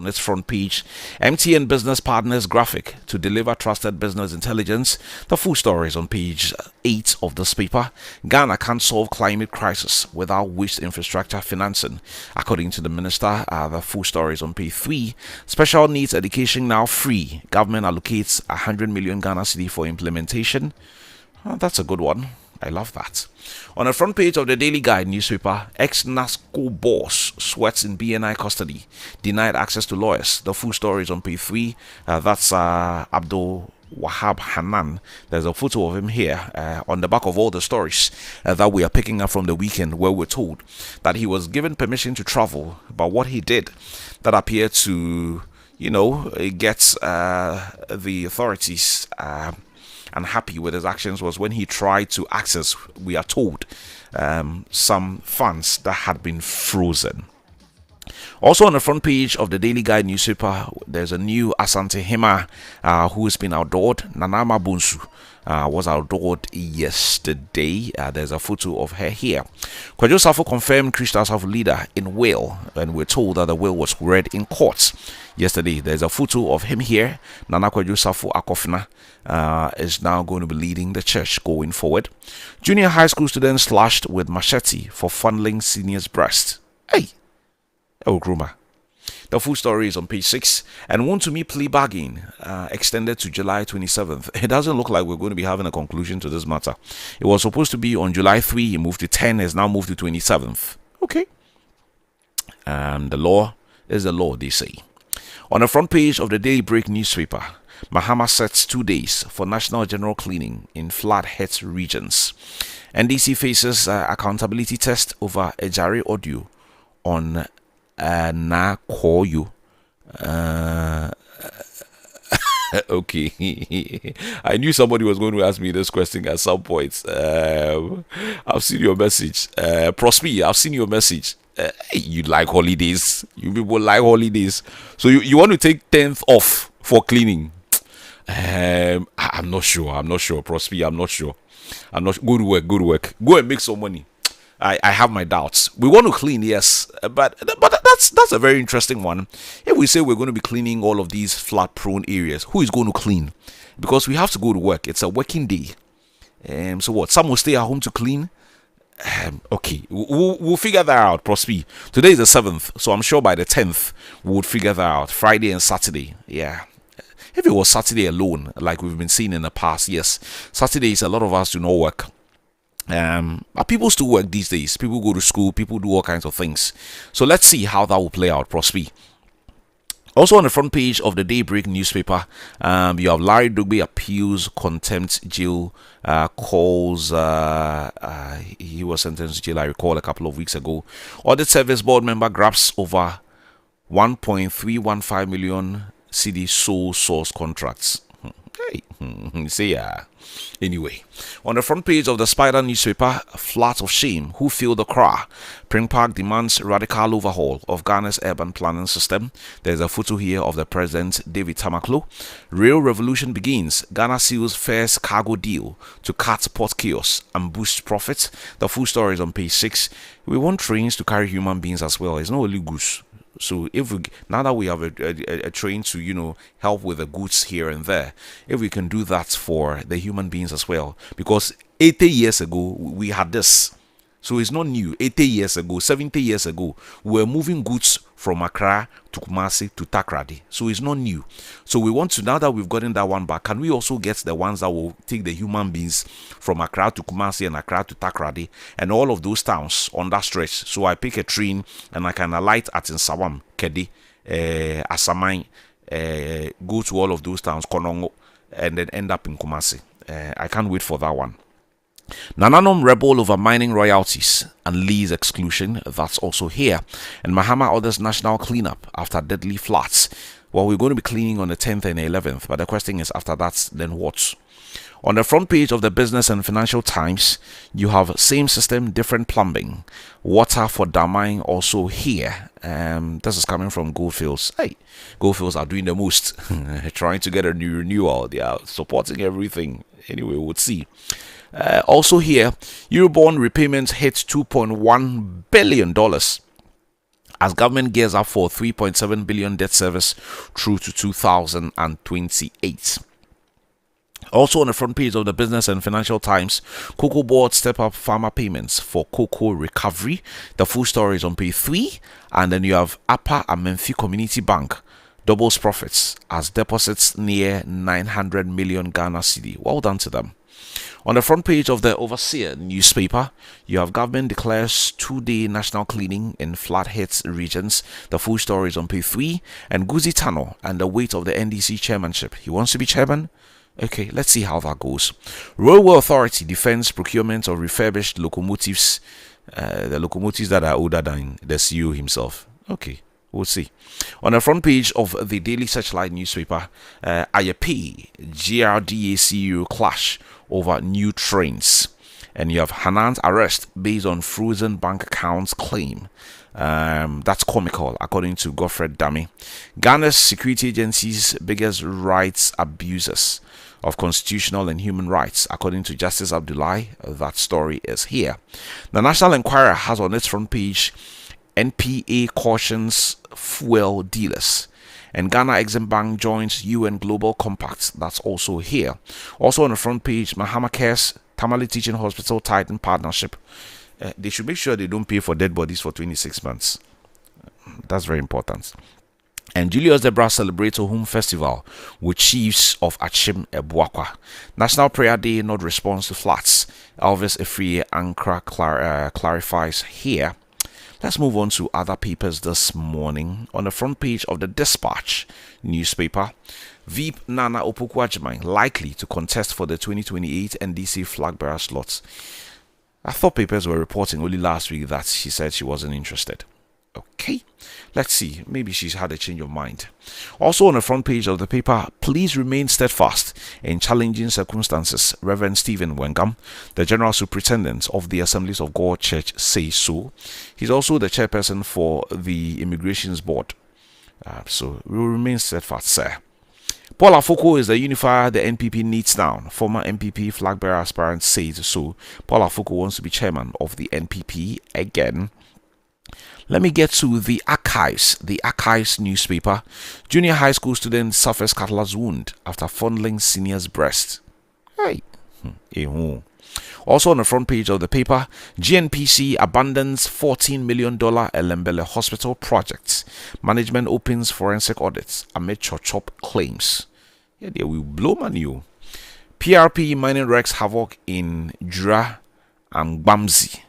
on its front page. MTN business partners graphic to deliver trusted business intelligence. The full story is on page 8 of this paper. Ghana can't solve climate crisis without waste infrastructure financing, according to the minister. The full story is on page 3. Special needs education now free. Government allocates 100 million Ghana cedi for implementation. That's a good one. I love that. On the front page of the Daily Guide newspaper, ex-NASCO boss sweats in BNI custody, denied access to lawyers. The full story is on page 3. That's Abdul Wahab Hanan. There's a photo of him here on the back of all the stories that we are picking up from the weekend, where we're told that he was given permission to travel, but what he did that appeared to, get the authorities unhappy with his actions was when he tried to access, we are told, some funds that had been frozen. Also on the front page of the Daily Guide newspaper, there's a new Asante Hema who's been outlawed. Nanama Bunsu was outlawed yesterday. There's a photo of her here. Kwadwo Safo confirmed Krista Safo leader in will, and we're told that the will was read in court yesterday. There's a photo of him here. Nana Kwadwo Safo Akofna is now going to be leading the church going forward. Junior high school students slashed with machete for funneling seniors' breast. Hey! Oh, Gruma. The full story is on page 6. And Want to Me plea bargain extended to July 27th. It doesn't look like we're going to be having a conclusion to this matter. It was supposed to be on July 3. It moved to 10. It's now moved to 27th. Okay. The law is the law, they say. On the front page of the Daily Break newspaper, Mahama sets 2 days for national general cleaning in flood-hit regions. NDC faces accountability test over Ejari audio on na call you. Okay. I knew somebody was going to ask me this question at some point. I've seen your message. Prosper, I've seen your message. You like holidays. You people like holidays. So you want to take 10th off for cleaning. I'm not sure. Prosper, I'm not sure. Go to work. Go and make some money. I have my doubts. We want to clean, yes, but that's a very interesting one. If we say we're going to be cleaning all of these flood-prone areas, who is going to clean? Because we have to go to work. It's a working day. So what? Some will stay at home to clean. Okay, we'll figure that out, Prosper. Today is the 7th, so I'm sure by the 10th we would figure that out. Friday and Saturday, yeah. If it was Saturday alone, like we've been seeing in the past, yes. Saturdays, a lot of us do not work. But people still work these days. People go to school, people do all kinds of things. So let's see how that will play out, Prosper. Also on the front page of the Daybreak newspaper, you have Larry Dugbe appeals contempt jail, calls, he was sentenced to jail, I recall, a couple of weeks ago. Audit Service Board member grabs over 1.315 million cedi sole source contracts. Hey, say yeah. Anyway, on the front page of the Spider newspaper, flat of shame, who feel the cry? Pring Park demands radical overhaul of Ghana's urban planning system. There's a photo here of the president, David Tamaklo. Rail revolution begins. Ghana seals first cargo deal to cut port chaos and boost profits. The full story is on page 6. We want trains to carry human beings as well. It's not only goods. So now that we have a train to help with the goods here and there, if we can do that for the human beings as well, because 80 years ago we had this, so it's not new. 80 years ago, 70 years ago, we were moving goods from Accra to Kumasi to Takrady, so it's not new. So we want to, now that we've gotten that one back, can we also get the ones that will take the human beings from Accra to Kumasi and Accra to Takrady and all of those towns on that stretch? So I pick a train and I can alight at Nsawam, Kedi, Asamai, go to all of those towns, Konongo, and then end up in Kumasi. I can't wait for that one. Nananom rebel over mining royalties and lease exclusion, that's also here. And Mahama orders national cleanup after deadly floods. Well, we're going to be cleaning on the 10th and 11th, but the question is, after that, then what? On the front page of the Business and Financial Times, you have same system, different plumbing. Water for Damai also here. This is coming from Goldfields. Hey, Goldfields are doing the most, trying to get a new renewal. They are supporting everything. Anyway, we'll see. Also here, Eurobond repayments hit $2.1 billion as government gears up for 3.7 billion debt service through to 2028. Also on the front page of the Business and Financial Times, Cocoa Board step up farmer payments for cocoa recovery. The full story is on page 3. And then you have Upper Amenfi Community Bank doubles profits as deposits near 900 million Ghana cedi. Well done to them. On the front page of the Overseer newspaper, you have government declares 2-day national cleaning in flood-hit regions. The full story is on page 3. And Guzi Tano and the weight of the NDC chairmanship. He wants to be chairman? Okay, let's see how that goes. Railway Authority defends procurement of refurbished locomotives, the locomotives that are older than the CEO himself. Okay, we'll see. On the front page of the Daily Searchlight newspaper, IAP, GRDA CEO clash over new trains. And you have Hanan's arrest based on frozen bank accounts claim. That's comical, according to Godfred Dami. Ghana's security agency's biggest rights abusers of constitutional and human rights, according to Justice Abdullahi. That story is here. The National Enquirer has on its front page, NPA cautions fuel dealers. And Ghana Exim Bank joins UN Global Compact. That's also here. Also on the front page, Mahama Cares Tamale Teaching Hospital Titan partnership. They should make sure they don't pay for dead bodies for 26 months. That's very important. And Julius Debra celebrates a home festival with chiefs of Achim Ebuakwa. National Prayer Day, not response to floods. Elvis Efrie Ankara clarifies here. Let's move on to other papers this morning. On the front page of the Dispatch newspaper, Veep Nana Opoku-Agyemang likely to contest for the 2028 NDC flag bearer slots. I thought papers were reporting only last week that she said she wasn't interested. Okay, let's see. Maybe she's had a change of mind. Also on the front page of the paper, please remain steadfast in challenging circumstances. Reverend Stephen Wengam, the General Superintendent of the Assemblies of God Church, says so. He's also the chairperson for the Immigrations Board. So we will remain steadfast, sir. Paul Afoko is the unifier the NPP needs now. Former NPP flag bearer aspirant says so. Paul Afoko wants to be chairman of the NPP again. Let me get to the Archives. The Archives newspaper. Junior high school student suffers cutlass wound after fondling senior's breast. Hey. Also on the front page of the paper, GNPC abandons $14 million Elembele Hospital project. Management opens forensic audits amid chop claims. Yeah, they will blow money. PRP mining wreaks havoc in Jura and Bamsi.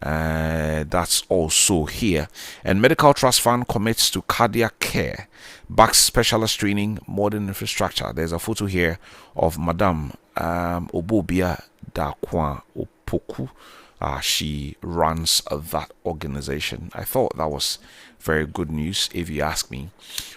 That's also here. And Medical Trust Fund commits to cardiac care, backs specialist training, modern infrastructure. There's a photo here of Madame Obobia Dakwa Opoku. She runs that organization. I thought that was very good news, if you ask me.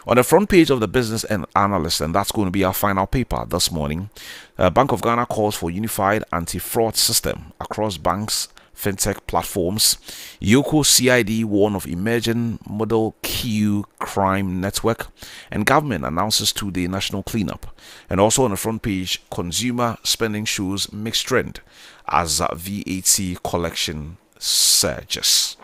On the front page of the Business and Analyst, and that's going to be our final paper this morning, Bank of Ghana calls for unified anti-fraud system across banks, fintech platforms. Yoko CID warn of emerging Model Q crime network, and government announces 2-day national cleanup. And also on the front page, consumer spending shows mixed trend as VAT collection surges.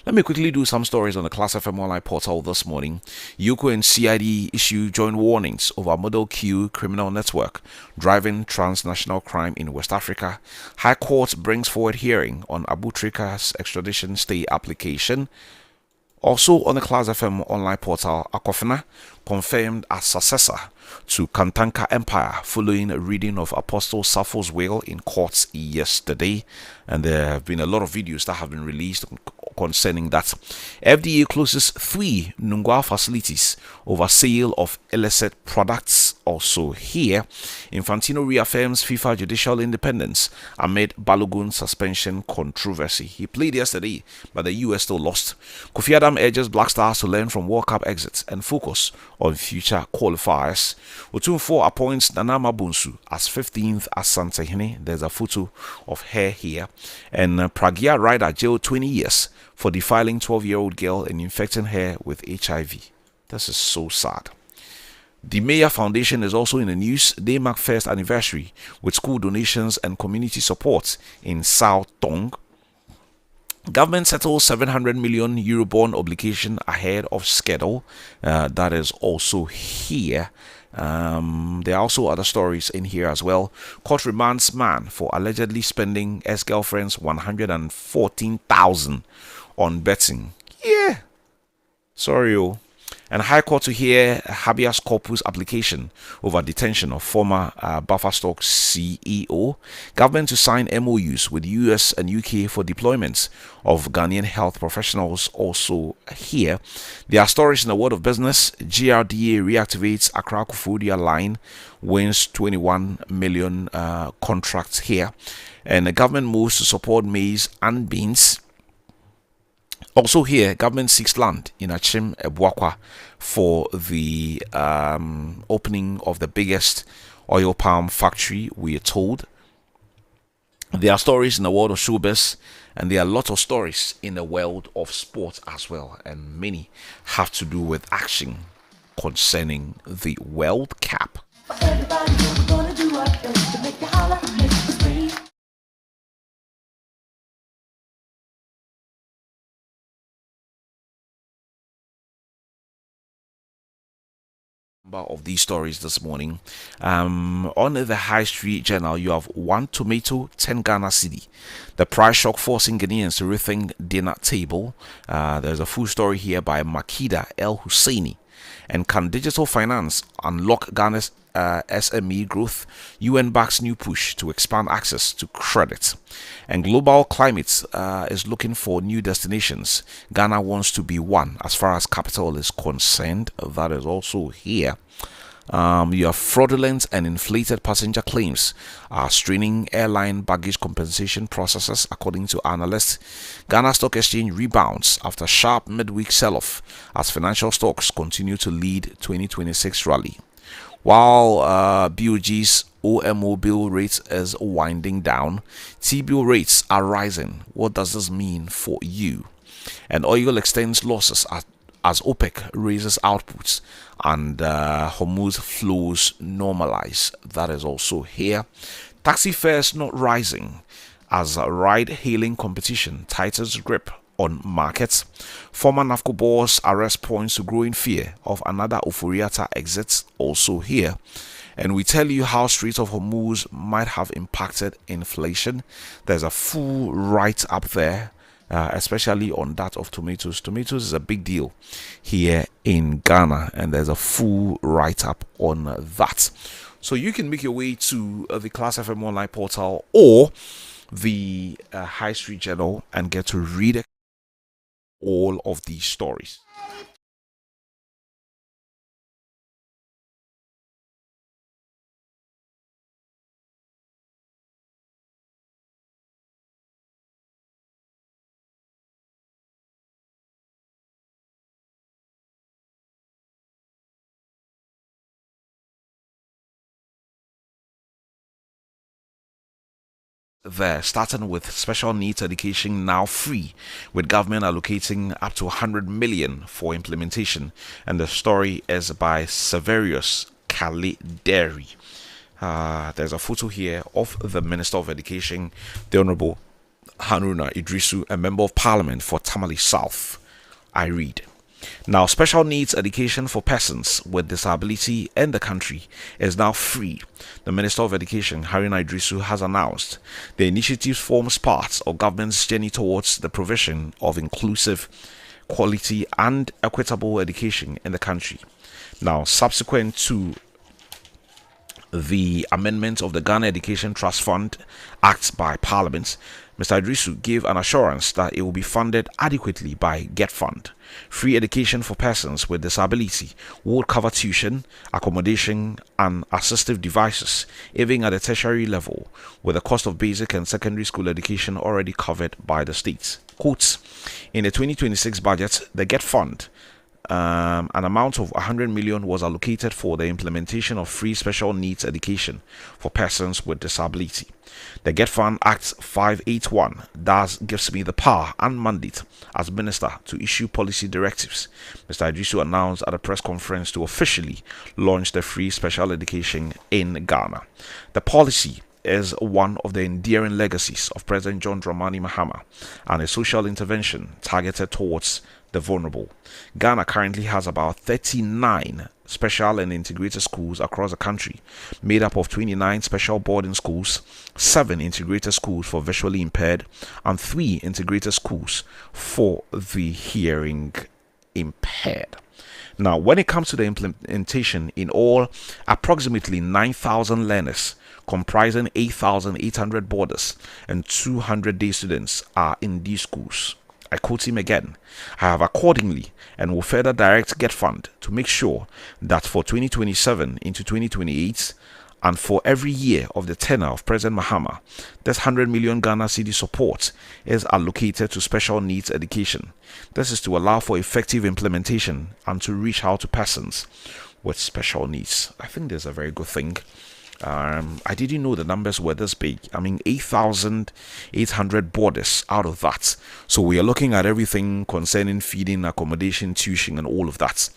Let me quickly do some stories on the Class FM online portal this morning. Yoko and CID issue joint warnings over Model Q criminal network driving transnational crime in West Africa. High Court brings forward hearing on Abu Trika's extradition stay application. Also on the Class FM online portal, Akofena confirmed as successor to Kantanka Empire following a reading of Apostle Sappho's will in courts yesterday. And there have been a lot of videos that have been released concerning that. FDA closes 3 Nungwa facilities over sale of illicit products. Also here, Infantino reaffirms FIFA judicial independence amid Balogun suspension controversy. He played yesterday, but the US still lost. Kofi Adam urges Black Stars to learn from World Cup exits and focus on future qualifiers. Otunfo appoints Nana Mabunsu as 15th Asante Hene. There's a photo of her here. And Pragya rider jailed 20 years for defiling 12-year-old girl and infecting her with HIV. This is so sad. The Mayor Foundation is also in the news. They mark first anniversary with school donations and community support in South Tong. Government settles 700 million Eurobond obligation ahead of schedule. That is also here. There are also other stories in here as well. Court remands man for allegedly spending ex-girlfriend's 114,000 on betting. Yeah, sorry, oh. And High Court to hear habeas corpus application over detention of former Bufferstock CEO. Government to sign MOUs with US and UK for deployments of Ghanaian health professionals also here. There are stories in the world of business. GRDA reactivates Accra Kufudia line, wins 21 million contracts here. And the government moves to support maize and beans. Also here, government seeks land in Achim Ebuakwa for the opening of the biggest oil palm factory, we are told. There are stories in the world of showbiz, and there are a lot of stories in the world of sport as well, and many have to do with action concerning the World Cup. Everybody, we're gonna do our best to make you holler, make you scream. Of these stories this morning. On the High Street Journal, you have 1 tomato, 10 Ghana cedi. The price shock forcing Ghanaians to rethink dinner table. There's a full story here by Makida El Husseini. And can digital finance unlock Ghana's SME growth? UN backs new push to expand access to credit. And global climate is looking for new destinations. Ghana wants to be one as far as capital is concerned. That is also here. Your fraudulent and inflated passenger claims are straining airline baggage compensation processes, according to analysts. Ghana Stock Exchange rebounds after sharp midweek sell-off as financial stocks continue to lead 2026 rally. While BOG's OMO bill rate is winding down, T-bill rates are rising. What does this mean for you? And oil extends losses as OPEC raises outputs and Hormuz flows normalize. That is also here. Taxi fares not rising as ride-hailing competition tightens grip on markets. Former NAFCO boss arrest points to growing fear of another Oforiatta exit, also here. And we tell you how Strait of Hormuz might have impacted inflation. There's a full write-up there, especially on that of tomatoes. Tomatoes is a big deal here in Ghana, and there's a full write-up on that. So you can make your way to the Class FM online portal or the High Street Journal and get to read all of these stories. There, starting with special needs education now free, with government allocating up to 100 million for implementation. And the story is by Severius Kalideri. There's a photo here of the Minister of Education, the Honorable Haruna Idrisu, a member of Parliament for Tamale South. I read. Now, special needs education for persons with disability in the country is now free. The Minister of Education, Haruna Idrisu, has announced the initiative forms part of government's journey towards the provision of inclusive, quality, and equitable education in the country. Now, subsequent to the amendment of the Ghana Education Trust Fund Act by Parliament, Mr. Idrisu gave an assurance that it will be funded adequately by Get Fund. Free education for persons with disability would cover tuition, accommodation, and assistive devices, even at the tertiary level, with the cost of basic and secondary school education already covered by the state. Quotes, in the 2026 budget, the Get Fund, an amount of 100 million was allocated for the implementation of free special needs education for persons with disability. The Get Fund Act 581 thus gives me the power and mandate as minister to issue policy directives. Mr. Idrisu announced at a press conference to officially launch the free special education in Ghana. The policy is one of the endearing legacies of President John Dramani Mahama and a social intervention targeted towards the vulnerable. Ghana currently has about 39 special and integrated schools across the country, made up of 29 special boarding schools, 7 integrated schools for visually impaired, and 3 integrated schools for the hearing impaired. Now, when it comes to the implementation, in all, approximately 9,000 learners, comprising 8,800 boarders and 200 day students, are in these schools. I quote him again: I have accordingly and will further direct Get Fund to make sure that for 2027 into 2028 and for every year of the tenure of President Mahama, this 100 million Ghana cedi support is allocated to special needs education. This is to allow for effective implementation and to reach out to persons with special needs. I think there's a very good thing. I didn't know the numbers were this big. I mean, 8,800 boarders out of that. So we are looking at everything concerning feeding, accommodation, tuition, and all of that.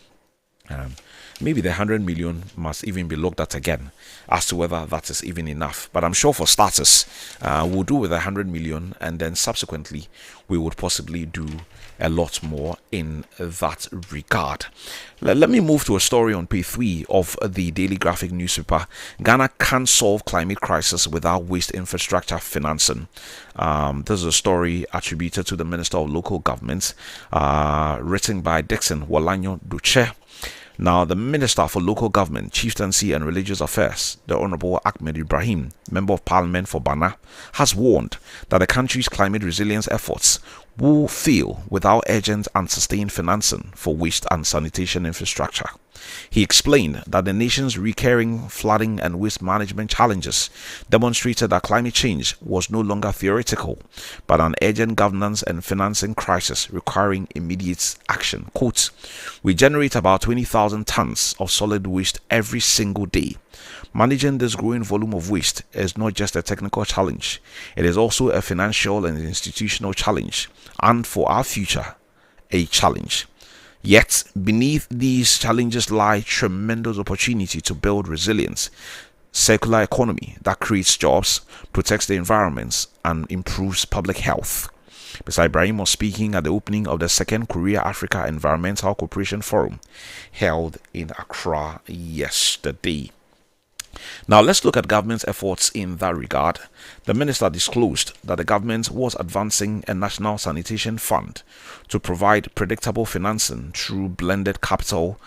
Maybe the 100 million must even be looked at again as to whether that is even enough. But I'm sure for starters, we'll do with 100 million, and then subsequently we would possibly do a lot more in that regard. Let me move to a story on page 3 of the Daily Graphic newspaper. Ghana can't solve climate crisis without waste infrastructure financing. This is a story attributed to the Minister of Local Government, written by Dixon Walanyo Duche. Now, the Minister for Local Government, Chieftaincy and Religious Affairs, the Honorable Ahmed Ibrahim, Member of Parliament for Bana, has warned that the country's climate resilience efforts will fail without urgent and sustained financing for waste and sanitation infrastructure. He explained that the nation's recurring flooding and waste management challenges demonstrated that climate change was no longer theoretical, but an urgent governance and financing crisis requiring immediate action. Quote, "We generate about 20,000 tons of solid waste every single day. Managing this growing volume of waste is not just a technical challenge, it is also a financial and institutional challenge, and for our future, a challenge. Yet, beneath these challenges lie tremendous opportunity to build resilience, circular economy that creates jobs, protects the environment, and improves public health." Mr. Ibrahim was speaking at the opening of the second Korea-Africa Environmental Cooperation Forum held in Accra yesterday. Now, let's look at government's efforts in that regard. The minister disclosed that the government was advancing a national sanitation fund to provide predictable financing through blended capital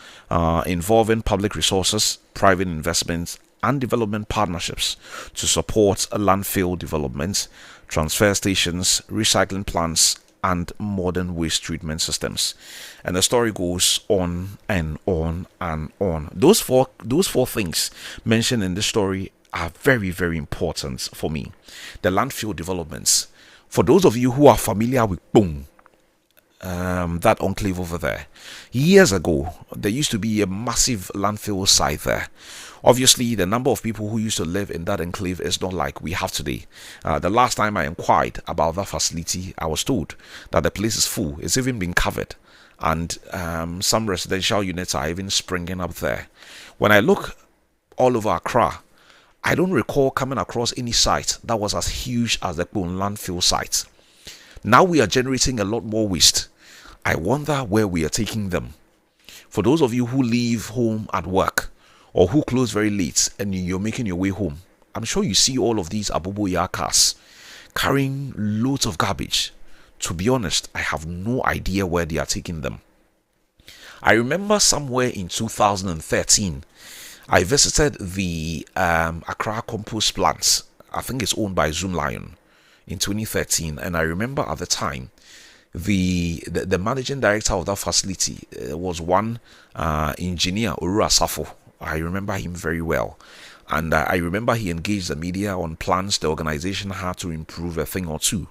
involving public resources, private investments, and development partnerships to support landfill development, transfer stations, recycling plants, and modern waste treatment systems. And the story goes on and on and on. Those four things mentioned in this story are very, very important for me. The landfill developments. For those of you who are familiar with Boom, that enclave over there, years ago, there used to be a massive landfill site there. Obviously, the number of people who used to live in that enclave is not like we have today. The last time I inquired about that facility, I was told that the place is full. It's even been covered. And some residential units are even springing up there. When I look all over Accra, I don't recall coming across any site that was as huge as the Kpone landfill site. Now we are generating a lot more waste. I wonder where we are taking them. For those of you who leave home at work, or who close very late and you're making your way home, I'm sure you see all of these Aboboya cars carrying loads of garbage. To be honest, I have no idea where they are taking them. I remember somewhere in 2013, I visited the Accra compost plants. I think it's owned by Zoom Lion in 2013, and I remember at the time the managing director of that facility was one engineer, Urura Safo. I remember him very well. And I remember he engaged the media on plans the organization had to improve a thing or two.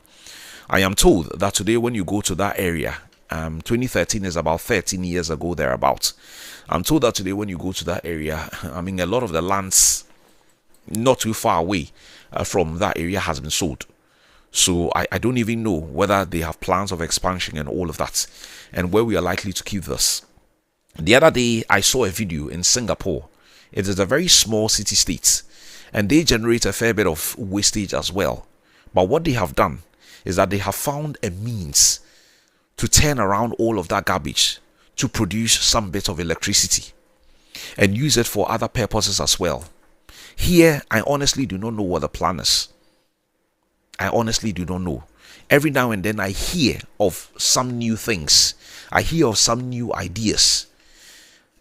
I am told that today when you go to that area, 2013 is about 13 years ago thereabouts. I'm told that today when you go to that area, I mean, a lot of the lands not too far away from that area has been sold. So I don't even know whether they have plans of expansion and all of that, and where we are likely to keep this. The other day, I saw a video in Singapore. It is a very small city-state, and they generate a fair bit of wastage as well. But what they have done is that they have found a means to turn around all of that garbage to produce some bit of electricity and use it for other purposes as well. Here, I honestly do not know what the plan is. I honestly do not know. Every now and then I hear of some new things. I hear of some new ideas.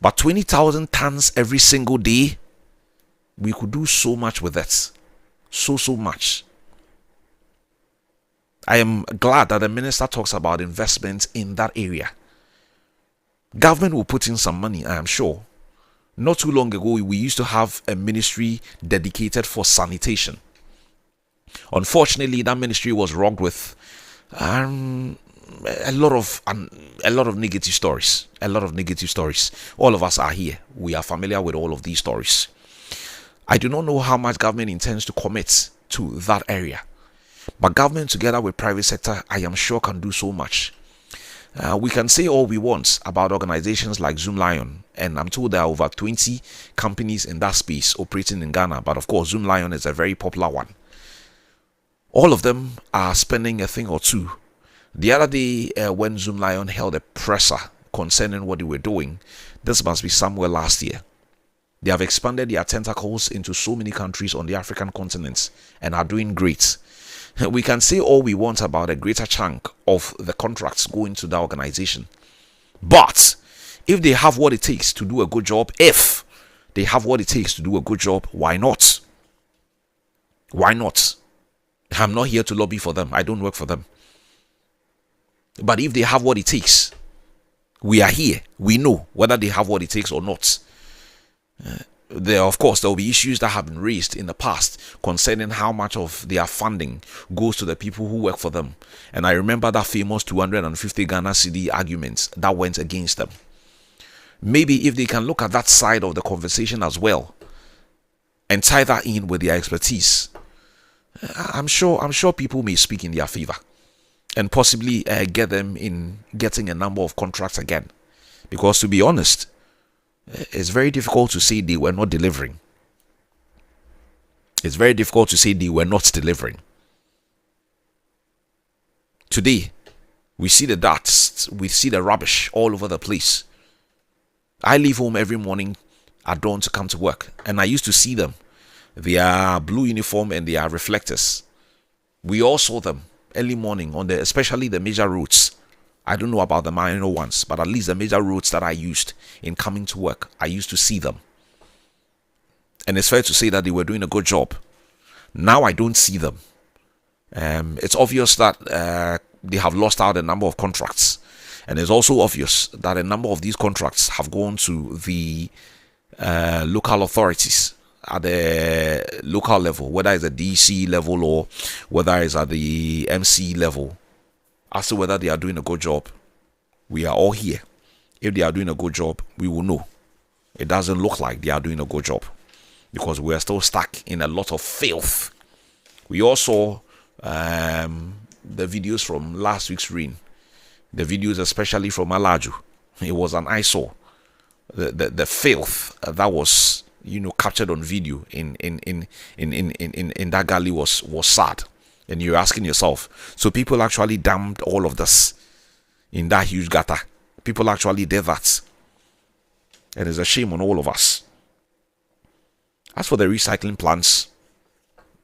But 20,000 tons every single day, we could do so much with that. So much. I am glad that the minister talks about investment in that area. Government will put in some money, I am sure. Not too long ago, we used to have a ministry dedicated for sanitation. Unfortunately, that ministry was rocked with a lot of negative stories. A lot of negative stories. All of us are here. We are familiar with all of these stories. I do not know how much government intends to commit to that area. But government together with private sector, I am sure, can do so much. We can say all we want about organizations like Zoom Lion, and I'm told there are over 20 companies in that space operating in Ghana. But of course, Zoom Lion is a very popular one. All of them are spending a thing or two. The other day, when Zoom Lion held a presser concerning what they were doing, this must be somewhere last year, they have expanded their tentacles into so many countries on the African continent and are doing great. We can say all we want about a greater chunk of the contracts going to the organization. But if they have what it takes to do a good job, why not? Why not? I'm not here to lobby for them. I don't work for them. But if they have what it takes, we are here. We know whether they have what it takes or not. There will be issues that have been raised in the past concerning how much of their funding goes to the people who work for them. And I remember that famous 250 Ghana cedi argument that went against them. Maybe if they can look at that side of the conversation as well and tie that in with their expertise, I'm sure people may speak in their favor and possibly get them in getting a number of contracts again. Because to be honest, it's very difficult to say they were not delivering. It's very difficult to say they were not delivering. Today, we see the dust, we see the rubbish all over the place. I leave home every morning at dawn to come to work, and I used to see them. Their blue uniform and their reflectors. We all saw them early morning on especially the major roads. I don't know about the minor ones, but at least the major roads that I used in coming to work, I used to see them. And it's fair to say that they were doing a good job. Now I don't see them. It's obvious that they have lost out a number of contracts. And it's also obvious that a number of these contracts have gone to the local authorities at the local level, whether it's at the DC level or whether it's at the MC level. As to whether they are doing a good job, we are all here. If they are doing a good job, we will know. It doesn't look like they are doing a good job because we are still stuck in a lot of filth. We all saw the videos from last week's rain, the videos especially from Alaju. It was an eyesore. The filth that was captured on video in that galley was sad. And you're asking yourself, so people actually dumped all of this in that huge gutter. People actually did that. And it's a shame on all of us. As for the recycling plants,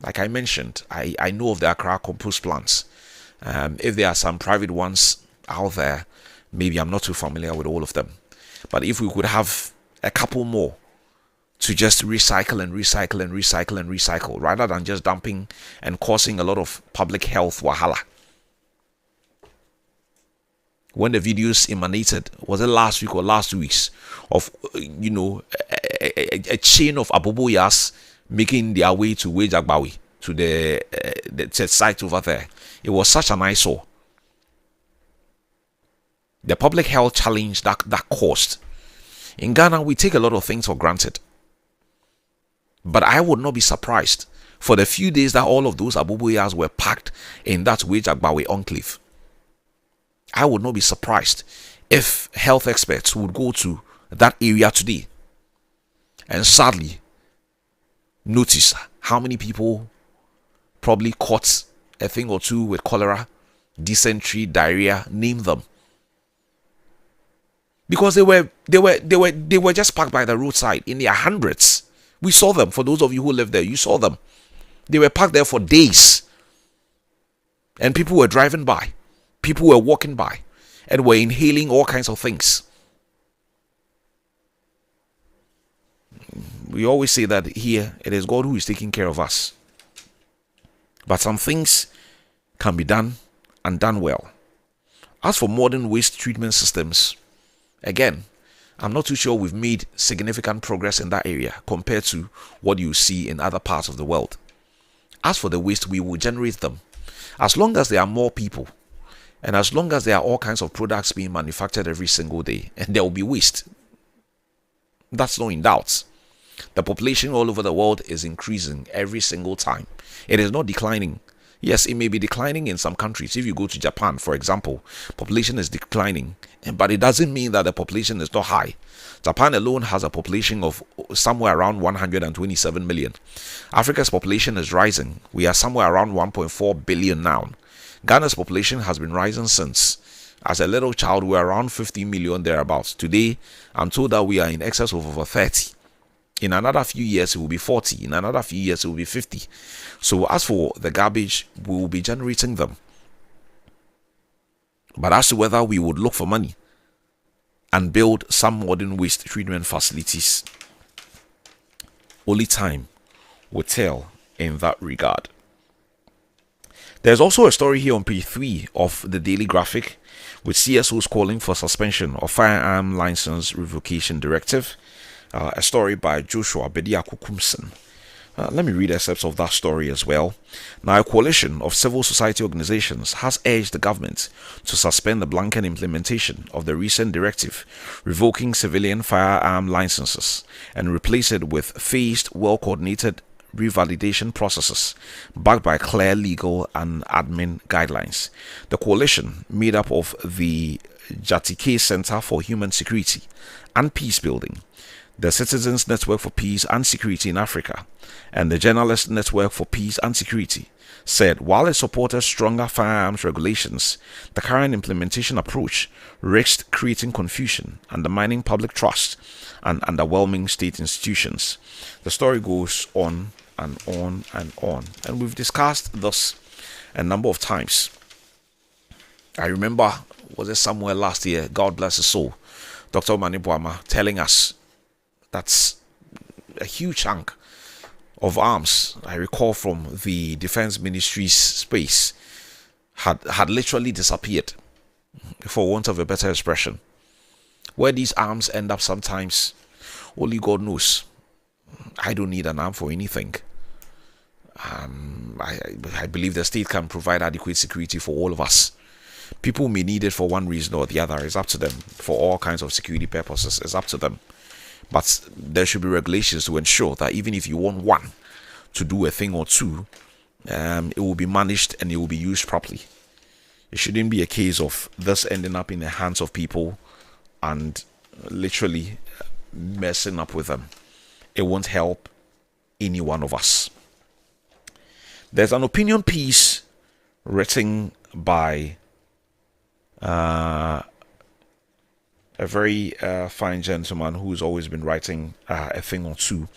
like I mentioned, I know of the Accra compost plants. If there are some private ones out there, maybe I'm not too familiar with all of them. But if we could have a couple more to just recycle rather than just dumping and causing a lot of public health wahala. When the videos emanated, was it last week or last 2 weeks, of a chain of aboboyas making their way to Wejagbawi, to the site over there. It was such an eyesore. The public health challenge that caused. In Ghana, we take a lot of things for granted. But I would not be surprised for the few days that all of those aboboyas were packed in that Wejagbawi enclave. I would not be surprised if health experts would go to that area today and sadly notice How many people probably caught a thing or two with cholera, dysentery, diarrhea, name them. Because they were just parked by the roadside in their hundreds. We saw them. For those of you who live there, you saw them. They were parked there for days. And people were driving by. People were walking by and were inhaling all kinds of things. We always say that here it is God who is taking care of us. But some things can be done and done well. As for modern waste treatment systems, again, I'm not too sure we've made significant progress in that area compared to what you see in other parts of the world. As for the waste, we will generate them. As long as there are more people, and as long as there are all kinds of products being manufactured every single day, and there will be waste. That's not in doubt. The population all over the world is increasing every single time. It is not declining. Yes, it may be declining in some countries. If you go to Japan, for example, population is declining, but it doesn't mean that the population is not high. Japan alone has a population of somewhere around 127 million. Africa's population is rising. We are somewhere around 1.4 billion now. Ghana's population has been rising since. As a little child, we were around 50 million thereabouts. Today, I'm told that we are in excess of over 30. In another few years, it will be 40. In another few years, it will be 50. So as for the garbage, we will be generating them. But as to whether we would look for money and build some modern waste treatment facilities, only time will tell in that regard. There's also a story here on page 3 of the Daily Graphic with CSOs calling for suspension of firearm license revocation directive. A story by Joshua Bediako-Kumsen. Let me read excerpts of that story as well. Now, a coalition of civil society organizations has urged the government to suspend the blanket implementation of the recent directive revoking civilian firearm licenses and replace it with phased, well-coordinated revalidation processes backed by clear legal and admin guidelines. The coalition, made up of the Jatike Center for Human Security and Peace Building, the Citizens Network for Peace and Security in Africa, and the Journalist Network for Peace and Security, said while it supported stronger firearms regulations, the current implementation approach risked creating confusion, undermining public trust, and underwhelming state institutions. The story goes on and on and on, and we've discussed this a number of times. I remember, was it somewhere last year, God bless his soul, Dr. Kwame Dwomoh-Agyemang telling us that's a huge chunk of arms, I recall, from the Defense Ministry's space had literally disappeared, for want of a better expression. Where these arms end up sometimes, only God knows. I don't need an arm for anything. I believe the state can provide adequate security for all of us. People may need it for one reason or the other. It's up to them. For all kinds of security purposes, it's up to them. But there should be regulations to ensure that even if you want one to do a thing or two, it will be managed and it will be used properly. It shouldn't be a case of this ending up in the hands of people and literally messing up with them. It won't help any one of us. There's an opinion piece written by a very fine gentleman who's always been writing a thing or two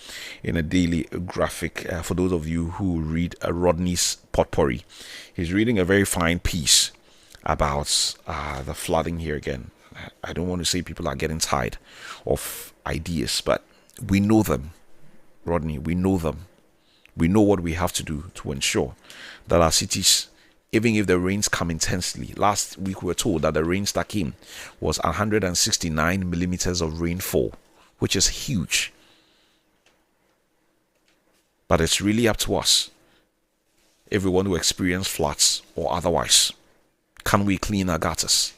in a Daily Graphic. For those of you who read Rodney's Potpourri, he's reading a very fine piece about the flooding here again. I don't want to say people are getting tired of ideas, but we know them, Rodney. We know them. We know what we have to do to ensure that our cities, even if the rains come intensely. Last week we were told that the rains that came was 169 millimeters of rainfall, which is huge. But it's really up to us if we want to experience floods or otherwise. Can we clean our gutters?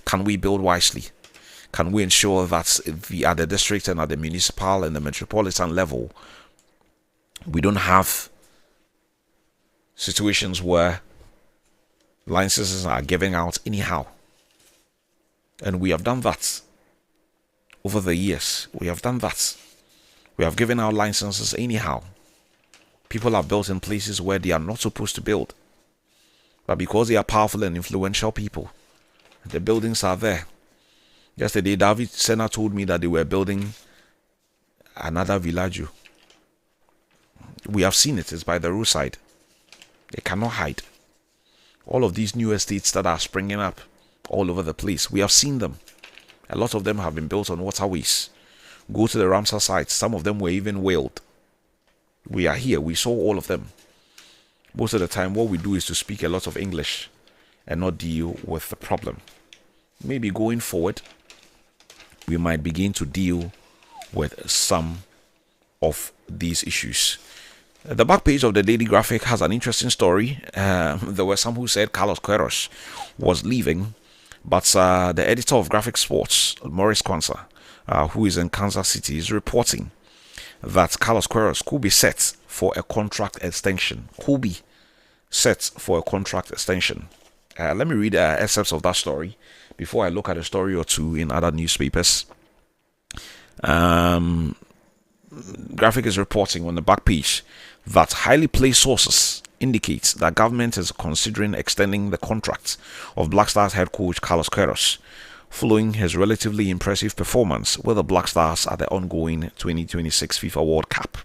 Can we build wisely? Can we ensure that at the district and at the municipal and the metropolitan level, we don't have situations where licenses are given out anyhow? And we have done that over the years. We have done that. We have given out licenses anyhow. People are built in places where they are not supposed to build. But because they are powerful and influential people, the buildings are there. Yesterday, David Senna told me that they were building another villaggio. We have seen it. It's by the roadside. They cannot hide. All of these new estates that are springing up all over the place, we have seen them. A lot of them have been built on waterways. Go to the Ramsar sites. Some of them were even whaled. We are here. We saw all of them. Most of the time, what we do is to speak a lot of English and not deal with the problem. Maybe going forward, we might begin to deal with some of these issues. The back page of the Daily Graphic has an interesting story. There were some who said Carlos Queiroz was leaving, but the editor of Graphic Sports, Maurice Kwanzaa, who is in Kansas City, is reporting that Carlos Queiroz could be set for a contract extension. Let me read excerpts of that story before I look at a story or two in other newspapers. Graphic is reporting on the back page that highly placed sources indicate that government is considering extending the contract of Black Stars head coach Carlos Queiroz following his relatively impressive performance with the Black Stars at the ongoing 2026 FIFA World Cup.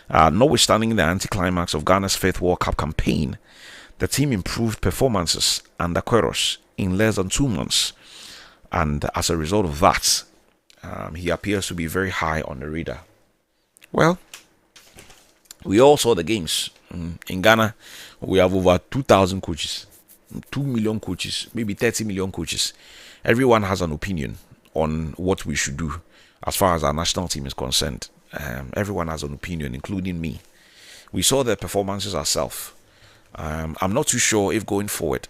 Notwithstanding the anticlimax of Ghana's fifth World Cup campaign, the team improved performances under Queiroz in less than 2 months, and as a result of that, he appears to be very high on the radar. Well, we all saw the games. In Ghana, we have over 2,000 coaches, 2 million coaches, maybe 30 million coaches. Everyone has an opinion on what we should do as far as our national team is concerned. Everyone has an opinion, including me. We saw the performances ourselves. I'm not too sure if going forward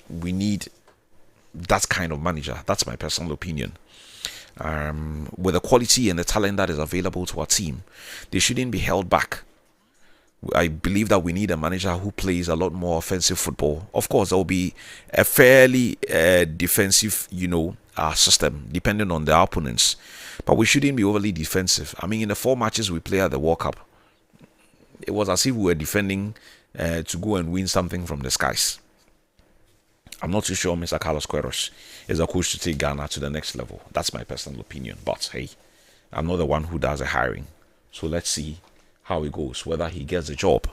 we need that kind of manager. That's my personal opinion. With the quality and the talent that is available to our team, they shouldn't be held back. I believe that we need a manager who plays a lot more offensive football. Of course, there will be a fairly defensive, system depending on the opponents, but we shouldn't be overly defensive. I mean, in the 4 matches we play at the World Cup, it was as if we were defending to go and win something from the skies. I'm not too sure Mr. Carlos Queiroz is a coach to take Ghana to the next level. That's my personal opinion. But hey, I'm not the one who does the hiring. So let's see how it goes, whether he gets the job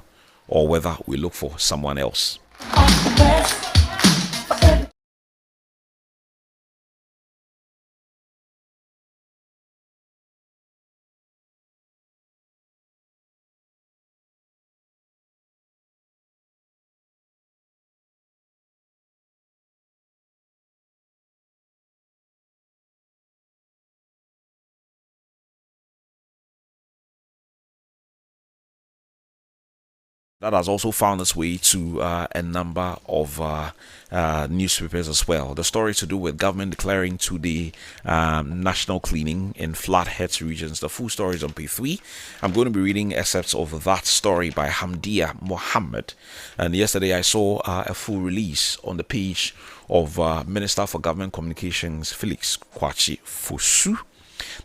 or whether we look for someone else. That has also found its way to a number of newspapers as well. The story to do with government declaring to the national cleaning in flathead regions. The full story is on page 3. I'm going to be reading excerpts of that story by Hamdia Mohammed. And yesterday I saw a full release on the page of Minister for Government Communications Felix Kwame Fosu.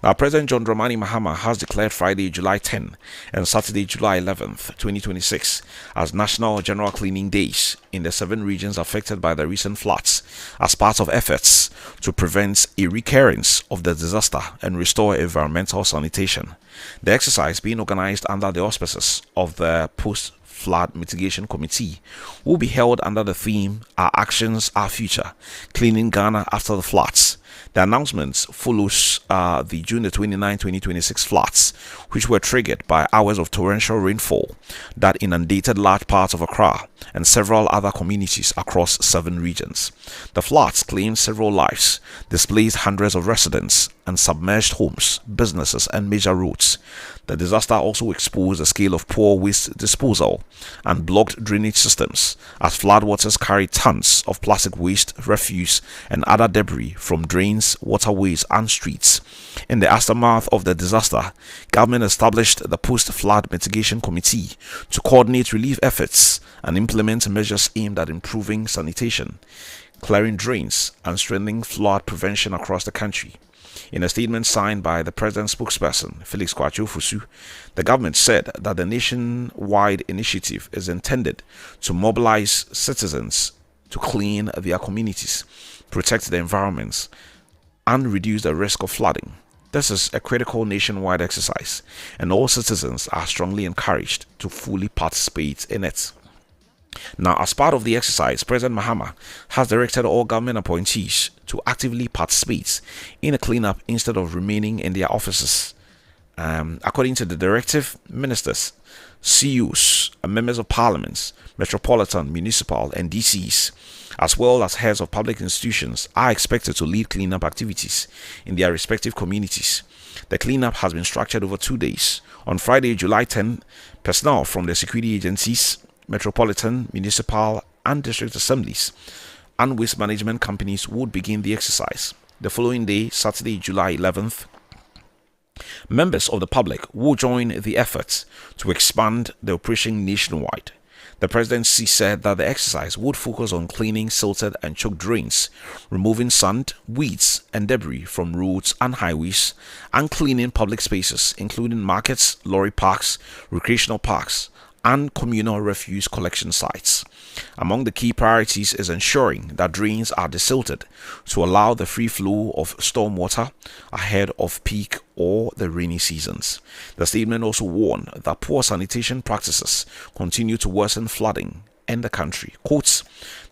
Now, President John Dramani Mahama has declared Friday, July 10 and Saturday, July 11th, 2026 as National General Cleaning Days in the 7 regions affected by the recent floods as part of efforts to prevent a recurrence of the disaster and restore environmental sanitation. The exercise, being organized under the auspices of the Post-Flood Mitigation Committee, will be held under the theme Our Actions, Our Future, Cleaning Ghana After the Floods. The announcement follows the June 29, 2026 floods, which were triggered by hours of torrential rainfall that inundated large parts of Accra and several other communities across 7 regions. The floods claimed several lives, displaced hundreds of residents, and submerged homes, businesses, and major roads. The disaster also exposed the scale of poor waste disposal and blocked drainage systems as floodwaters carried tons of plastic waste, refuse, and other debris from drains, waterways, and streets. In the aftermath of the disaster, government established the Post-Flood Mitigation Committee to coordinate relief efforts and implement measures aimed at improving sanitation, clearing drains, and strengthening flood prevention across the country. In a statement signed by the president's spokesperson, Felix Kwachu Fusu, the government said that the nationwide initiative is intended to mobilize citizens to clean their communities, protect the environments, and reduce the risk of flooding. This is a critical nationwide exercise, and all citizens are strongly encouraged to fully participate in it. Now, as part of the exercise, President Mahama has directed all government appointees to actively participate in a cleanup instead of remaining in their offices. According to the directive, ministers, CEOs, members of parliaments, metropolitan, municipal, and DCs, as well as heads of public institutions, are expected to lead cleanup activities in their respective communities. The cleanup has been structured over 2 days. On Friday, July 10, personnel from the security agencies, metropolitan, municipal, and district assemblies and waste management companies would begin the exercise. The following day, Saturday, July 11th, members of the public will join the efforts to expand the operation nationwide. The presidency said that the exercise would focus on cleaning silted and choked drains, removing sand, weeds, and debris from roads and highways, and cleaning public spaces, including markets, lorry parks, recreational parks, and communal refuse collection sites. Among the key priorities is ensuring that drains are desilted to allow the free flow of stormwater ahead of peak or the rainy seasons. The statement also warned that poor sanitation practices continue to worsen flooding in the country. Quotes,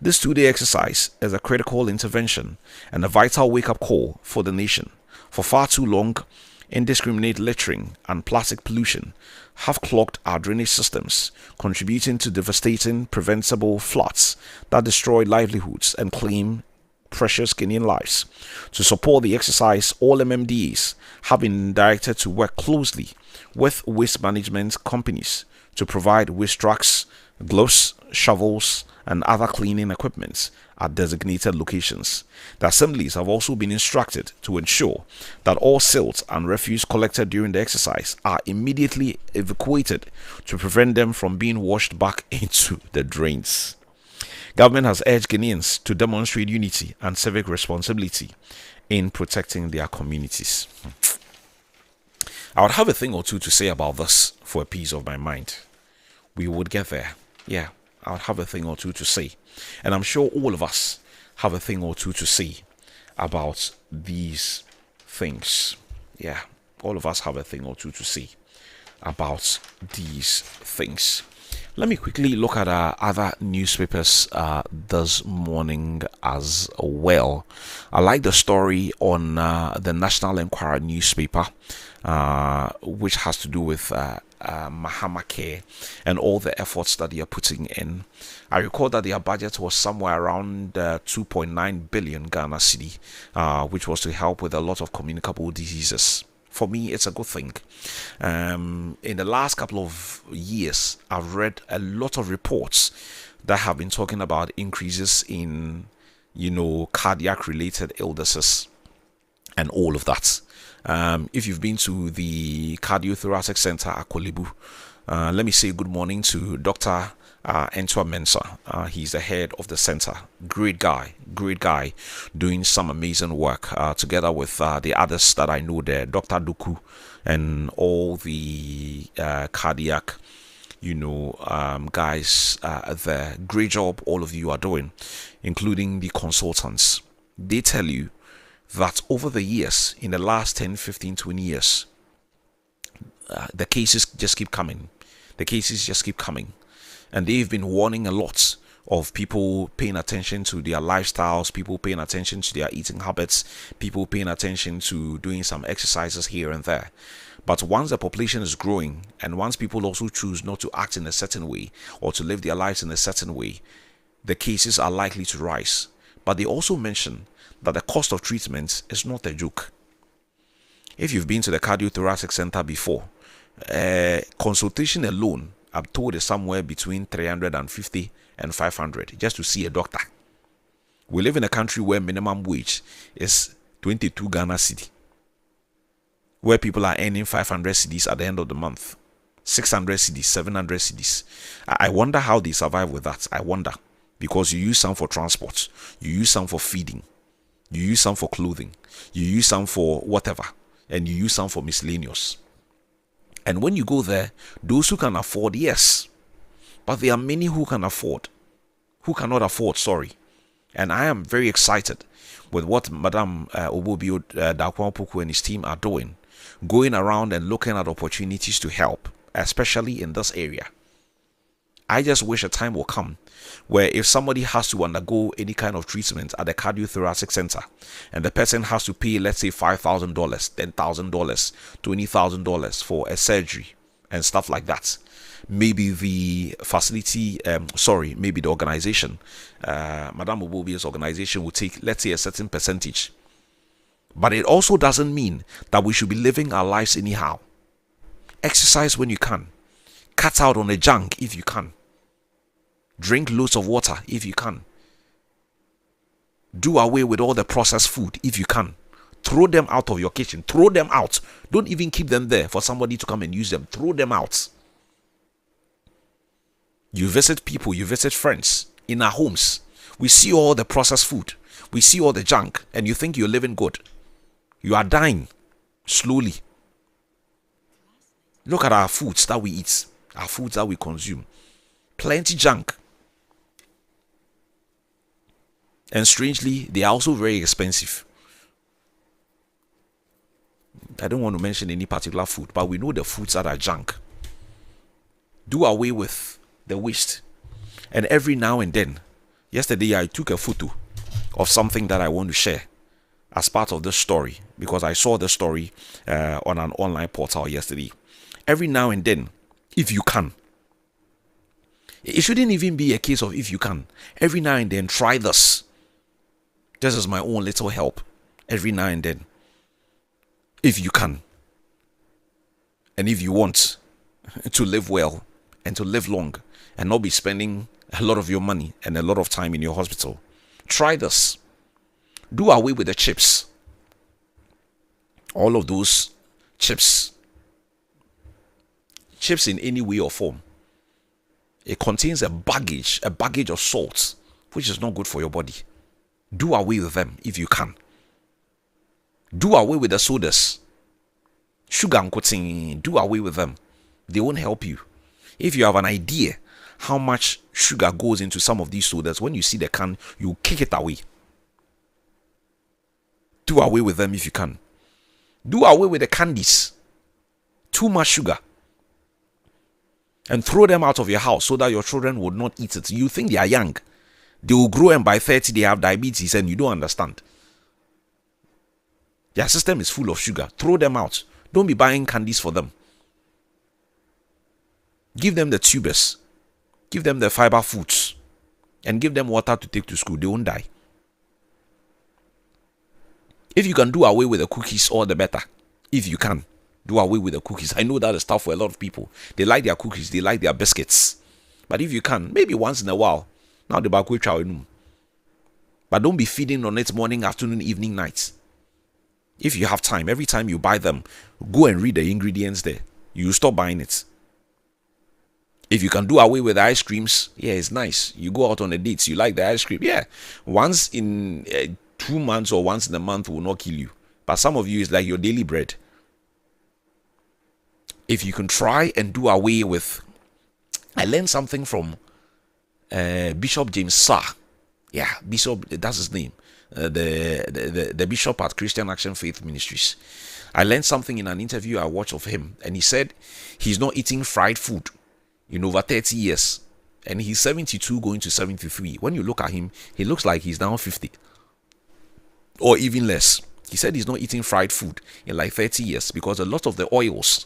"This 2-day exercise is a critical intervention and a vital wake-up call for the nation. For far too long, indiscriminate littering and plastic pollution have clogged our drainage systems, contributing to devastating preventable floods that destroy livelihoods and claim precious Guinean lives. To support the exercise, all MMDAs have been directed to work closely with waste management companies to provide waste trucks, gloves, shovels, and other cleaning equipment at designated locations. The assemblies have also been instructed to ensure that all silt and refuse collected during the exercise are immediately evacuated to prevent them from being washed back into the drains. Government has urged Guineans to demonstrate unity and civic responsibility in protecting their communities." I would have a thing or two to say about this for a peace of my mind. We would get there. Yeah, I would have a thing or two to say. And I'm sure all of us have a thing or two to say about these things. Yeah, all of us have a thing or two to say about these things. Let me quickly look at other newspapers this morning as well. I like the story on the National Enquirer newspaper, which has to do with Mahama Care and all the efforts that they are putting in. I recall that their budget was somewhere around 2.9 billion Ghana cedi, which was to help with a lot of communicable diseases. For me, it's a good thing. In the last couple of years, I've read a lot of reports that have been talking about increases in, cardiac related illnesses and all of that. If you've been to the Cardiothoracic Center at Kolebu, let me say good morning to Dr. Entwa Mensah. He's the head of the center. Great guy, doing some amazing work together with the others that I know there, Dr. Duku and all the cardiac, guys there. Great job all of you are doing, including the consultants. They tell you that over the years, in the last 10, 15, 20 years, the cases just keep coming. And they've been warning a lot of people paying attention to their lifestyles, people paying attention to their eating habits, people paying attention to doing some exercises here and there. But once the population is growing, and once people also choose not to act in a certain way or to live their lives in a certain way, the cases are likely to rise. But they also mention that the cost of treatment is not a joke. If you've been to the Cardiothoracic Center before, consultation alone, I'm told, is somewhere between 350 and 500 just to see a doctor. We live in a country where minimum wage is 22 Ghana cedi, where people are earning 500 cedis at the end of the month, 600 cedis, 700 cedis. I wonder how they survive with that. I wonder, because you use some for transport, you use some for feeding, You use some for clothing. You use some for whatever. And you use some for miscellaneous. And when you go there, those who can afford, yes. But there are many who can afford. Who cannot afford, sorry. And I am very excited with what Madam Obobio Dakwampuku and his team are doing. Going around and looking at opportunities to help, especially in this area. I just wish a time will come where if somebody has to undergo any kind of treatment at the cardiothoracic center and the person has to pay, let's say, $5,000, $10,000, $20,000 for a surgery and stuff like that, maybe the facility, maybe the organization, Madame Obobio's organization will take, let's say, a certain percentage. But it also doesn't mean that we should be living our lives anyhow. Exercise when you can. Cut out on the junk if you can. Drink loads of water if you can. Do away with all the processed food if you can. Throw them out of your kitchen. Throw them out. Don't even keep them there for somebody to come and use them. Throw them out. You visit people, you visit friends in our homes. We see all the processed food. We see all the junk, and you think you're living good. You are dying slowly. Look at our foods that we eat, our foods that we consume. Plenty junk. And strangely, they are also very expensive. I don't want to mention any particular food, but we know the foods that are junk. Do away with the waste. And every now and then, yesterday I took a photo of something that I want to share as part of this story, because I saw the story on an online portal yesterday. Every now and then, if you can, it shouldn't even be a case of if you can. Every now and then, try this. This is my own little help. Every now and then, if you can, and if you want to live well and to live long and not be spending a lot of your money and a lot of time in your hospital, try this. Do away with the chips. All of those chips in any way or form. It contains a baggage of salt, which is not good for your body. Do away with them if you can. Do away with the sodas. Sugar and coating, do away with them. They won't help you. If you have an idea how much sugar goes into some of these sodas, when you see the can, you kick it away. Do away with them if you can. Do away with the candies. Too much sugar. And throw them out of your house so that your children would not eat it. You think they are young. They will grow and by 30 they have diabetes and you don't understand. Their system is full of sugar. Throw them out. Don't be buying candies for them. Give them the tubers. Give them the fiber foods. And give them water to take to school. They won't die. If you can do away with the cookies, all the better. If you can, do away with the cookies. I know that is tough for a lot of people. They like their cookies. They like their biscuits. But if you can, maybe once in a while. Now the bakwe chow. But don't be feeding on it morning, afternoon, evening, night. If you have time, every time you buy them, go and read the ingredients there. You stop buying it. If you can do away with the ice creams, yeah, it's nice. You go out on a date, you like the ice cream. Yeah, once in 2 months or once in a month will not kill you. But some of you is like your daily bread. If you can try and do away with, I learned something from Bishop James Sarr. Yeah, Bishop, that's his name. The bishop at Christian Action Faith Ministries. I learned something in an interview I watched of him, and he said he's not eating fried food in over 30 years, and he's 72 going to 73. When you look at him, he looks like he's now 50 or even less. He said he's not eating fried food in like 30 years because a lot of the oils.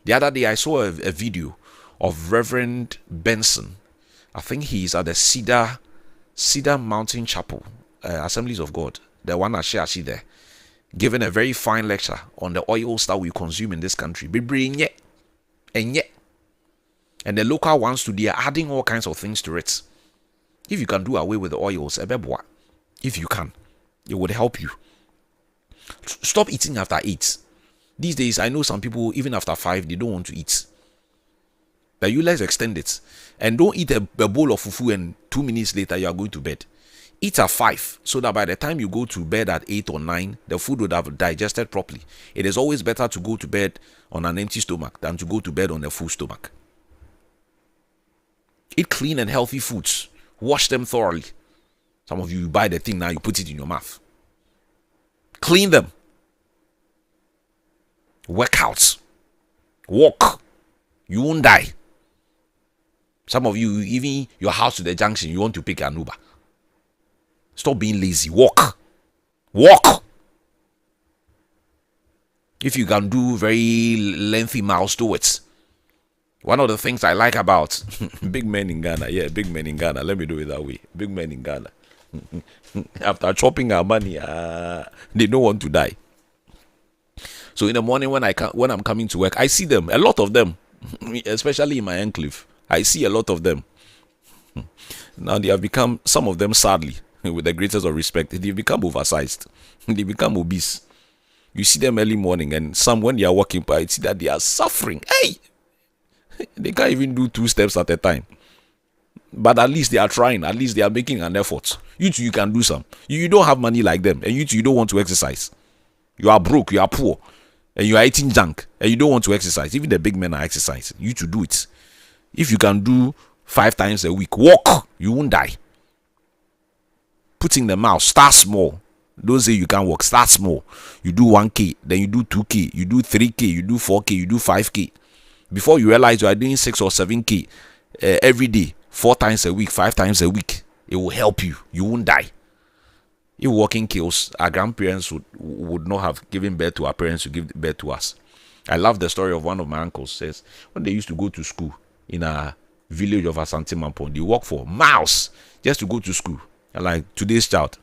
The other day I saw a video of Reverend Benson. I think he's at the Cedar Mountain Chapel, Assemblies of God, the one at Shiashi there, giving a very fine lecture on the oils that we consume in this country. And the local ones too, they are adding all kinds of things to it. If you can do away with the oils, if you can, it would help you. Stop eating after 8. These days, I know some people, even after 5, they don't want to eat. But you let's extend it. And don't eat a bowl of fufu and 2 minutes later you are going to bed. Eat at 5 so that by the time you go to bed at 8 or 9, the food would have digested properly. It is always better to go to bed on an empty stomach than to go to bed on a full stomach. Eat clean and healthy foods. Wash them thoroughly. Some of you buy the thing now, you put it in your mouth. Clean them. Workouts. Walk. You won't die. Some of you, even your house to the junction, you want to pick an Uber. Stop being lazy. Walk. Walk. If you can do very lengthy miles, do it. One of the things I like about big men in Ghana, big men in Ghana, let me do it that way. Big men in Ghana. After chopping our money, they don't want to die. So in the morning when I'm coming to work, I see them, a lot of them, especially in my enclave. I see a lot of them. Now they have become, some of them sadly, with the greatest of respect, they've become oversized. They become obese. You see them early morning, and some when they are walking by, see that they are suffering. Hey, they can't even do 2 steps at a time. But at least they are trying. At least they are making an effort. You too, you can do some. You don't have money like them, and you too, you don't want to exercise. You are broke, you are poor, and you are eating junk, and you don't want to exercise. Even the big men are exercising. You too do it. If you can do 5 times a week, walk. You won't die. Putting them out. Start small. Don't say you can't walk. Start small. You do 1K, then you do 2K, you do 3K, you do 4K, you do 5K. Before you realize you are doing 6 or 7K every day, 4 times a week, 5 times a week, it will help you. You won't die. If walking kills, our grandparents would not have given birth to our parents to give birth to us. I love the story of one of my uncles. Says when they used to go to school in a village of Asante Mampon, they walk for miles just to go to school. And like today's child,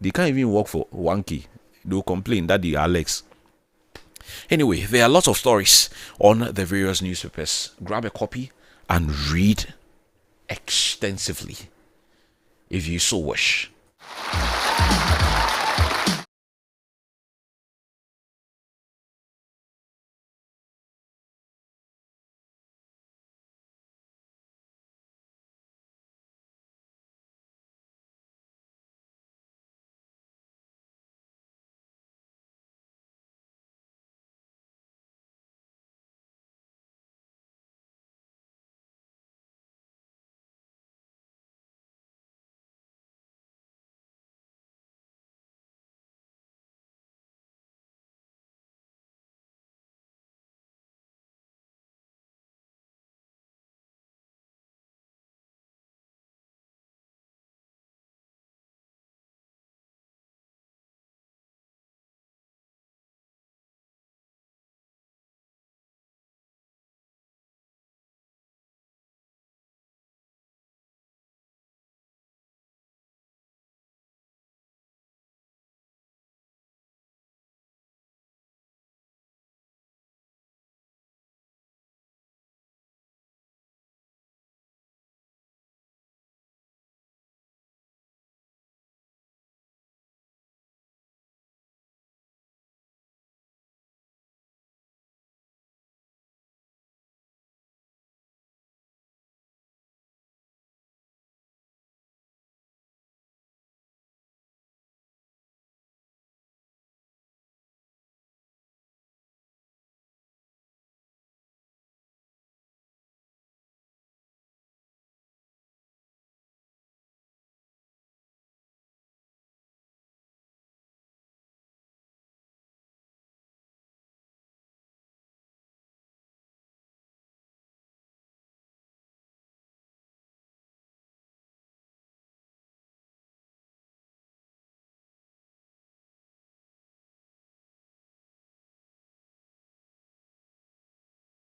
they can't even walk for 1K. They'll complain that they are legs. Anyway, there are lots of stories on the various newspapers. Grab a copy and read extensively if you so wish.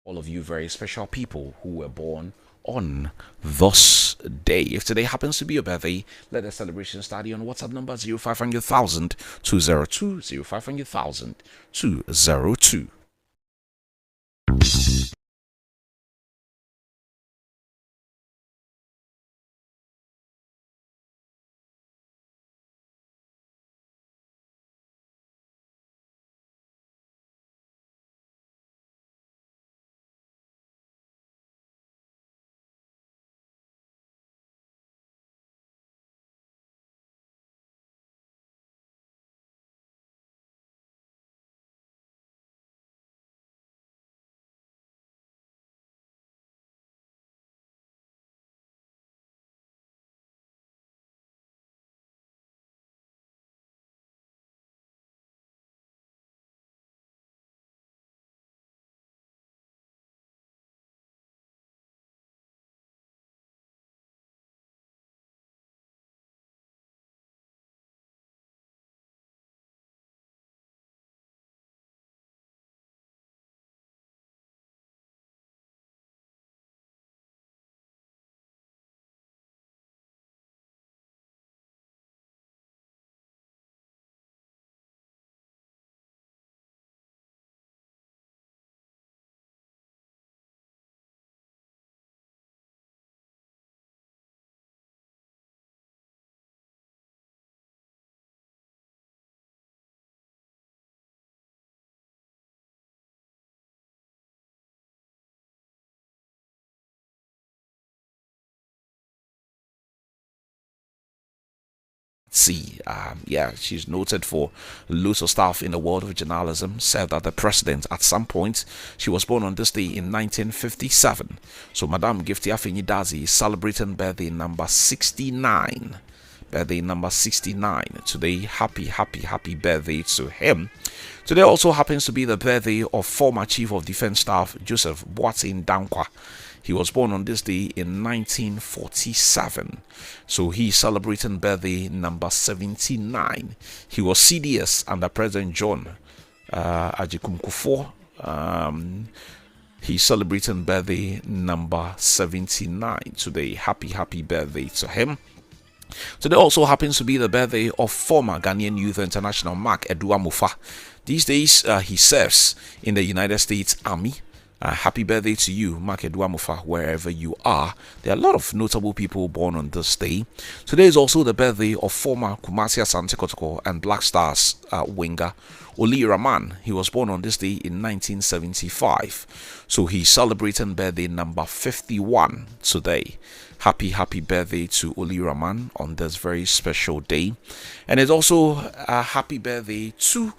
All of you very special people who were born on this day. If today happens to be your birthday, let the celebration start on WhatsApp number 0500,000 202 0500,000 202. Yeah, she's noted for loads of stuff in the world of journalism. Said that the president at some point, she was born on this day in 1957. So Madame Gifty Afeni Dazi is celebrating birthday number 69. Birthday number 69 today. Happy birthday to him. Today also happens to be the birthday of former Chief of Defense Staff Joseph Boateng Dankwa. He was born on this day in 1947. So he's celebrating birthday number 79. He was CDS under President John Agyekum Kufuor. He's celebrating birthday number 79 today. Happy birthday to him. Today also happens to be the birthday of former Ghanaian Youth International Mark Eduamufa. These days, he serves in the United States Army. Happy birthday to you, Mark Eduamufa, wherever you are. There are a lot of notable people born on this day. Today is also the birthday of former Kumasi Asante Kotoko and Black Stars winger Oli Rahman. He was born on this day in 1975. So he's celebrating birthday number 51 today. Happy birthday to Oli Rahman on this very special day. And it's also a happy birthday to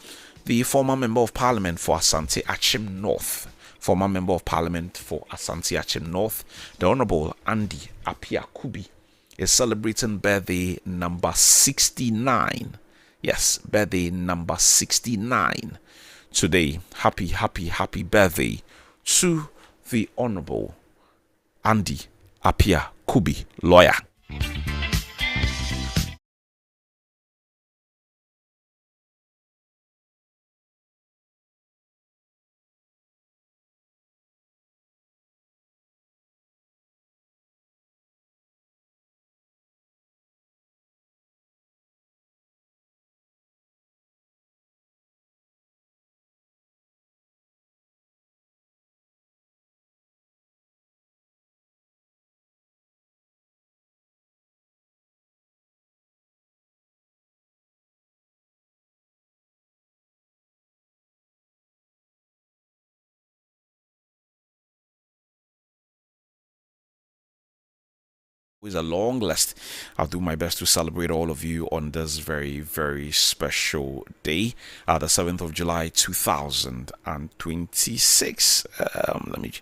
the former Member of Parliament for Asante Achim North. Former Member of Parliament for Asante Achim North, the Honorable Andy Apia Kubi, is celebrating birthday number 69. Yes, birthday number 69 today. Happy birthday to the Honorable Andy Apia Kubi, lawyer. With a long list. I'll do my best to celebrate all of you on this very special day, the 7th of July 2026. Let me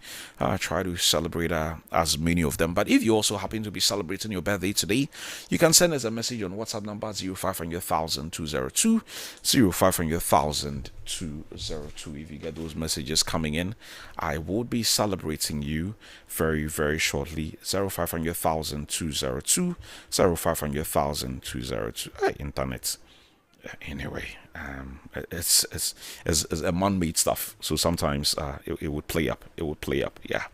try to celebrate as many of them. But if you also happen to be celebrating your birthday today, you can send us a message on WhatsApp number 0500,202 0500,202. If you get those messages coming in, I will be celebrating you very shortly. 0500,202 0500,202. Internet. Anyway, it's a man-made stuff, so sometimes it would play up. Yeah,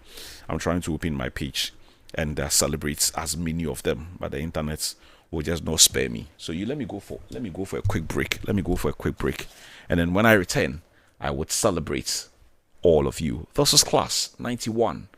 I'm trying to open my page and celebrate as many of them, but the internet will just not spare me. So you let me go for a quick break. And then when I return, I would celebrate all of you. This is Class 91.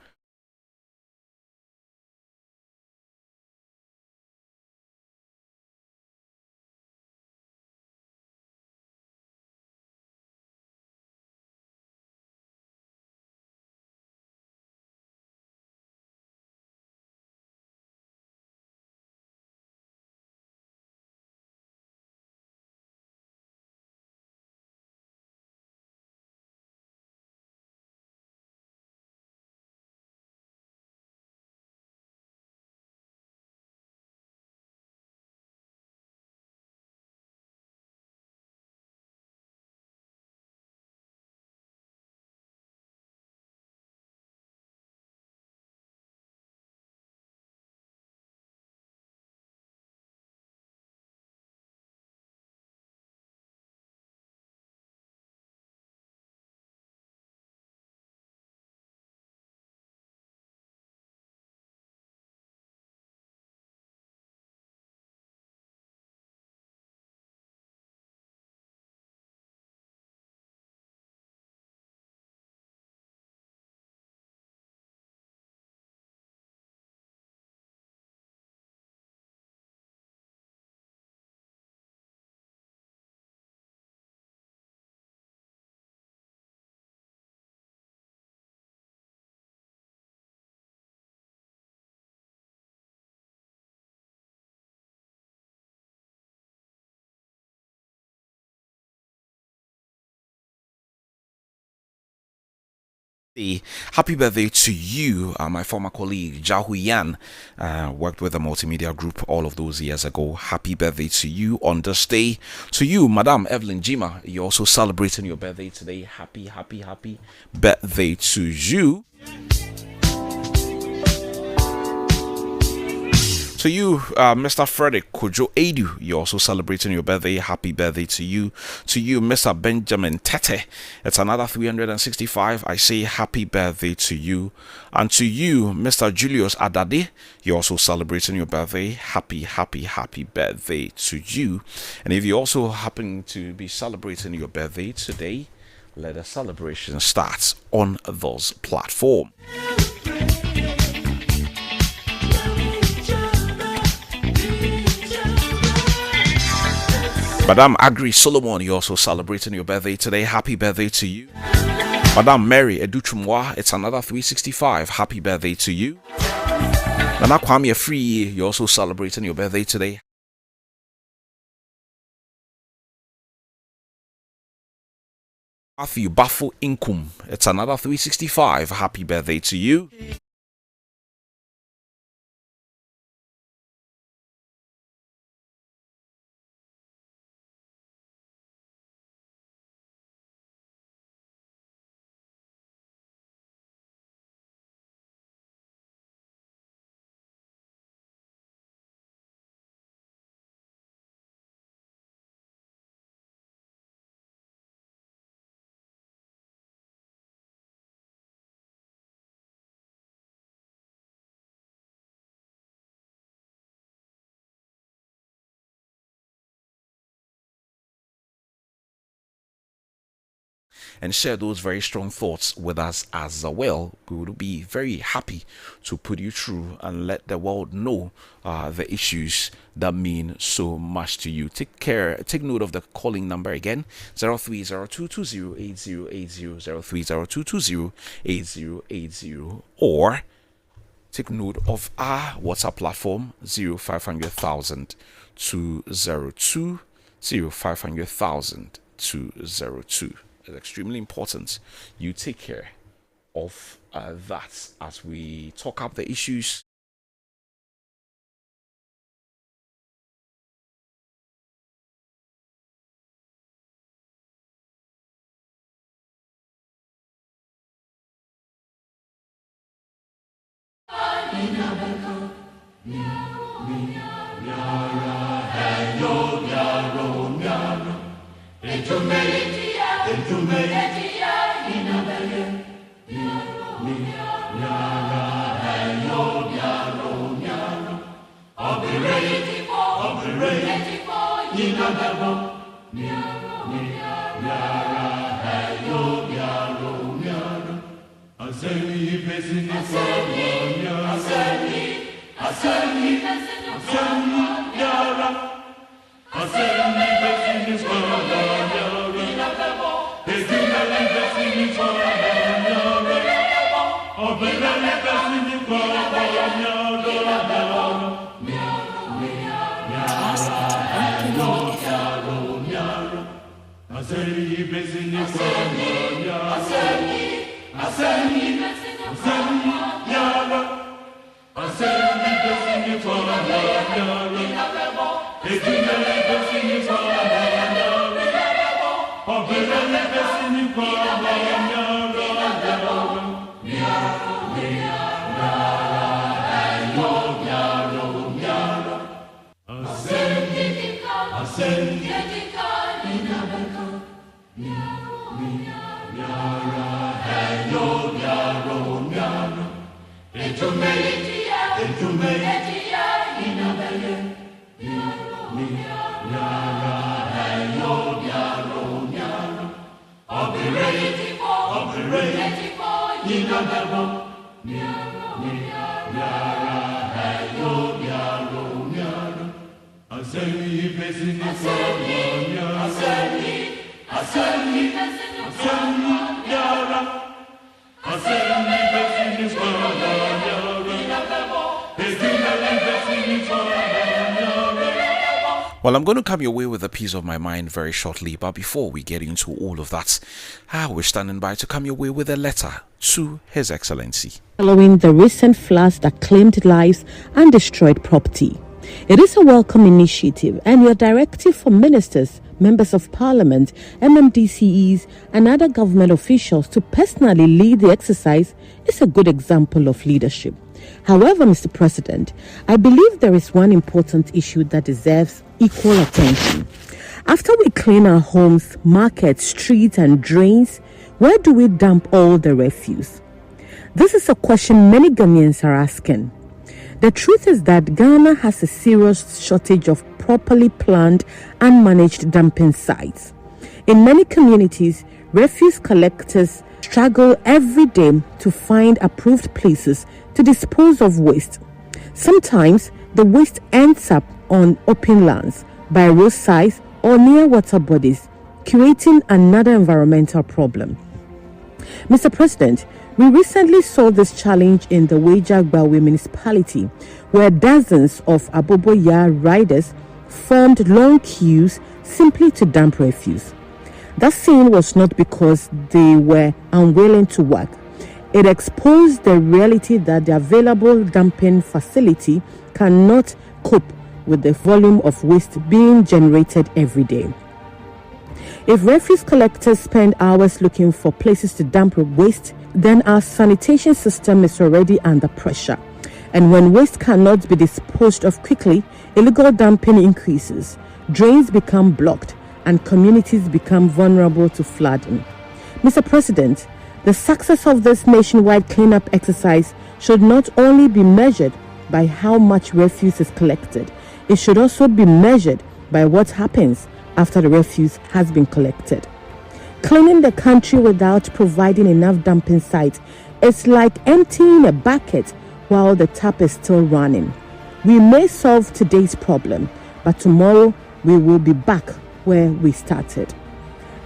Happy birthday to you, my former colleague Jahu Yan. Worked with the multimedia group all of those years ago. Happy birthday to you on this day. To you, Madam Evelyn Jima, you're also celebrating your birthday today. Happy birthday to you. To you, Mr. Frederick Kojo Edu, you're also celebrating your birthday. Happy birthday to you. To you, Mr. Benjamin Tete, it's another 365. I say happy birthday to you. And to you, Mr. Julius Adade, you're also celebrating your birthday. Happy birthday to you. And if you also happen to be celebrating your birthday today, let the celebration start on those platforms. Madam Agri Solomon, you're also celebrating your birthday today. Happy birthday to you. Madam Mary Educhumwa, it's another 365. Happy birthday to you. Nana Kwame Free, you're also celebrating your birthday today. Matthew Bafo Inkum, it's another 365. Happy birthday to you. And share those very strong thoughts with us as well. We would be very happy to put you through and let the world know the issues that mean so much to you. Take note of the calling number again: 0302208080, 0302208080, or take note of our WhatsApp platform 0500,000 202 0500,000 202. It's extremely important you take care of that as we talk up the issues. Well, I'm going to come your way with a piece of my mind very shortly, but before we get into all of that, we're standing by to come your way with a letter to His Excellency. Following the recent floods that claimed lives and destroyed property, it is a welcome initiative, and your directive for ministers, members of parliament, MMDCEs, and other government officials to personally lead the exercise is a good example of leadership. However, Mr. President, I believe there is one important issue that deserves equal attention. After we clean our homes, markets, streets, and drains, where do we dump all the refuse? This is a question many Ghanaians are asking. The truth is that Ghana has a serious shortage of properly planned and managed dumping sites. In many communities, refuse collectors struggle every day to find approved places to dispose of waste. Sometimes the waste ends up on open lands, by roadsides, or near water bodies, creating another environmental problem. Mr. President, we recently saw this challenge in the Wejagbawe municipality, where dozens of Aboboya riders formed long queues simply to dump refuse. That scene was not because they were unwilling to work. It exposed the reality that the available dumping facility cannot cope with the volume of waste being generated every day. If refuse collectors spend hours looking for places to dump waste, then our sanitation system is already under pressure. And when waste cannot be disposed of quickly, illegal dumping increases, drains become blocked, and communities become vulnerable to flooding. Mr. President, the success of this nationwide cleanup exercise should not only be measured by how much refuse is collected, it should also be measured by what happens after the refuse has been collected. Cleaning the country without providing enough dumping sites is like emptying a bucket while the tap is still running. We may solve today's problem, but tomorrow we will be back where we started.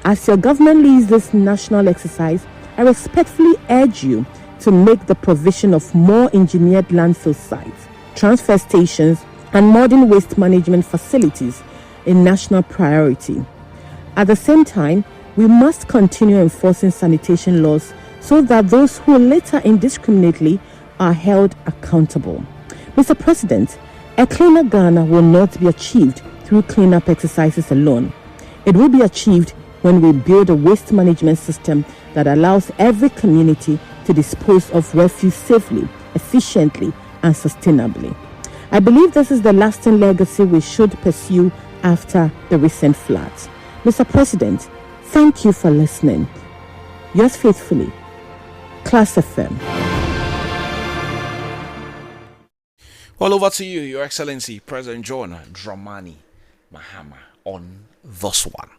As your government leads this national exercise, I respectfully urge you to make the provision of more engineered landfill sites, transfer stations, and modern waste management facilities a national priority. At the same time, we must continue enforcing sanitation laws so that those who litter indiscriminately are held accountable. Mr. President, a cleaner Ghana will not be achieved through cleanup exercises alone. It will be achieved when we build a waste management system that allows every community to dispose of refuse safely, efficiently, and sustainably. I believe this is the lasting legacy we should pursue after the recent floods. Mr. President, thank you for listening. Yours faithfully, Class FM. Well, over to you, Your Excellency, President John Dramani Mahama, on this one.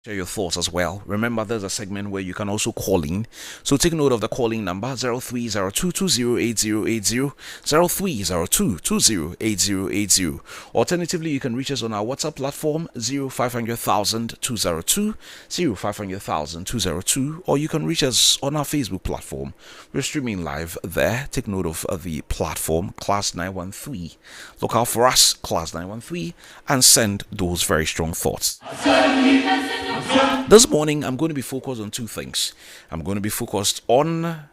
Share your thoughts as well. Remember, there's a segment where you can also call in. So take note of the calling number 0302208080, 0302208080. Alternatively, you can reach us on our WhatsApp platform 0500,202, 0500,202, or you can reach us on our Facebook platform. We're streaming live there. Take note of the platform, Class 913. Look out for us, Class 913, and send those very strong thoughts. This morning, I'm going to be focused on two things. I'm going to be focused on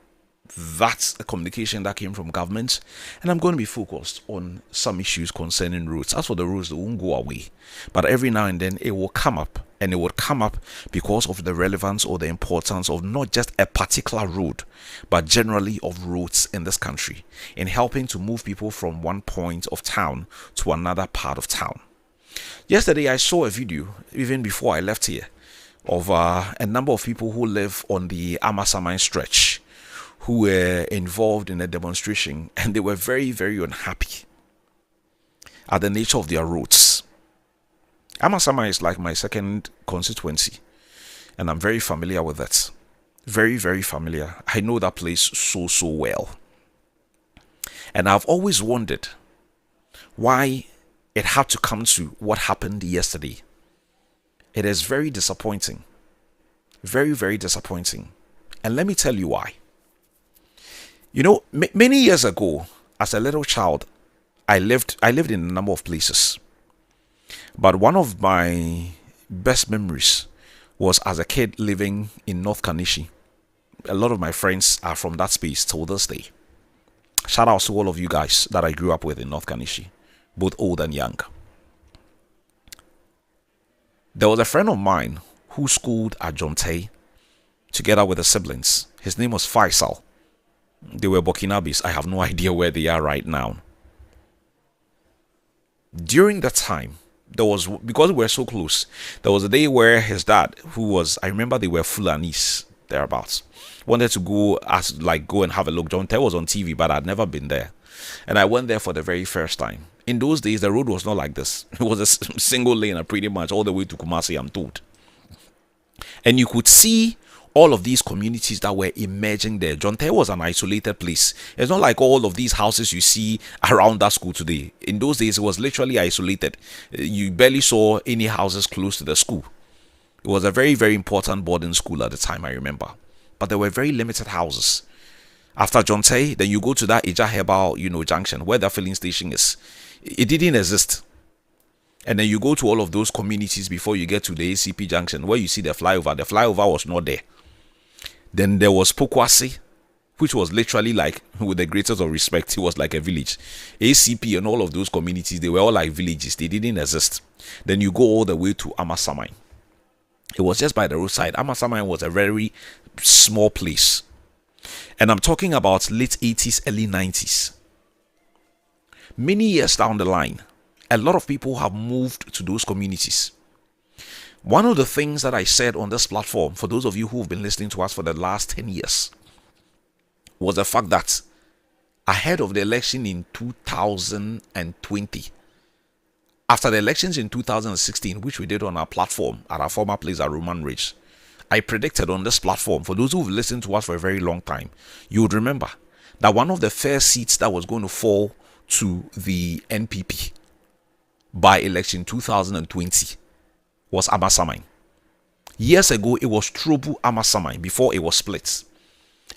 that communication that came from government, and I'm going to be focused on some issues concerning roads. As for the roads, they won't go away, but every now and then it will come up, and it will come up because of the relevance or the importance of not just a particular road, but generally of roads in this country, in helping to move people from one point of town to another part of town. Yesterday, I saw a video, even before I left here, of a number of people who live on the Amasaman stretch who were involved in a demonstration, and they were very, very unhappy at the nature of their roads. Amasaman is like my second constituency, and I'm very familiar with it. Very, very familiar. I know that place so well. And I've always wondered why it had to come to what happened yesterday. It is very disappointing. Very, very disappointing. And let me tell you why. You know, many years ago, as a little child, I lived in a number of places. But one of my best memories was as a kid living in North Kanishi. A lot of my friends are from that space till this day. Shout out to all of you guys that I grew up with in North Kanishi, both old and young. There was a friend of mine who schooled at Jonte together with his siblings. His name was Faisal. They were Burkinabes. I have no idea where they are right now. During that time, because we were so close, there was a day where his dad, I remember they were Fulanis, thereabouts, wanted to go and have a look. Jonte was on TV, but I'd never been there. And I went there for the very first time. In those days, the road was not like this. It was a single lane pretty much all the way to Kumasi, I'm told. And you could see all of these communities that were emerging there. Jonte was an isolated place. It's not like all of these houses you see around that school today. In those days, it was literally isolated. You barely saw any houses close to the school. It was a very, very important boarding school at the time, I remember. But there were very limited houses. After Jonte, then you go to that Ija Herbal, junction, where the filling station is. It didn't exist. And then you go to all of those communities before you get to the ACP junction, where you see the flyover. The flyover was not there. Then there was Pokwasi, which was literally like, with the greatest of respect, it was like a village. ACP and all of those communities, they were all like villages. They didn't exist. Then you go all the way to Amasamai. It was just by the roadside. Amasamai was a very small place. And I'm talking about late 80s, early 90s. Many years down the line, a lot of people have moved to those communities. One of the things that I said on this platform, for those of you who've been listening to us for the last 10 years, was the fact that ahead of the election in 2020, after the elections in 2016, which we did on our platform at our former place at Roman Ridge, I predicted on this platform, for those who've listened to us for a very long time, you would remember that one of the first seats that was going to fall to the NPP by election 2020 was Amasamai. Years ago, it was Trobu Amasamai before it was split.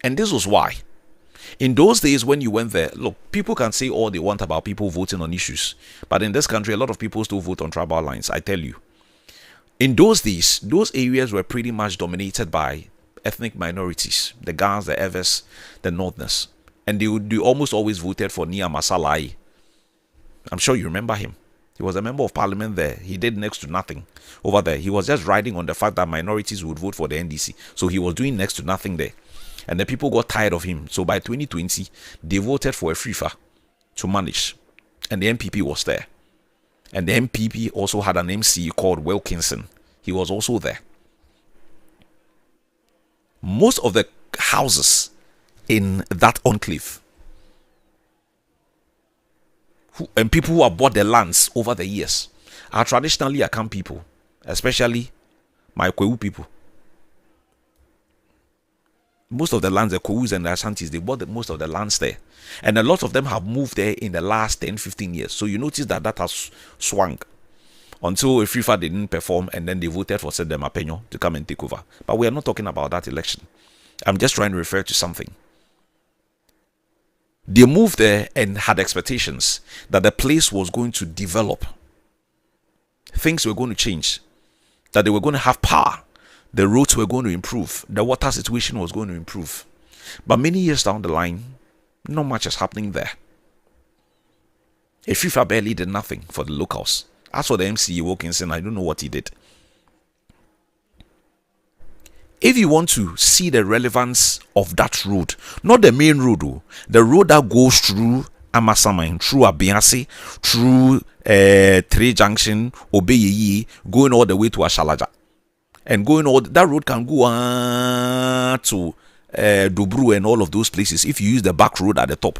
And this was why. In those days when you went there, look, people can say all they want about people voting on issues. But in this country, a lot of people still vote on tribal lines, I tell you. In those days, those areas were pretty much dominated by ethnic minorities. The Gans, the Evers, the Northerners. And they almost always voted for Nia Masalai. I'm sure you remember him. He was a member of parliament there. He did next to nothing over there. He was just riding on the fact that minorities would vote for the NDC. So he was doing next to nothing there. And the people got tired of him. So by 2020, they voted for a FIFA to manage. And the MPP was there. And the MPP also had an MC called Wilkinson. He was also there. Most of the houses in that enclave and people who have bought the lands over the years are traditionally Akan people, especially my Kwewu people. Most of the lands, the Kwewus and the Ashantis, they bought most of the lands there. And a lot of them have moved there in the last 10, 15 years. So you notice that has swung until FIFA didn't perform and then they voted for Sedem Apenyo to come and take over. But we are not talking about that election. I'm just trying to refer to something. They moved there and had expectations that the place was going to develop. Things were going to change. That they were going to have power. The roads were going to improve. The water situation was going to improve. But many years down the line, not much is happening there. FIFA barely did nothing for the locals. As for the MC Wilkinson, I don't know what he did. If you want to see the relevance of that road, not the main road, though, the road that goes through Amasamai, through Abiasi, through Trade Junction, Obeyeyi, going all the way to Ashalaja. And going all that road can go to Dobru and all of those places if you use the back road at the top.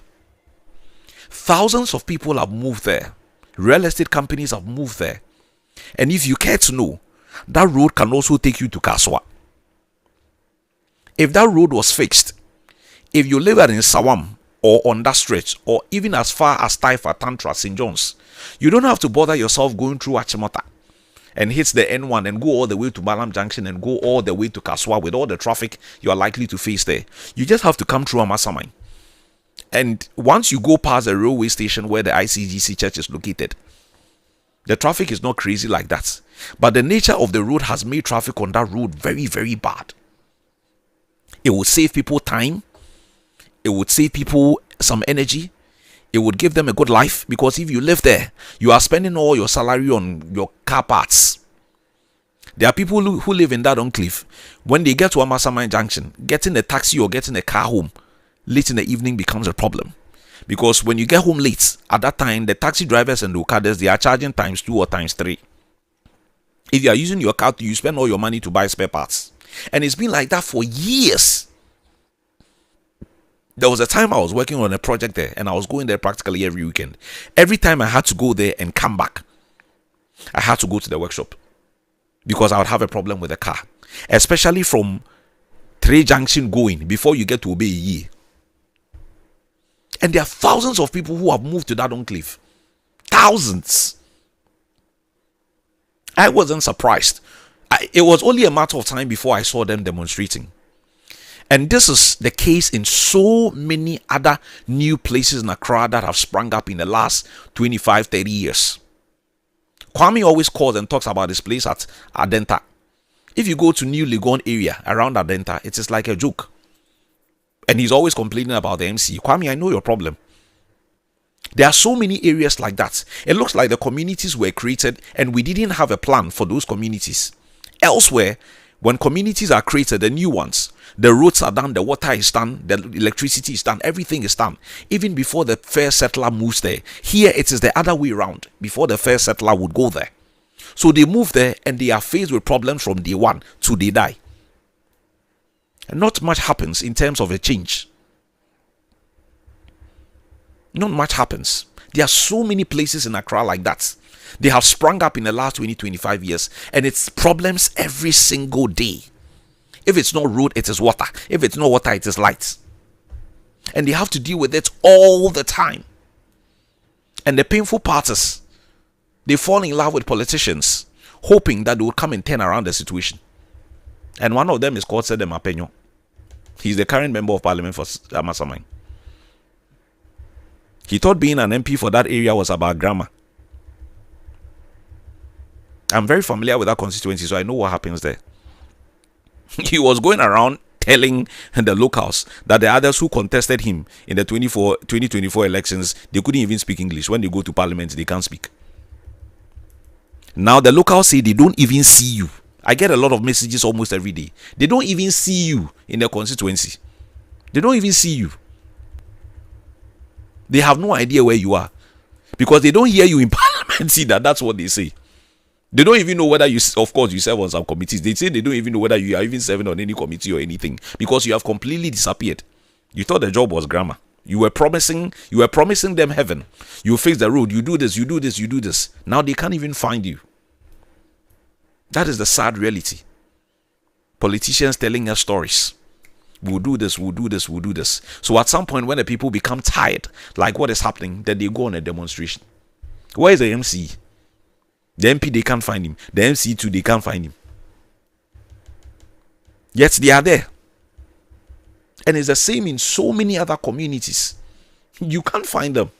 Thousands of people have moved there. Real estate companies have moved there. And if you care to know, that road can also take you to Kaswa. If that road was fixed, if you live in Sawam or on that stretch, or even as far as Taifa, Tantra, St. John's, you don't have to bother yourself going through Achimota and hit the N1 and go all the way to Malam Junction and go all the way to Kaswa with all the traffic you are likely to face there. You just have to come through Amasamai. And once you go past the railway station where the ICGC church is located, the traffic is not crazy like that. But the nature of the road has made traffic on that road very, very bad. It will save people time. It would save people some energy. It would give them a good life, because if you live there, you are spending all your salary on your car parts. There are people who live in that enclave. When they get to Amasamai Junction, getting a taxi or getting a car home late in the evening becomes a problem. Because when you get home late, at that time, the taxi drivers and the Okadas, they are charging times 2 or times 3. If you are using your car, you spend all your money to buy spare parts. And it's been like that for years. There was a time I was working on a project there, and I was going there practically every weekend. Every time I had to go there and come back, I had to go to the workshop, because I would have a problem with the car, especially from 3 Junction going before you get to Obeye. And there are thousands of people who have moved to that enclave. Thousands. I wasn't surprised. It was only a matter of time before I saw them demonstrating. And this is the case in so many other new places in Accra that have sprung up in the last 25, 30 years. Kwame always calls and talks about this place at Adenta. If you go to New Legon area around Adenta, it is like a joke. And he's always complaining about the MC. Kwame, I know your problem. There are so many areas like that. It looks like the communities were created and we didn't have a plan for those communities. Elsewhere, when communities are created, the new ones, the roads are done, the water is done, the electricity is done, everything is done, even before the first settler moves there. Here, it is the other way around, before the first settler would go there. So they move there and they are faced with problems from day one to they die. And not much happens in terms of a change. Not much happens. There are so many places in Accra like that. They have sprung up in the last 20-25 years, and it's problems every single day. If it's not road, it is water. If it's not water, it is light. And they have to deal with it all the time. And the painful part is, they fall in love with politicians, hoping that they will come and turn around the situation. And one of them is called Sedem Apenyo. He's the current member of parliament for Amasamai. He thought being an MP for that area was about grammar. I'm very familiar with that constituency, so I know what happens there. He was going around telling the locals that the others who contested him in the 2024 elections, they couldn't even speak English. When they go to parliament, they can't speak. Now the locals say they don't even see you. I get a lot of messages almost every day. They don't even see you in the constituency. They don't even see you. They have no idea where you are, because they don't hear you in parliament. See that's what they say. They don't even know whether you, of course, you serve on some committees. They say they don't even know whether you are even serving on any committee or anything, because you have completely disappeared. You thought the job was grammar. You were promising them heaven. You fix the road. You do this. You do this. You do this. Now they can't even find you. That is the sad reality. Politicians telling us stories. We'll do this. We'll do this. We'll do this. So at some point, when the people become tired, like what is happening, then they go on a demonstration. Where is the MC? The MP, they can't find him. The MC too, they can't find him. Yet they are there. And it's the same in so many other communities. You can't find them.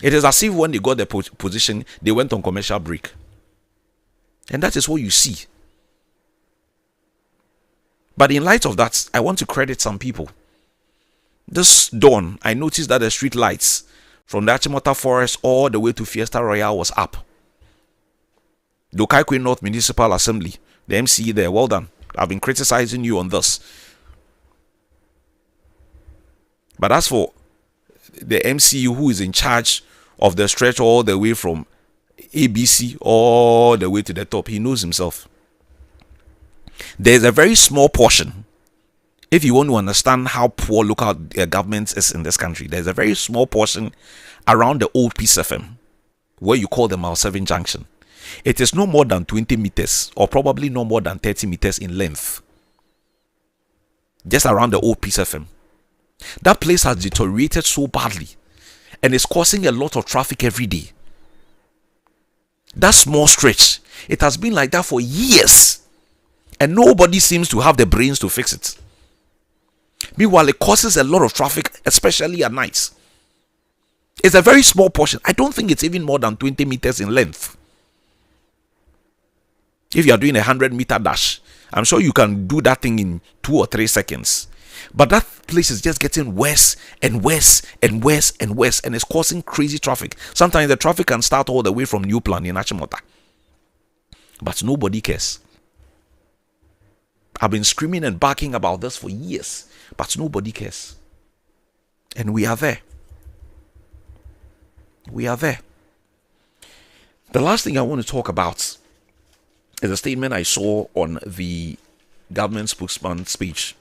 It is as if when they got the position, they went on commercial break. And that is what you see. But in light of that, I want to credit some people. This dawn, I noticed that the street lights from the Achimota Forest all the way to Fiesta Royale was up. The Okaikwe North Municipal Assembly, the MCE there, well done. I've been criticizing you on this. But as for the MCE who is in charge of the stretch all the way from ABC all the way to the top, he knows himself. There's a very small portion. If you want to understand how poor local government is in this country, there's a very small portion around the old Peace FM, where you call the Mile 7 Junction. It is no more than 20 meters, or probably no more than 30 meters in length. just around the old Peace FM. That place has deteriorated so badly and is causing a lot of traffic every day. That small stretch, it has been like that for years, and nobody seems to have the brains to fix it. Meanwhile, it causes a lot of traffic, especially at night. It's a very small portion. I don't think it's even more than 20 meters in length. If you are doing a 100-meter dash, I'm sure you can do that thing in 2 or 3 seconds. But that place is just getting worse and worse and worse and worse, and it's causing crazy traffic. Sometimes the traffic can start all the way from New Plan in Achimota. But nobody cares. I've been screaming and barking about this for years, but nobody cares. And we are there. We are there. The last thing I want to talk about is a statement I saw on the government spokesman speech.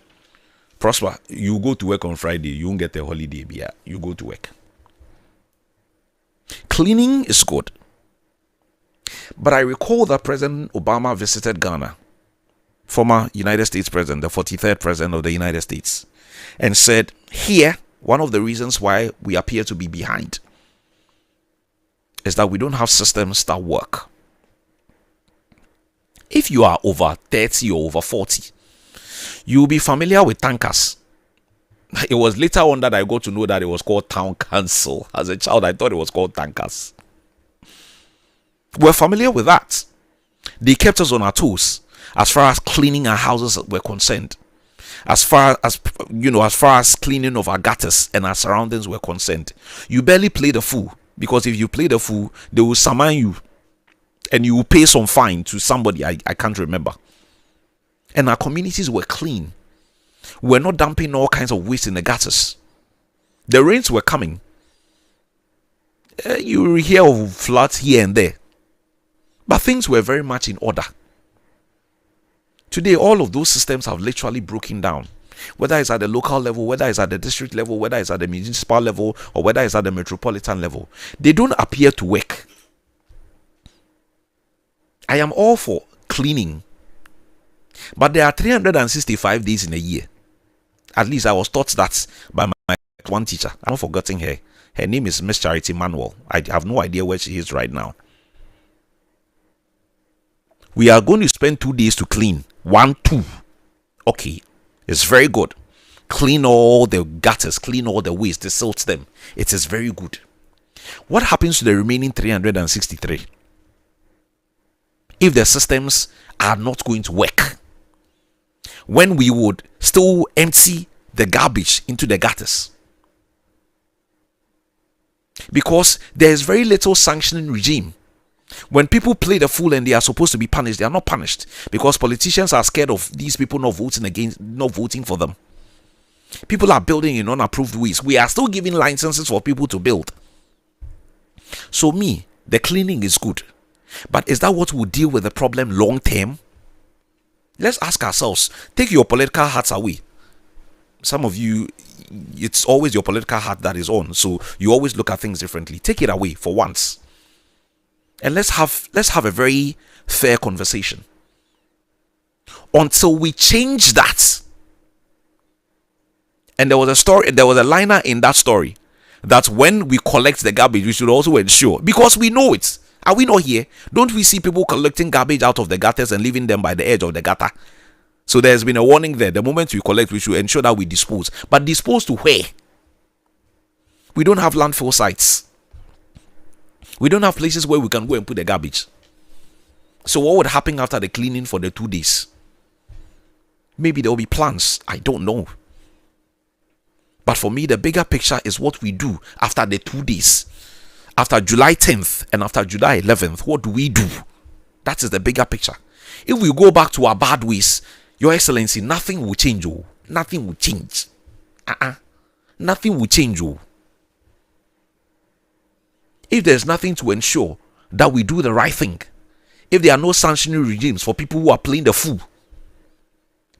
Prosper, you go to work on Friday, you won't get a holiday. Yeah, you go to work. Cleaning is good. But I recall that President Obama visited Ghana, former United States President, the 43rd President of the United States, and said, here, one of the reasons why we appear to be behind is that we don't have systems that work. If you are over 30 or over 40, you'll be familiar with tankers. It was later on that I got to know that it was called town council. As a child, I thought it was called tankers. We're familiar with that. They kept us on our toes as far as cleaning our houses were concerned. As far as cleaning of our gutters and our surroundings were concerned. You barely play the fool, because if you play the fool, they will summon you and you will pay some fine to somebody. I can't remember. And our communities were clean. We're not dumping all kinds of waste in the gutters. The rains were coming. You hear of floods here and there. But things were very much in order. Today, all of those systems have literally broken down. Whether it's at the local level, whether it's at the district level, whether it's at the municipal level, or whether it's at the metropolitan level. They don't appear to work. I am all for cleaning. But there are 365 days in a year. At least I was taught that by my one teacher. I'm not forgetting her. Her name is Miss Charity Manuel. I have no idea where she is right now. We are going to spend 2 days to clean. 1, 2. Okay. It's very good. Clean all the gutters. Clean all the waste. Silt them. It is very good. What happens to the remaining 363? If the systems are not going to work, when we would still empty the garbage into the gutters, because there is very little sanctioning regime. When people play the fool and they are supposed to be punished, they are not punished because politicians are scared of these people not voting for them. People are building in unapproved ways. We are still giving licenses for people to build. So the cleaning is good. But is that what will deal with the problem long term? Let's ask ourselves. Take your political hats away. Some of you, it's always your political hat that is on, so you always look at things differently. Take it away for once, and let's have a very fair conversation. Until we change that. And there was a liner in that story that when we collect the garbage, we should also ensure, because we know it. Are we not here? Don't we see people collecting garbage out of the gutters and leaving them by the edge of the gutter? So there's been a warning there. The moment we collect, we should ensure that we dispose. But dispose to where? We don't have landfill sites. We don't have places where we can go and put the garbage. So what would happen after the cleaning for the 2 days? Maybe there will be plans. I don't know. But for me, the bigger picture is what we do after the 2 days. After July 10th and after July 11th, what do we do? That is the bigger picture. If we go back to our bad ways, Your Excellency, nothing will change. Oh. Nothing will change. Nothing will change. Oh. If there's nothing to ensure that we do the right thing, if there are no sanctioning regimes for people who are playing the fool,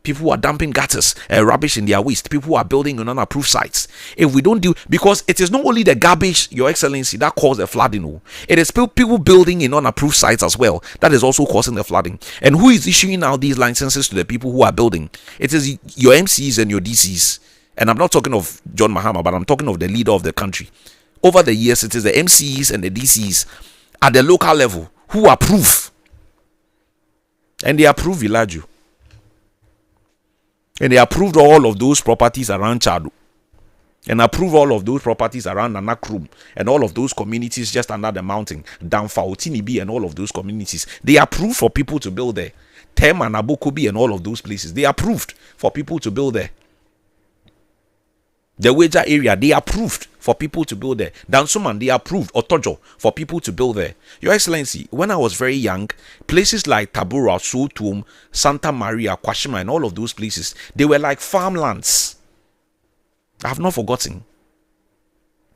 People who are dumping gutters, rubbish in their waste. People who are building on unapproved sites. If we don't do, because it is not only the garbage, Your Excellency, that caused the flooding. Oh. It is people building in unapproved sites as well. That is also causing the flooding. And who is issuing out these licenses to the people who are building? It is your MCs and your DCs. And I'm not talking of John Mahama, but I'm talking of the leader of the country. Over the years, it is the MCs and the DCs at the local level who approve. And they approve Villaggio. And they approved all of those properties around Chadu. And approved all of those properties around Nanakrum. And all of those communities just under the mountain. Down Fautinibi and all of those communities. They approved for people to build there. Tem and Abokobi and all of those places. They approved for people to build there. The Weja area, they approved for people to build there. Dansuman, they approved Otojo for people to build there. Your Excellency, when I was very young, places like Tabura, Sotum, Santa Maria, Kwashima, and all of those places, they were like farmlands. I have not forgotten.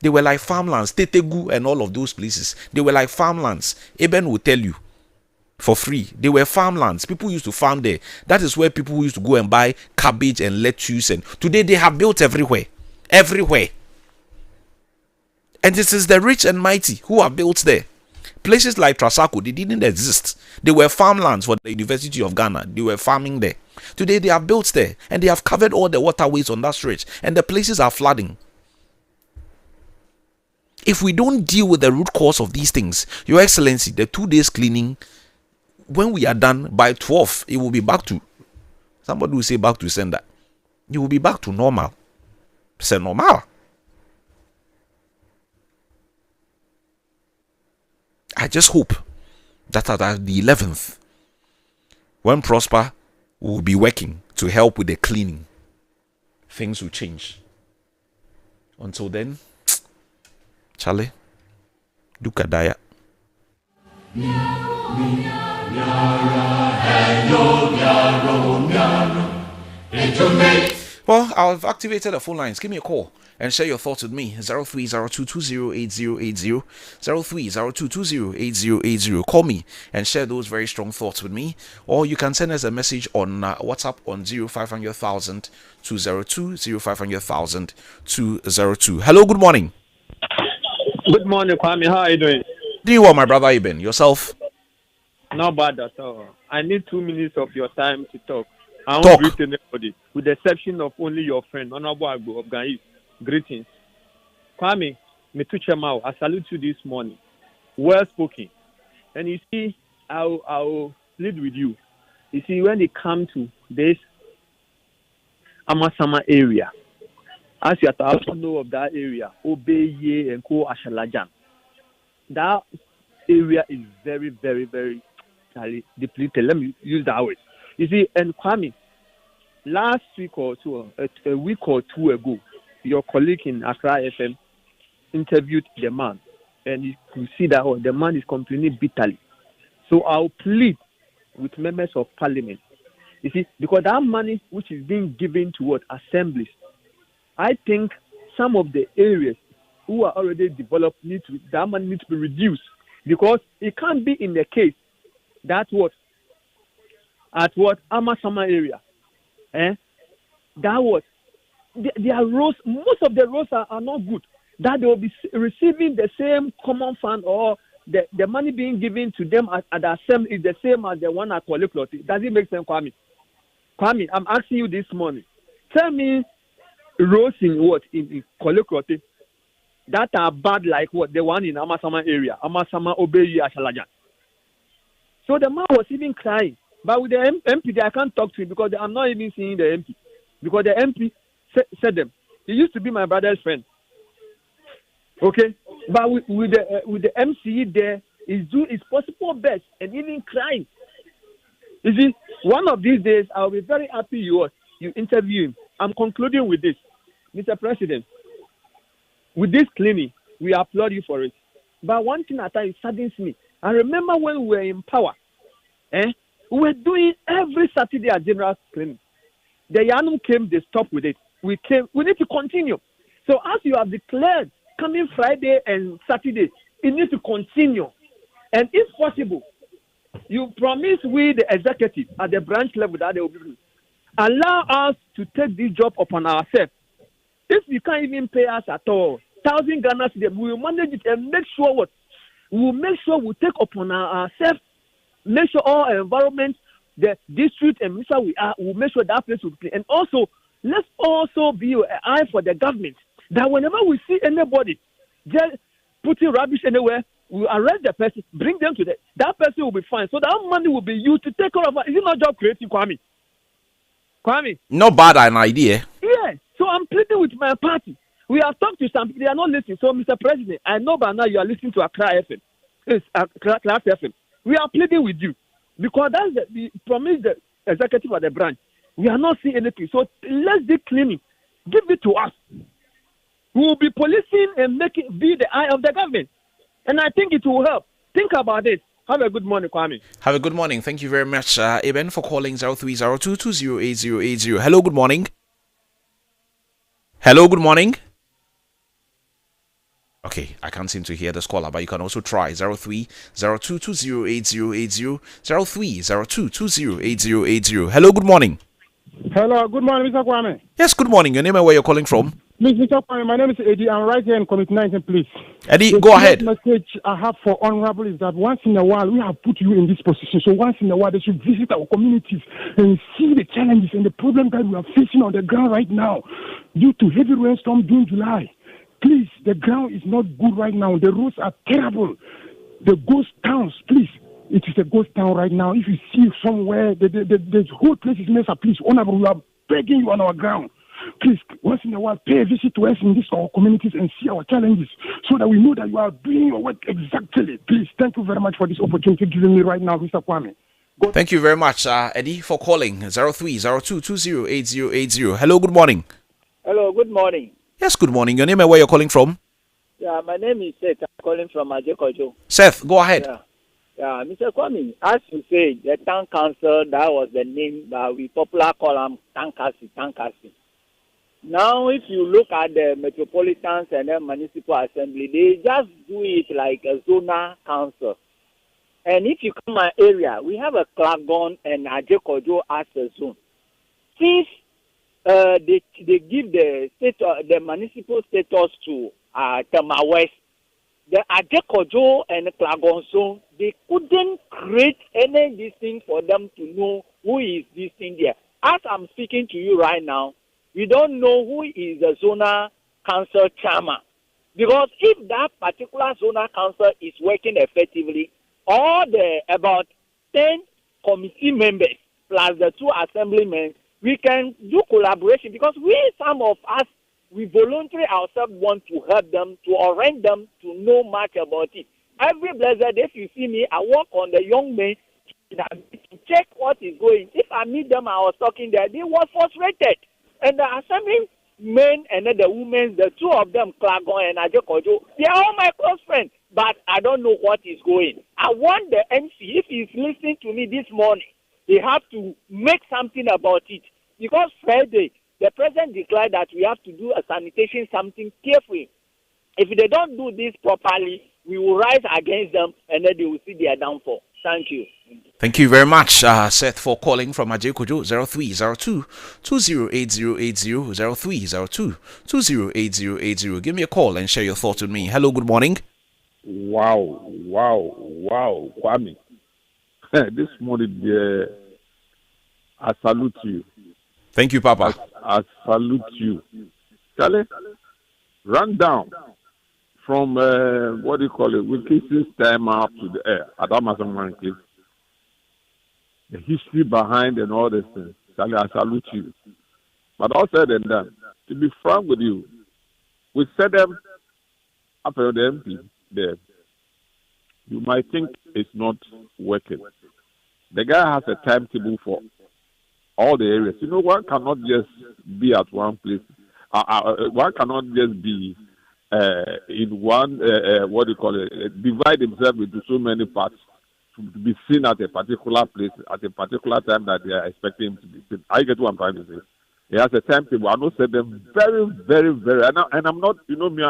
They were like farmlands. Tetegu and all of those places, they were like farmlands. Eben will tell you for free. They were farmlands. People used to farm there. That is where people used to go and buy cabbage and lettuce. And today they have built everywhere. Everywhere. And this is the rich and mighty who are built there. Places like Trasako, they didn't exist. They were farmlands for the University of Ghana. They were farming there. Today they are built there and they have covered all the waterways on that stretch and the places are flooding. If we don't deal with the root cause of these things, Your Excellency, the 2 days cleaning, when we are done by 12, it will be back to, somebody will say back to sender. It will be back to normal. C'est normal. I just hope that at the 11th, when Prosper will be working to help with the cleaning, things will change. Until then, Charlie, Dukadaya. Well, I've activated the phone lines. Give me a call and share your thoughts with me. 0302208080. 0302208080. Call me and share those very strong thoughts with me. Or you can send us a message on WhatsApp on 0500,000 202 0500,000 202. Hello, good morning. Good morning, Kwame. How are you doing? Doing well, my brother Eben. Yourself? Not bad at all. I need 2 minutes of your time to talk. I Talk. won't greet anybody, with the exception of only your friend, Honorable Agbo of Ghana. Greetings. Kwame, Metuchemao, I salute you this morning. Well spoken. And you see, I'll lead with you. You see, when it comes to this Amasama area, as you also know of that area, Obeye and Ko Ashalajan, that area is very, very, very depleted. Let me use that word. You see, and Kwame, last week or two, a week or two ago, your colleague in Accra FM interviewed the man, and you could see that the man is complaining bitterly. So I'll plead with members of parliament. You see, because that money which is being given to what assemblies, I think some of the areas who are already developed that money needs to be reduced, because it can't be in the case that at Amasama area, that their roads, most of the roads are not good. That they will be receiving the same common fund, or the money being given to them at the assembly is the same as the one at Kwame. Does it make sense, Kwame? Kwame, I'm asking you this morning. Tell me roads in Kwame that are bad like the one in Amasama area, Amasama, Obeyi, Ashalajan. So the man was even crying. But with the MP, I can't talk to him because I'm not even seeing the MP. Because the MP said them. He used to be my brother's friend. Okay? But with the MCE there, he's doing his possible best and even crying. You see, one of these days, I'll be very happy you interview him. I'm concluding with this. Mr. President, with this cleaning, we applaud you for it. But one thing at a time saddens me. I remember when we were in power, we were doing every Saturday a general cleaning. The Yanum came, they stopped with it. We need to continue. So as you have declared, coming Friday and Saturday, it needs to continue. And if possible, you promise we, the executive, at the branch level, that they will be. allow us to take this job upon ourselves. If you can't even pay us at all, 1,000 Ghana cedis, we will manage it and make sure what? We will make sure we take upon ourselves, make sure all environment, the district and minister we are, we'll make sure that place will be clean. And also, let's also be an eye for the government that whenever we see anybody just putting rubbish anywhere, we arrest the person, bring them to that person will be fine. So that money will be used to take care of us. Is it not job creating, Kwame? Kwame? Not bad an idea. Yeah. So I'm pleading with my party. We have talked to some people, they are not listening. So, Mr. President, I know by now you are listening to Accra FM. It's Class FM. We are pleading with you because that's the promise the executive of the branch. We are not seeing anything. So let's do cleaning. Give it to us. We will be policing and make it be the eye of the government. And I think it will help. Think about it. Have a good morning, Kwame. Have a good morning. Thank you very much, Eben, for calling 0302208080. Hello, good morning. Hello, good morning. Okay, I can't seem to hear this caller, but you can also try 0302208080, 0302208080. Hello, good morning. Hello, good morning, Mr. Kwame. Yes, good morning. Your name and where you're calling from? Please, Mr. Kwame, my name is Eddie. I'm right here in Committee 19, please. Eddie, go ahead. The message I have for Honorable is that once in a while, we have put you in this position. So once in a while, they should visit our communities and see the challenges and the problem that we are facing on the ground right now due to heavy rainstorm June, July. Please, the ground is not good right now. The roads are terrible. The ghost towns, please. It is a ghost town right now. If you see somewhere, the whole place is messed up. Please, Honorable, we are begging you on our ground. Please, once in a while, pay a visit to us in these our communities and see our challenges so that we know that you are doing your work exactly. Please, thank you very much for this opportunity given me right now, Mr. Kwame. Thank you very much, Eddie, for calling 0302208080. Hello, good morning. Hello, good morning. Yes, good morning. Your name and where you're calling from? Yeah, my name is Seth. I'm calling from Ajekojo. Seth, go ahead. Yeah, Mr. Kwame, as you say, the town council, that was the name that we popular call them Tankasi. Now, if you look at the metropolitans and the municipal assembly, they just do it like a zonal council. And if you come my area, we have a Klagon and Ajekojo as a zone. Since they give the state the municipal status to Tema West, the Ajekojo and the Klagon zone, they couldn't create any this thing for them to know who is this thing there. As I'm speaking to you right now, we don't know who is the zonal council chairman. Because if that particular zonal council is working effectively, all the about 10 committee members plus the 2 assemblymen, we can do collaboration because some of us, we voluntarily ourselves want to help them, to arrange them to know much about it. Every blessed day, if you see me, I work on the young men to check what is going. If I meet them, I was talking there, they were frustrated. And the assemblymen and the women, the 2 of them, Klagon and Ajekojo, they are all my close friends, but I don't know what is going. I want the MC, if he's listening to me this morning, they have to make something about it. Because Friday, the president declared that we have to do a sanitation something carefully. If they don't do this properly, we will rise against them and then they will see their downfall. Thank you. Thank you very much, Seth, for calling from Ajekojo. 0302208080, 0302208080. Give me a call and share your thoughts with me. Hello, good morning. Wow, Kwame. This morning, I salute you. Thank you, Papa. I salute you. Charlie, run down from, what do you call it, Wilkinson's time up to the air. Adamasaman case. The history behind and all these things. Charlie, I salute you. But all said and done, to be frank with you, we set them after the MP there. You might think it's not working. The guy has a timetable for all the areas. You know, one cannot just be at one place. One cannot just be in one, what do you call it, divide himself into so many parts to be seen at a particular place at a particular time that they are expecting him to be seen. I get what I'm trying to say. He has a timetable. I know set them very, very, very, and I'm not, you know me,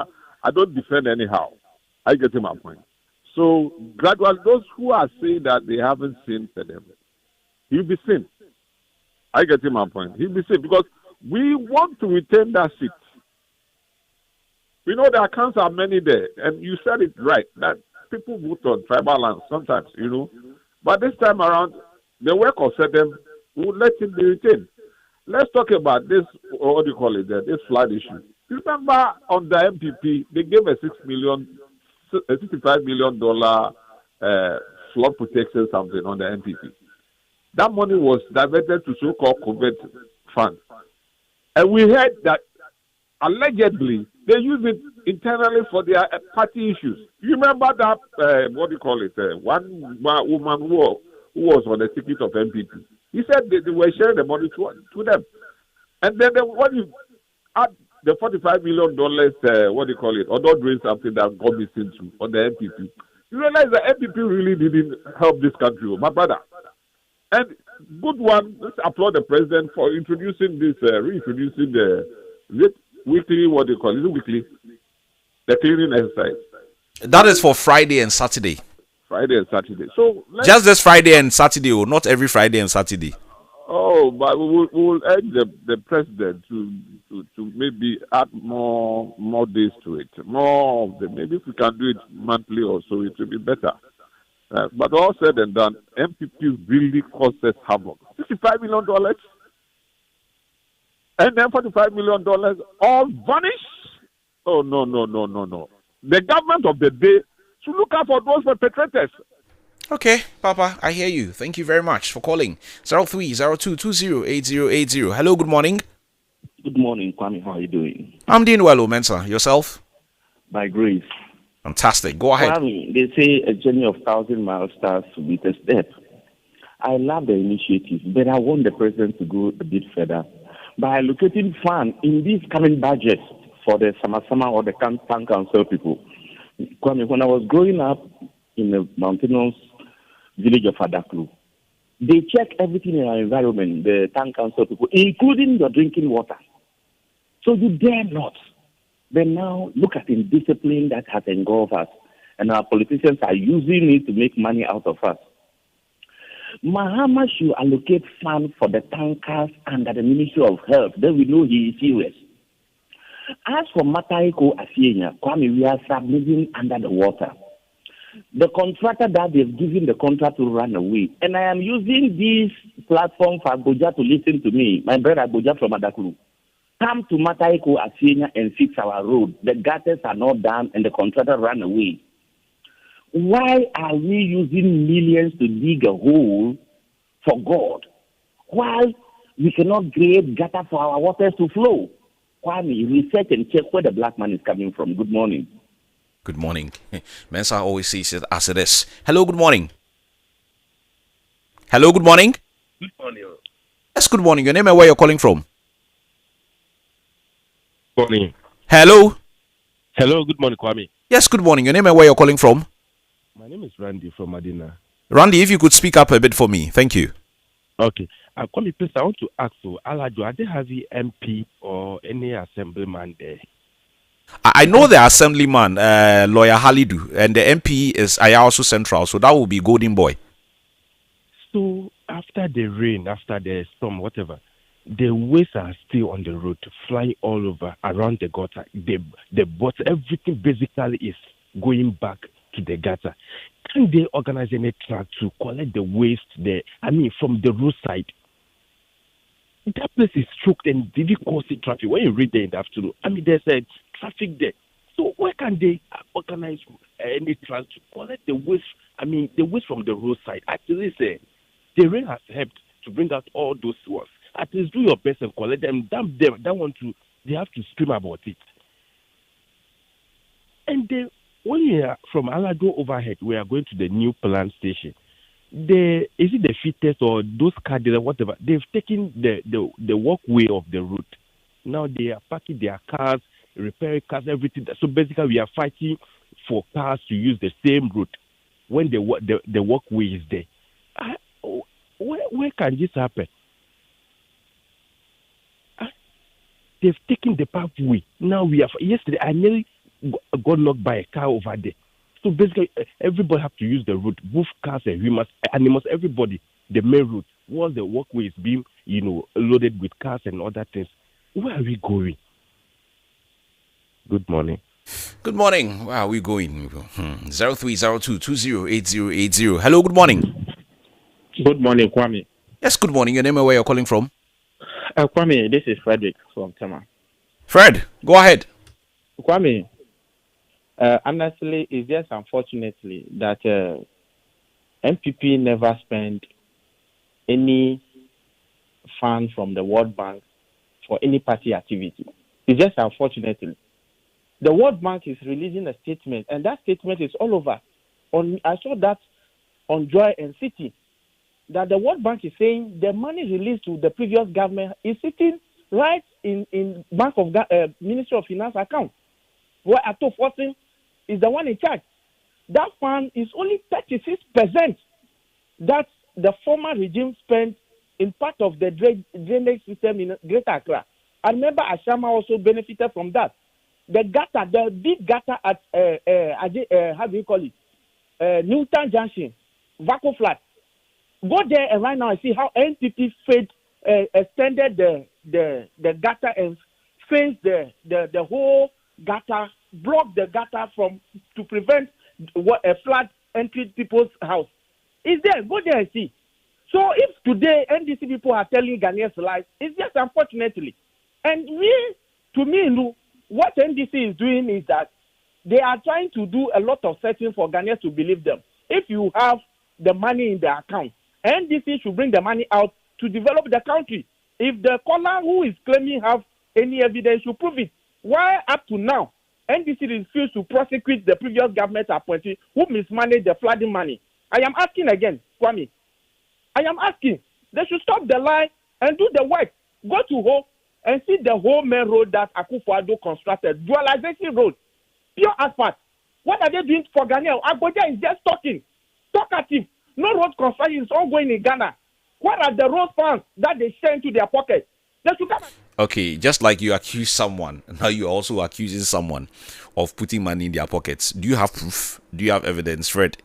I don't defend anyhow. I get my point. So gradually, those who are saying that they haven't seen them, you'll be seen. I get my point. He'll be safe because we want to retain that seat. We know the accounts are many there, and you said it right that people vote on tribal lands sometimes, But this time around, the work of them will let him be retained. Let's talk about this, or what do you call it, this flood issue. You remember on the MPP, they gave a $65 million flood protection something on the MPP. That money was diverted to so-called COVID funds. And we heard that allegedly they use it internally for their party issues. You remember that, what do you call it, one woman who was on the ticket of MPP. He said they were sharing the money to them. And then when you add the $45 million, what do you call it, or not doing something that got missing to on the MPP, you realize that MPP really didn't help this country, my brother. And good one, let's applaud the president for introducing this, reintroducing the weekly, what do you call it, weekly, the cleaning exercise. That is for Friday and Saturday. Friday and Saturday. So just this Friday and Saturday, or not every Friday and Saturday. Oh, but we will urge the president to maybe add more days to it. More of them. Maybe if we can do it monthly or so, it will be better. But all said and done, MPP really cost us havoc. $65 million and then $45 million all vanish. Oh, no. The government of the day should look out for those perpetrators. Okay, Papa, I hear you. Thank you very much for calling. 0302208080. Hello, good morning. Good morning, Kwame. How are you doing? I'm doing well, Mensa. Yourself? By grace. Fantastic. Go ahead. Kwame, they say a journey of 1,000 miles starts with a step. I love the initiative, but I want the president to go a bit further by allocating funds in this coming budget for the Sama or the Town Council people. Kwame, when I was growing up in the mountainous village of Adaklu, they check everything in our environment, the Town Council people, including your drinking water. So you dare not. But now look at the indiscipline that has engulfed us, and our politicians are using it to make money out of us. Mahama should allocate funds for the tankers under the Ministry of Health. Then we know he is serious. As for Mataiko Asienya, Kwame, we are submerging under the water. The contractor that they've given the contract to run away, and I am using this platform for Abuja to listen to me, my brother Abuja from Adakulu. Come to Mataiko Asienya and fix our road. The gutters are not done and the contractor ran away. Why are we using millions to dig a hole for God while we cannot create gutter for our waters to flow? Kwame, research and check where the black man is coming from. Good morning. Good morning. Mensa always sees it as it is. Hello, good morning. Hello, good morning. Good morning. Yes, good morning. Your name and where you're calling from? Good morning. Hello. Hello, good morning, Kwame. Yes, good morning. Your name and where you're calling from? My name is Randy from Madina. Randy, if you could speak up a bit for me. Thank you. Okay. Kwame, please, I want to ask you, Alajo, are they having MP or any assemblyman there? I know the assemblyman, lawyer Halidu, and the MP is Ayaosu Central, so that will be Golden Boy. So after the rain, after the storm, whatever, the waste are still on the road, flying all over around the gutter. The boats, everything basically is going back to the gutter. Can they organize any truck to collect the waste there? I mean, from the roadside. That place is choked and did it cause the traffic? When you read there in the afternoon, I mean, there's a traffic there. So why can't they organize any truck to collect the waste? I mean, the waste from the roadside. Actually, the rain has helped to bring out all those ones. At least do your best and collect them. They have to scream about it. And when we are from Alado overhead, we are going to the new plant station. Is it the fittest or those cars, whatever? They've taken the walkway of the route. Now they are parking their cars, repairing cars, everything. So basically, we are fighting for cars to use the same route when the walkway is there. Where can this happen? They've taken the pathway. Now yesterday I nearly got knocked by a car over there. So basically, everybody have to use the road, both cars and humans, animals, everybody, the main route. Once the walkway is being, loaded with cars and other things, where are we going? Good morning. Good morning. Where are we going? 0302208080. Hello, good morning. Good morning, Kwame. Yes, good morning. Your name and where you're calling from? Kwame, this is Frederick from Tema. Fred, go ahead. Kwame, honestly, it's just unfortunately that MPP never spent any fund from the World Bank for any party activity. It's just unfortunately. The World Bank is releasing a statement, and that statement is all over. I saw that on Joy and City, that the World Bank is saying the money released to the previous government is sitting right in Bank of Ministry of Finance account, where Ato Fortin is the one in charge. That fund is only 36% that the former regime spent in part of the drainage system in Greater Accra. I remember Ashama also benefited from that. The gutter, the big gutter at how do you call it? Newton Junction, Vaco Flat. Go there and right now and see how NPP extended the gutter and fenced the whole gutter, blocked the gutter to prevent a flood entering people's house. It's there. Go there and see. So if today NDC people are telling Ghanaians lies, it's just unfortunately. And to me, what NDC is doing is that they are trying to do a lot of searching for Ghanaians to believe them. If you have the money in the account, NDC should bring the money out to develop the country. If the caller who is claiming have any evidence, should prove it. Why up to now, NDC refused to prosecute the previous government appointee who mismanaged the flooding money? I am asking again, Kwame. I am asking. They should stop the lie and do the work. Go to Ho and see the whole main road that Akufo-Addo constructed. Dualization road. Pure asphalt. What are they doing for Ghana? Abuja is just talkative. No road construction is ongoing in Ghana. What are the road funds that they send to their pockets? They should come. Okay, just like you accuse someone, now you're also accusing someone of putting money in their pockets. Do you have proof? Do you have evidence, Fred?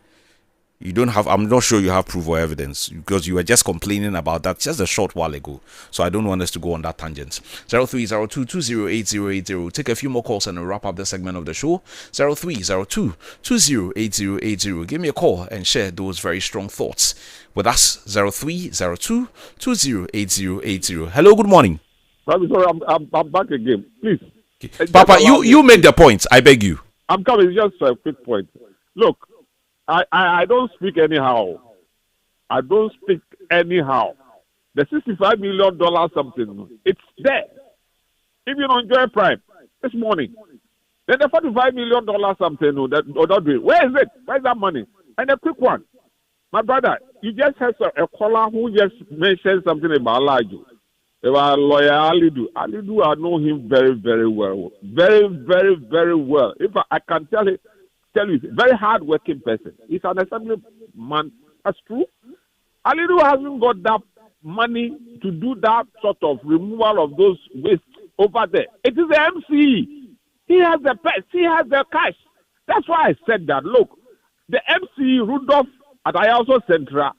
You don't have, I'm not sure you have proof or evidence because you were just complaining about that just a short while ago. So I don't want us to go on that tangent. 0302208080. Take a few more calls and we'll wrap up the segment of the show. 0302208080. Give me a call and share those very strong thoughts with us. 0302208080. Hello, good morning. I'm sorry, I'm back again. Please. Okay. Papa, you make the point. I beg you. I'm coming. Just a quick point. Look. I don't speak anyhow. I don't speak anyhow. The $65 million something, it's there. If you don't enjoy Prime this morning, then the $45 million something, where is it? Where's that money? And a quick one. My brother, you just had a caller who just mentioned something about Alaju. About lawyer Alidu. Alidu, I know him very, very well. Very, very, very well. If I can tell you, he's a very hard-working person. He's an assembly man. That's true. Alidu hasn't got that money to do that sort of removal of those waste over there. It is the MC. He has the best. He has the cash. That's why I said that. Look, the MC Rudolph at Ayaso Central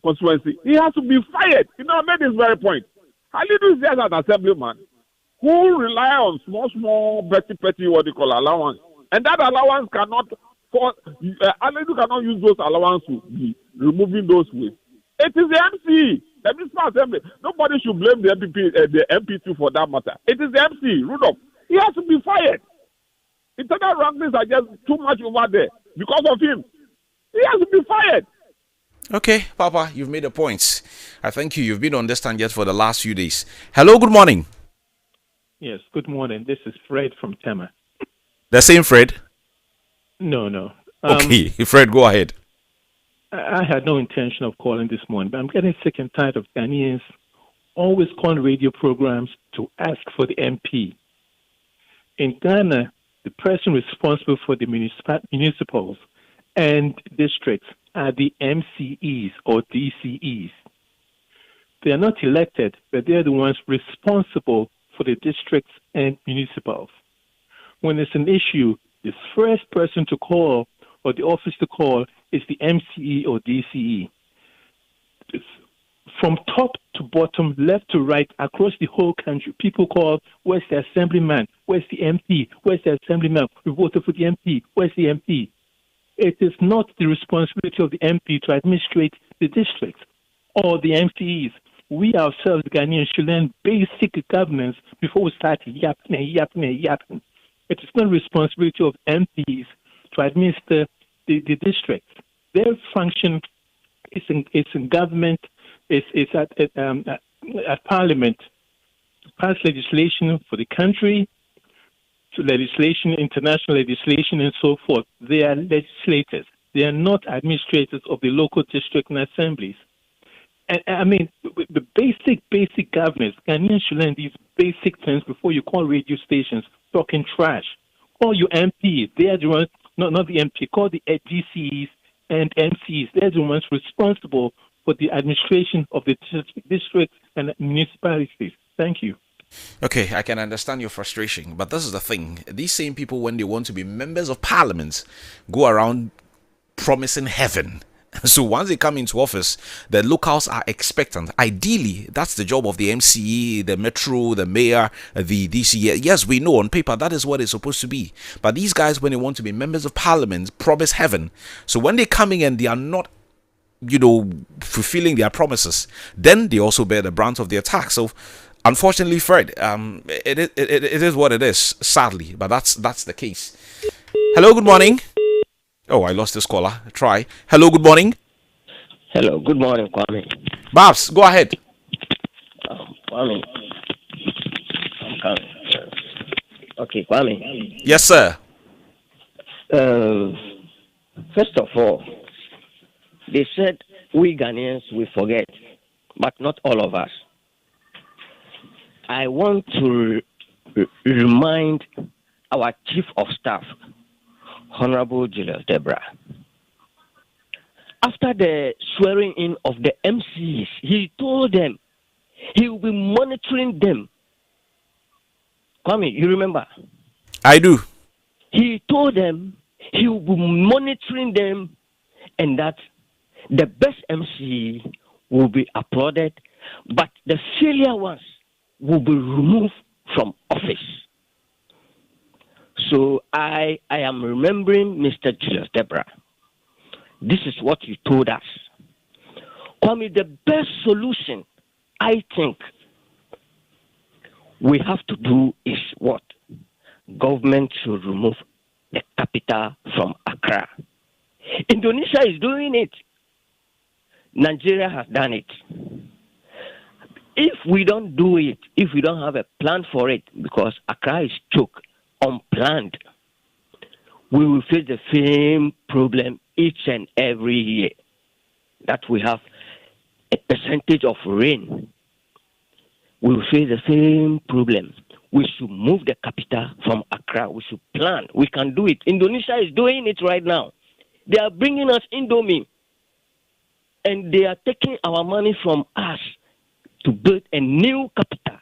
constituency, he has to be fired. I made this very point. Alidu is just an assemblyman who rely on small, petty, what they call allowance. And that allowance cannot, Alidu cannot use those allowances to be removing those waste. It is the MC, the municipal assembly. Nobody should blame the MP2 for that matter. It is the MC, Rudolph. He has to be fired. Internal rankings are just too much over there because of him. He has to be fired. Okay, Papa, you've made a point. I thank you. You've been on this tangent for the last few days. Hello, good morning. Yes, good morning. This is Fred from Tema. The same Fred? No. Okay, Fred, go ahead. I had no intention of calling this morning, but I'm getting sick and tired of Ghanaians always calling radio programs to ask for the MP. In Ghana, the person responsible for the municipals and districts are the MCEs or DCEs. They are not elected, but they're the ones responsible for the districts and municipals. When it's an issue, the first person to call or the office to call is the MCE or DCE. from top to bottom, left to right, across the whole country, people call, where's the assemblyman? Where's the MP? Where's the assemblyman? We voted for the MP. Where's the MP? It is not the responsibility of the MP to administrate the district or the MCEs. We ourselves, Ghanaians, should learn basic governance before we start yapping. It is not the responsibility of MPs to administer the districts. Their function is in government, is at Parliament to pass legislation for the country, to legislation, international legislation, and so forth. They are legislators. They are not administrators of the local district and assemblies. And I mean, the basic governance, Ghanaians should learn these basic things before you call radio stations talking trash. Call your MP. They are the ones, not the MP, call the DCEs and MCs. They're the ones responsible for the administration of the districts and municipalities. Thank you. Okay, I can understand your frustration, but this is the thing. These same people, when they want to be members of parliament, go around promising heaven. So once they come into office, the locals are expectant. Ideally, that's the job of the MCE, the Metro, the Mayor, the DCE. Yes, we know on paper that is what it's supposed to be. But these guys, when they want to be members of parliament, promise heaven. So when they come in and they are not, fulfilling their promises, then they also bear the brunt of the attack. So unfortunately, Fred, it is what it is, sadly, but that's the case. Hello, good morning. Oh, I lost this caller. Try. Hello, good morning. Hello, good morning, Kwame. Babs, go ahead. Kwame. I'm coming. Okay, Kwame. Yes, sir. First of all, they said we Ghanaians we forget, but not all of us. I want to remind our Chief of Staff, Honorable Julius Debra. After the swearing in of the MCs, he told them he will be monitoring them. Kwame, you remember? I do. He told them he will be monitoring them and that the best MC will be applauded, but the failure ones will be removed from office. So I am remembering Mr. Julius Debra. This is what he told us. Kwame, the best solution, I think, we have to do is what? Government should remove the capital from Accra. Indonesia is doing it. Nigeria has done it. If we don't do it, if we don't have a plan for it, because Accra is choked, unplanned, we will face the same problem each and every year, that we have a percentage of rain. We will face the same problem. We should move the capital from Accra. We should plan. We can do it. Indonesia is doing it right now. They are bringing us Indomie, and they are taking our money from us to build a new capital.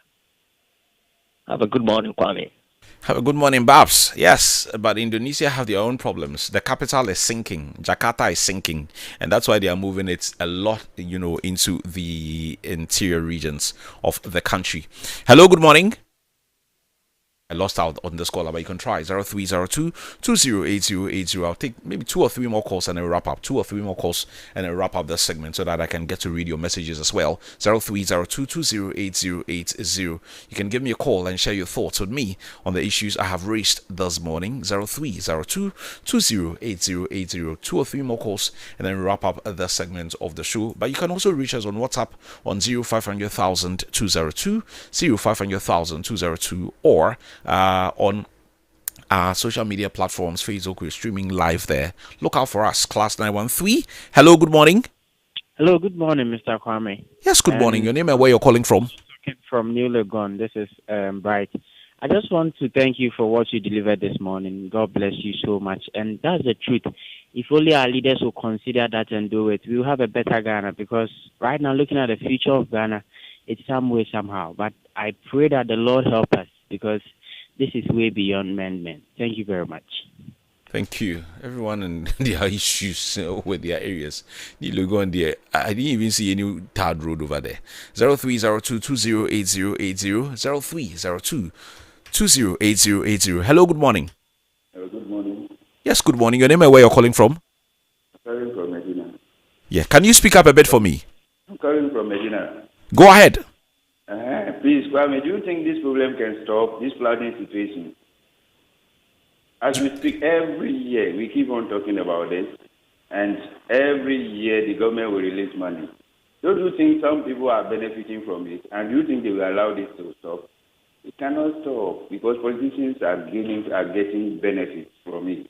Have a good morning, Kwame. Have a good morning, Babs. Yes, but Indonesia have their own problems. The capital is sinking. Jakarta is sinking. And that's why they are moving it a lot, into the interior regions of the country. Hello, good morning. I lost out on this caller, but you can try 0302-208080. I'll take maybe 2 or 3 more calls and then wrap up. 2 or 3 more calls and then wrap up this segment so that I can get to read your messages as well. 0302-208080. You can give me a call and share your thoughts with me on the issues I have raised this morning. 0302-208080. 2 or 3 more calls and then wrap up the segment of the show. But you can also reach us on WhatsApp on 0500,000 202, 0500,000 202, or on our social media platforms. Facebook, we're streaming live there. Look out for us. Class 913. Hello, good morning. Hello, good morning, Mr. Kwame. Yes, good morning. Your name and where you're calling from? From New Legon. This is Bright. I just want to thank you for what you delivered this morning. God bless you so much. And that's the truth. If only our leaders will consider that and do it, we'll have a better Ghana, because right now, looking at the future of Ghana, it's some way, somehow. But I pray that the Lord help us, because this is way beyond men. Thank you very much. Thank you. Everyone and their issues with their areas. Need to go on there. I didn't even see any tarred road over there. 0302208080 0302208080. Hello, good morning. Good morning. Yes, good morning. Your name and where you're calling from? I'm calling from Medina. Yeah, can you speak up a bit for me? I'm calling from Medina. Go ahead. Please, Kwame, do you think this problem can stop, this flooding situation? As we speak, every year we keep on talking about this, and every year the government will release money. Don't you think some people are benefiting from it, and do you think they will allow this to stop? It cannot stop because politicians are getting benefits from it.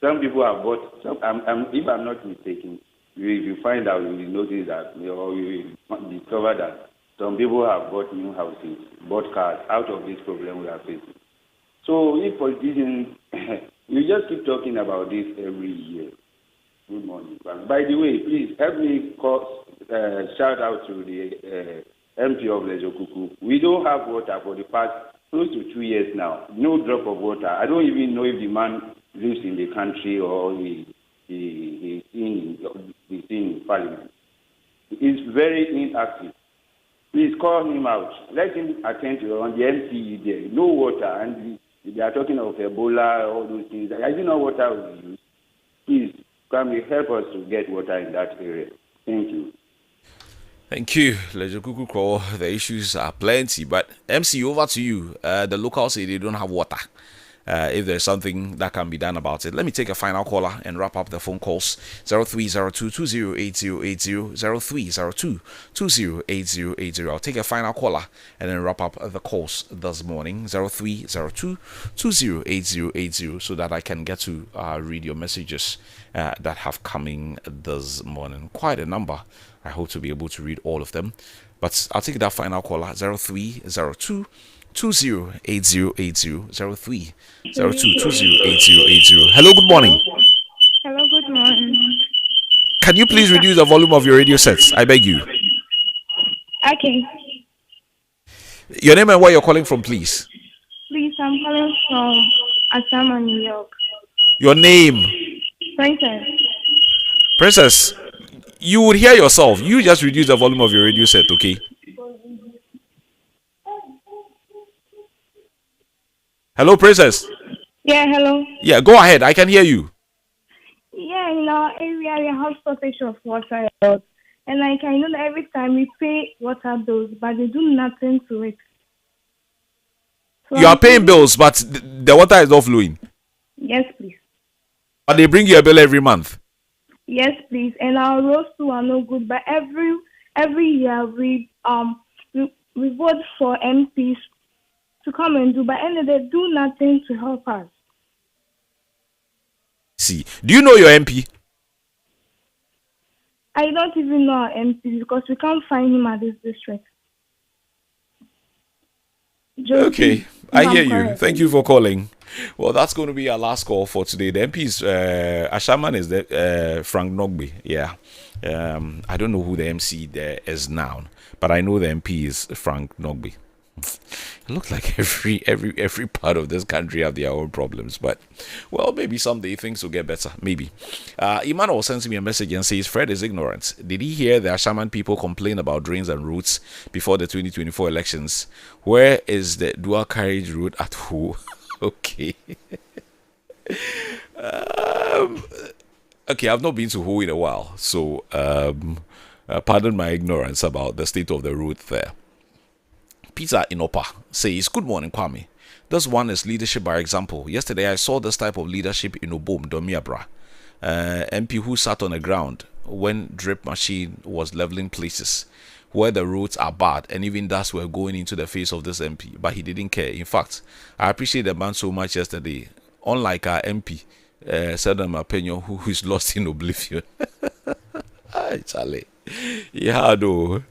Some people have bought. If I'm not mistaken, if you find out, you will notice that, or you will discover that some people have bought new houses, bought cars out of this problem we are facing. So if politicians, you just keep talking about this every year. Good morning. By the way, please help me shout out to the MP of Lejokuku. We don't have water for the past close to 2 years now. No drop of water. I don't even know if the man lives in the country or he's in parliament. He's very inactive. Please call him out. Let him attend to on the MCE there. No water, and they are talking of Ebola, all those things. I do know water will be used. Please, come help us to get water in that area. Thank you. Thank you, Lejokuku Crow. The issues are plenty, but MC, over to you. The locals say they don't have water. If there's something that can be done about it. Let me take a final caller and wrap up the phone calls. 0302208080 0302208080. I'll take a final caller and then wrap up the calls this morning. 0302208080 so that I can get to read your messages that have come in this morning. Quite a number. I hope to be able to read all of them. But I'll take that final caller. 0302 208080 0302208080. Hello, good morning. Hello, good morning. Can you please reduce the volume of your radio sets? I beg you. Okay. Your name and where you're calling from, please. Please, I'm calling from Asama, New York. Your name? Princess. Princess, you would hear yourself. You just reduce the volume of your radio set, okay? Hello, Princess. Yeah, hello. Yeah, go ahead. I can hear you. Yeah, in our area, we have shortage of water a lot. And I know that every time we pay water bills, but they do nothing to it. So you are paying bills, but the water is not flowing. Yes, please. But they bring you a bill every month. Yes, please. And our roads too are no good. But every year we vote for MPs to come and do, but and they do nothing to help us. See, do you know your MP? I don't even know our MP because we can't find him at this district. Okay, I hear you. Thank you for calling. Well, that's going to be our last call for today. The MP is Ashaman is Frank Nogbe. Yeah, I don't know who the MC there is now, but I know the MP is Frank Nogbe. It looks like every part of this country have their own problems, but well, maybe someday things will get better. Maybe. Emmanuel sends me a message and says Fred is ignorant. Did he hear the Ashaman people complain about drains and roads before the 2024 elections? Where is the dual carriage road at Ho? Okay. Okay, I've not been to Ho in a while, so pardon my ignorance about the state of the road there. Peter Inopa says, good morning, Kwame. This one is leadership by example. Yesterday, I saw this type of leadership in Obom, Domiabra. MP who sat on the ground when drip machine was leveling places where the roads are bad and even dust were going into the face of this MP, but he didn't care. In fact, I appreciate the man so much yesterday. Unlike our MP, Sadam Apenyo, who is lost in oblivion. Charlie. Yeah, though.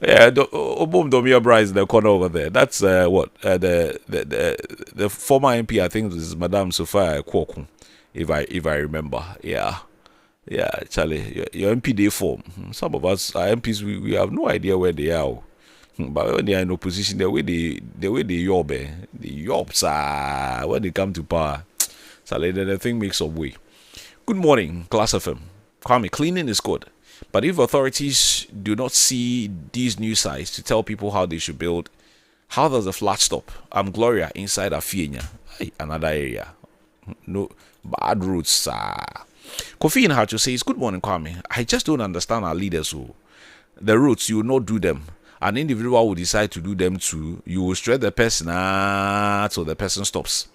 Yeah, Obom Domiabra is in the corner over there. That's the former MP, I think, is Madame Sophia Kwoku, if I remember. Yeah, Charlie, your MP day form. Some of us, our MPs, we have no idea where they are. But when they are in opposition, the way they yob, the yobs when they come to power. So the thing makes some way. Good morning, Class FM. Kwame, cleaning is good. But if authorities do not see these new sites to tell people how they should build, how does the flat stop? I'm Gloria inside Afienya. Hey, another area. No bad roads. Kofi Inhacho says, good morning, Kwame. I just don't understand our leaders who the roads, you will not do them. An individual will decide to do them too. You will stress the person till the person stops.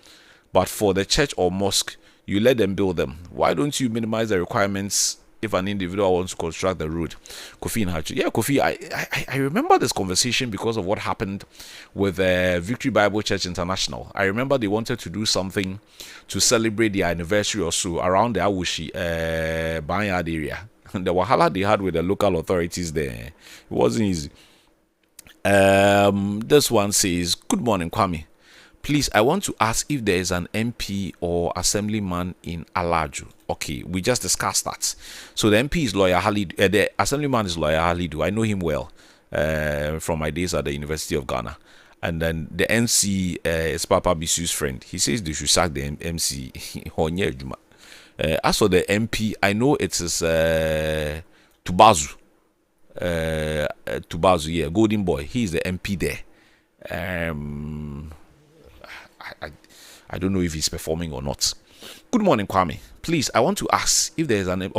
But for the church or mosque, you let them build them. Why don't you minimize the requirements if an individual wants to construct the road? Kofi Inhacho. Yeah, Kofi, I remember this conversation because of what happened with Victory Bible Church International. I remember they wanted to do something to celebrate their anniversary or so around the Awushi Banyard area. The wahala they had with the local authorities there, it wasn't easy. This one says, good morning, Kwame. Please, I want to ask if there is an MP or assemblyman in Alaju. Okay, we just discussed that. So the MP is Lawyer Halidu. The assemblyman is Lawyer Halidu. I know him well from my days at the University of Ghana. And then the MC is Papa Bisu's friend. He says they should sack the MC. As for the MP, I know it is Tubazu. Tubazu, yeah, Golden Boy. He is the MP there. I don't know if he's performing or not. Good morning, Kwame. Please, I want to ask if there is an Big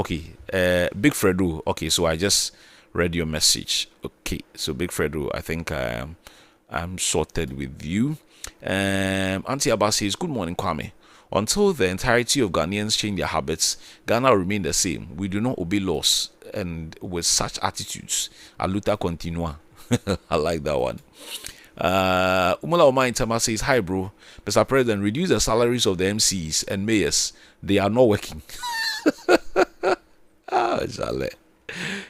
Fredo. Okay, so I just read your message. Okay, so Big Fredo, I think I'm sorted with you. Auntie Abba says, good morning, Kwame. Until the entirety of Ghanaians change their habits, Ghana will remain the same. We do not obey laws, and with such attitudes, a luta continua. I like that one. Umala Oma Intama says, hi bro, Mr. President, reduce the salaries of the MCs and mayors. They are not working. Jale.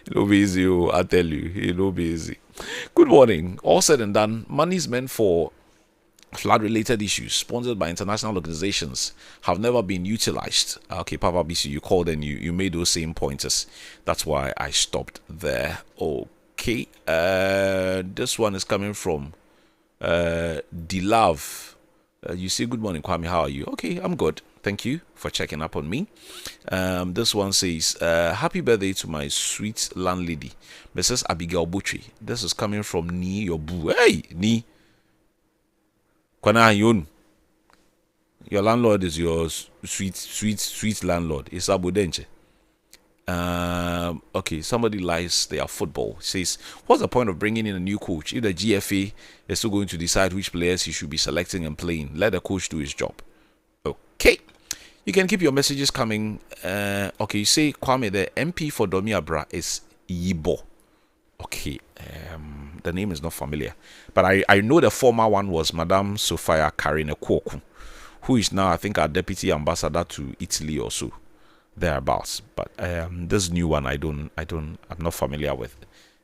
It'll be easy, I tell you. It'll be easy. Good morning. All said and done, money is meant for flood-related issues sponsored by international organizations have never been utilized. Okay, Papa BC, you called and you made those same pointers. That's why I stopped there. Okay. This one is coming from D-Love. You say, good morning, Kwame. How are you? Okay, I'm good. Thank you for checking up on me. This one says, happy birthday to my sweet landlady, Mrs. Abigail Butchie. This is coming from Ni, your boo. Hey, Ni. Kwana Yun. Your landlord is your sweet landlord. It's Abu Denche. Okay, somebody likes their football. Says, what's the point of bringing in a new coach if the GFA is still going to decide which players he should be selecting and playing? Let the coach do his job. Okay, you can keep your messages coming. Okay, you say, Kwame, the MP for Domi Abra is Yibo. Okay, the name is not familiar, but I know the former one was Madame Sophia Karine Kwoku, who is now, I think, our deputy ambassador to Italy or so, thereabouts. But this new one, I'm not familiar with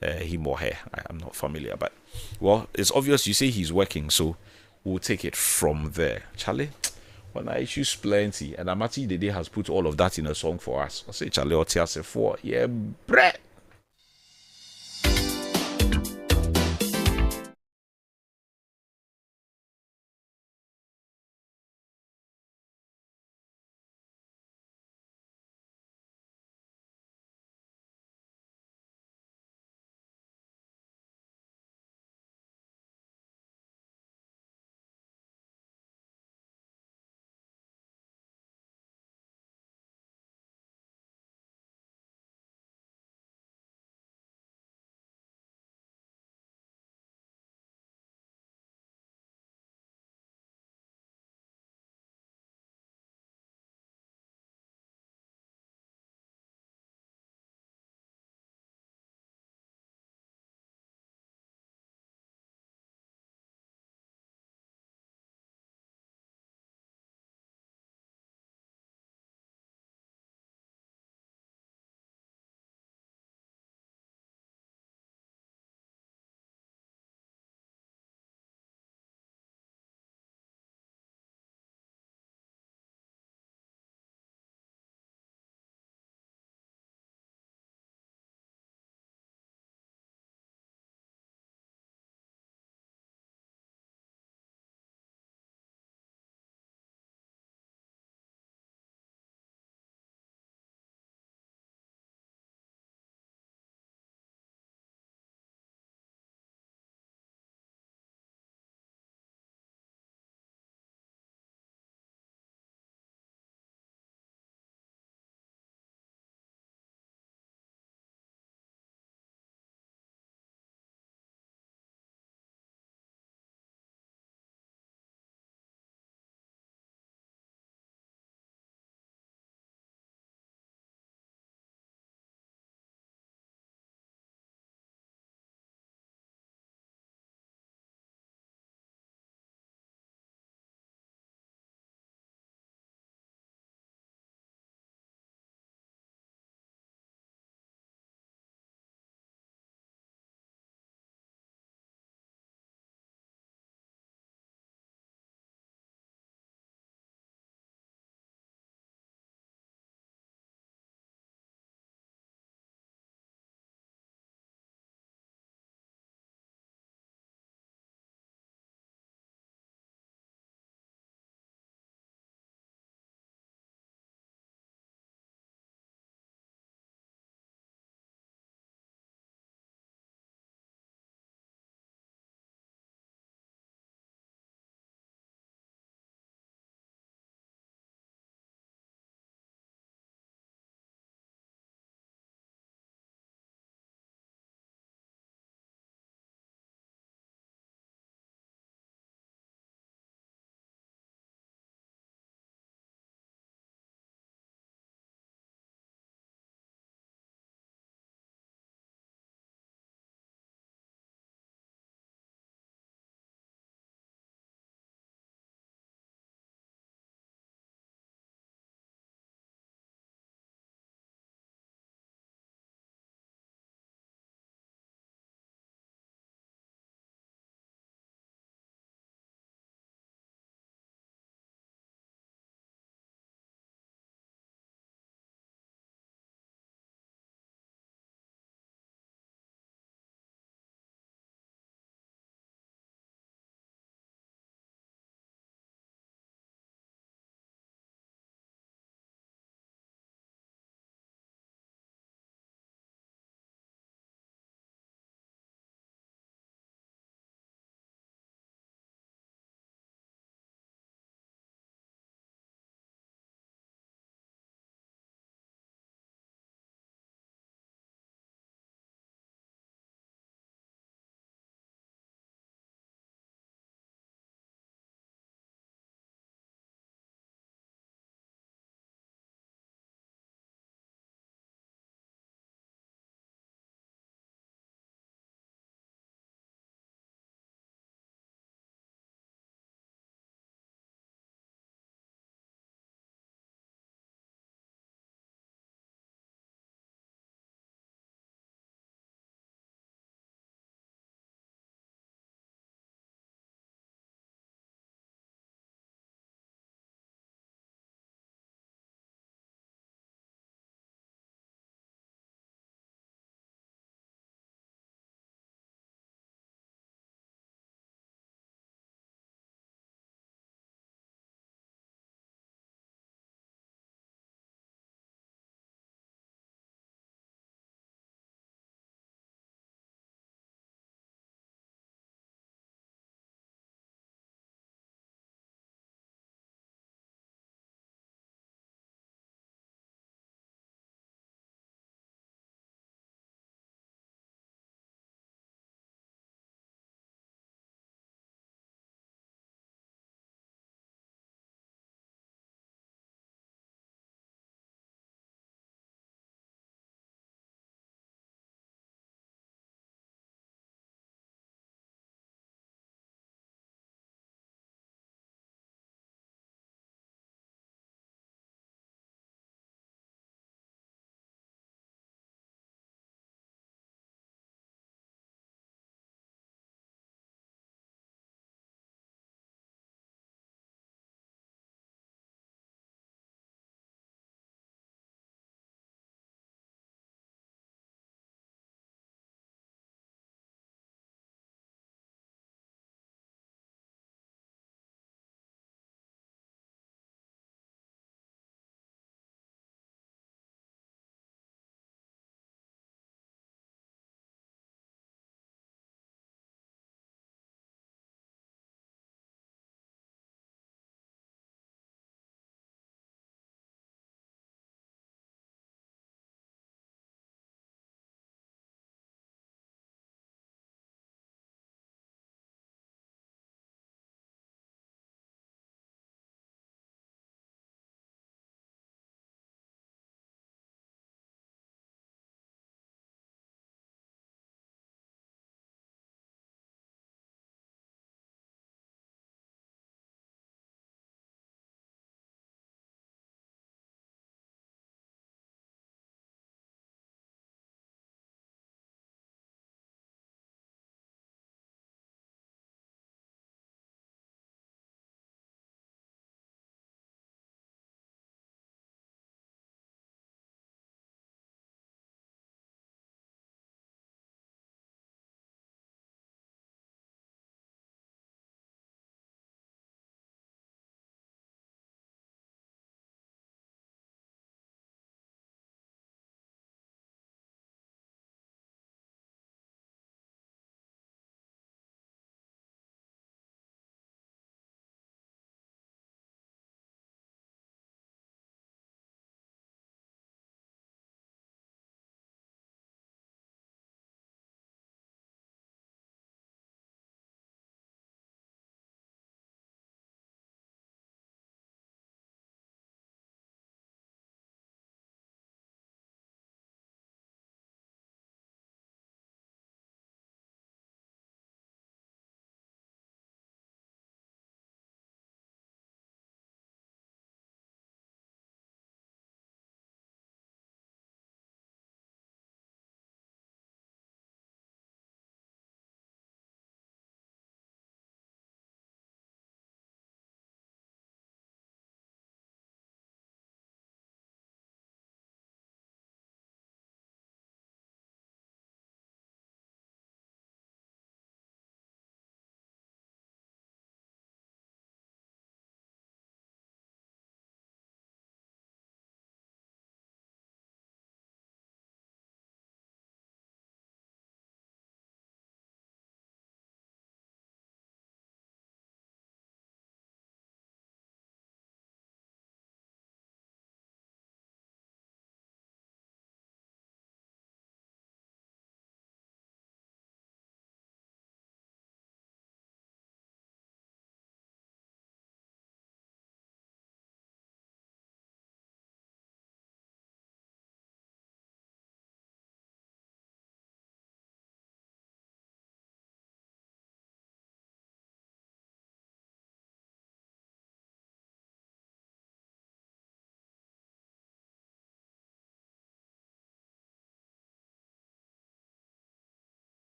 him or her. I'm not familiar, but well, it's obvious. You say he's working, so we'll take it from there. Charlie, when I choose plenty, and Amati Dede has put all of that in a song for us. I say, Charlie, Otiase for yeah, bread.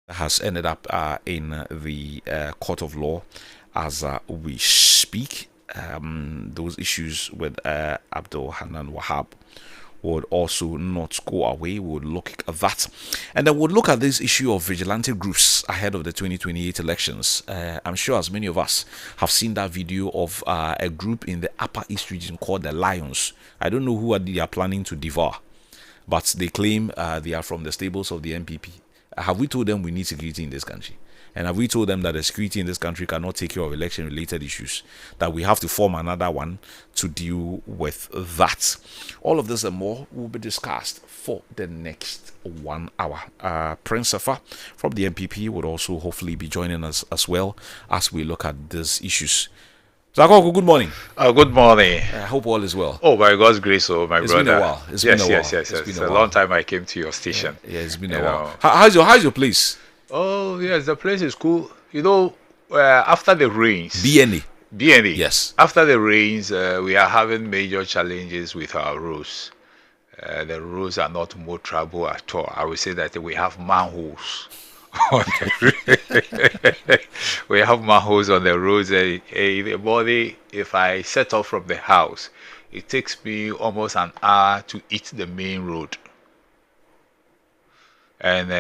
has ended up in the court of law as we speak. Those issues with Abdul Hanan Wahab would also not go away. We would look at that. And then we'll look at this issue of vigilante groups ahead of the 2028 elections. I'm sure as many of us have seen that video of a group in the Upper East region called the Lions. I don't know who they are planning to devour, but they claim they are from the stables of the MPP. Have we told them we need security in this country? And have we told them that the security in this country cannot take care of election-related issues? That we have to form another one to deal with that? All of this and more will be discussed for the next 1 hour. Prince Safa from the MPP would also hopefully be joining us as well as we look at these issues. Zakoko, good morning. Good morning. I hope all is well. Oh, by God's grace, my brother. It's been a while. Yes. It's a long time I came to your station. Yeah, it's been a while. How's your place? Oh, yes, the place is cool. You know, after the rains. BNA. Yes. After the rains, we are having major challenges with our roads. The roads are not more trouble at all. I would say that we have manholes. We have manholes on the roads. If I set off from the house, it takes me almost an hour to hit the main road. And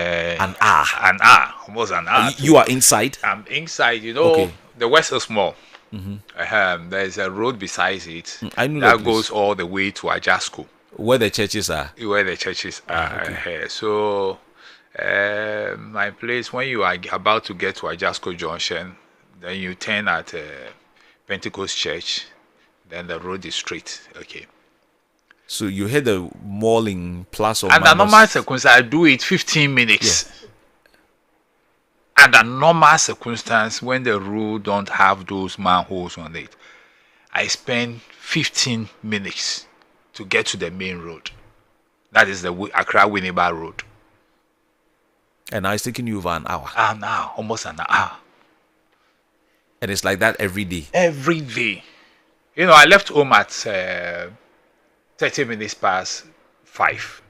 almost an hour. You are inside? I'm inside. You know, okay. The West is small. Mm-hmm. There's a road beside it I know that goes all the way to Ajasco. Where the churches are? Where the churches are. Okay. So, my place, when you are about to get to Ajasco Junction, then you turn at Pentecost Church, then the road is straight. Okay. So you hit the mall in plus or minus? Under normal circumstance, I do it 15 minutes. Yeah. Under normal circumstance, when the road don't have those manholes on it, I spend 15 minutes to get to the main road. That is the Accra-Winneba Road. And now it's taking you over an hour. An hour, almost an hour. And it's like that every day? Every day. You know, I left home at 30 minutes past 5.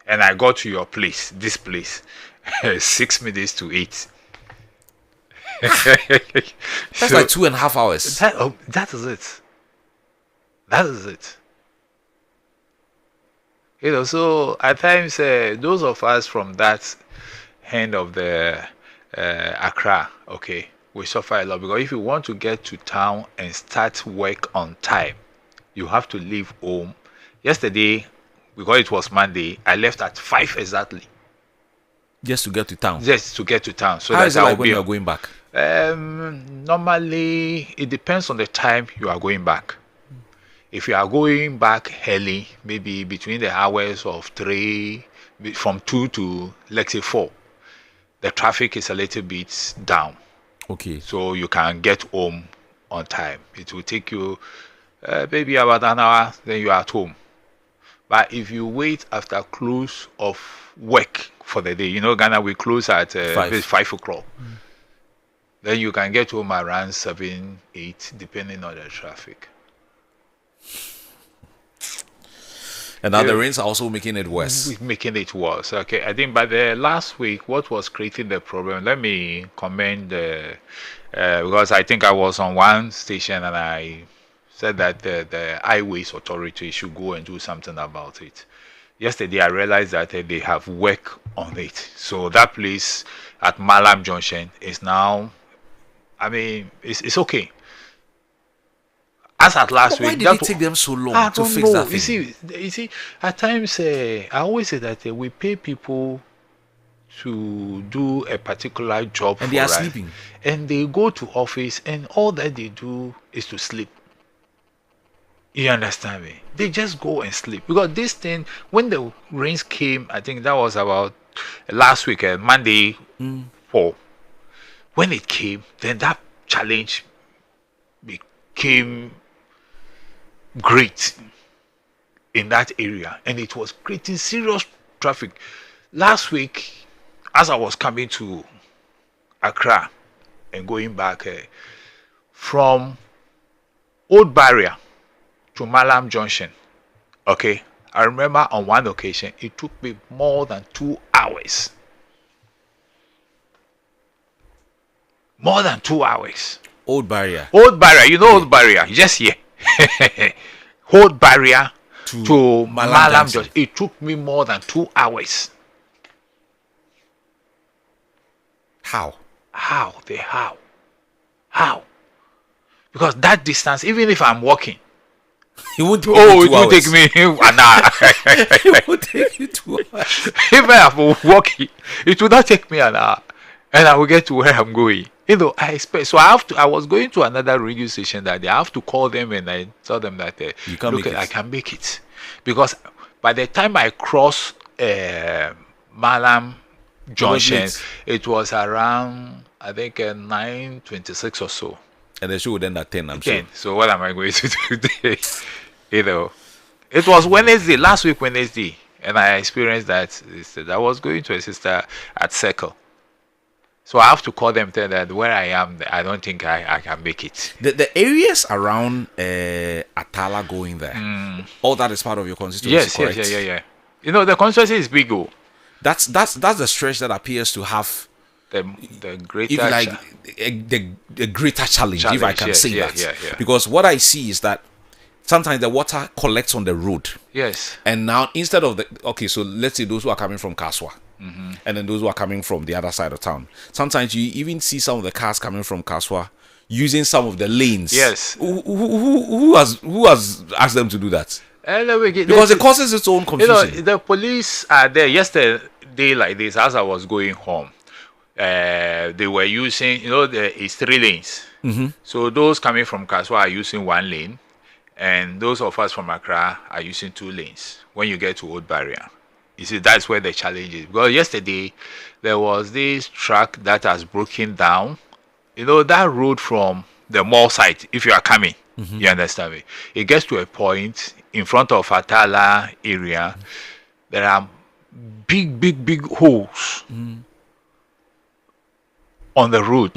And I got to your place, this place, 6 minutes to 8. That's like 2.5 hours. That is it. That is it. You know, so at times, those of us from that end of the Accra, okay, we suffer a lot because if you want to get to town and start work on time, you have to leave home. Yesterday, because it was Monday, I left at 5 exactly. Just to get to town? Just to get to town. So how is it like when you are going back? Normally, it depends on the time you are going back. If you are going back early, maybe between the hours of 3, from 2 to, let's say, 4, the traffic is a little bit down. Okay. So you can get home on time. It will take you maybe about an hour, then you are at home. But if you wait after close of work for the day, you know, Ghana, we close at 5 o'clock. Then you can get home around 7, 8, depending on the traffic. And now the rains are also making it worse. Making it worse. Okay, I think by the last week, what was creating the problem? Let me comment because I think I was on one station and I said that the Highways Authority should go and do something about it. Yesterday, I realized that they have work on it. So that place at Malam Junction is now, I mean, it's okay. As at last week, why did it take them so long to fix that thing? You see, at times I always say that we pay people to do a particular job, and they are sleeping, and they go to office, and all that they do is to sleep. You understand me? They just go and sleep because this thing, when the rains came, I think that was about last week, Monday, 4. When it came, then that challenge became great in that area, and it was creating serious traffic. Last week, as I was coming to Accra and going back from Old Barrier to Malam Junction, okay, I remember on one occasion it took me more than 2 hours More than 2 hours. Old barrier. Old barrier. You know Old barrier. Just here. Old barrier to Malam Junction. It took me more than 2 hours. How? How? How? Because that distance, even if I'm walking, it would take me an hour. It would take you 2 hours. Even if I'm walking, it would not take me an hour, and I will get to where I'm going. You know, I expect. So I was going to another radio station that day. I have to call them and I tell them that you can make it. I can make it, because by the time I cross Malam Junction, it was around, I think, 9:26 or so. And the show would end at 10, I'm 10. sure. So what am I going to do today? You know, it was Wednesday, last week Wednesday, and I experienced that. I was going to a sister at Circle. So I have to call them, tell that where I am, I don't think I can make it. The areas around Atala going there, all that is part of your constituency, correct? Yeah. You know, the constituency is big. That's the stretch that appears to have the greater, the greater challenge, if I can say that. Yeah. Because what I see is that sometimes the water collects on the road. Yes. And now instead of so let's say those who are coming from Kaswa, and then those who are coming from the other side of town. Sometimes you even see some of the cars coming from Kaswa using some of the lanes. Yes. Who has asked them to do that? Because it causes its own confusion. You know, the police are there. Yesterday, like this, as I was going home, they were using, it's 3 lanes. So those coming from Kaswa are using 1 lane, and those of us from Accra are using 2 lanes when you get to Old Barrier. You see, that's where the challenge is. Because yesterday, there was this truck that has broken down. You know, that road from the mall site, if you are coming, you understand me? It gets to a point in front of Atala area. There are big holes on the road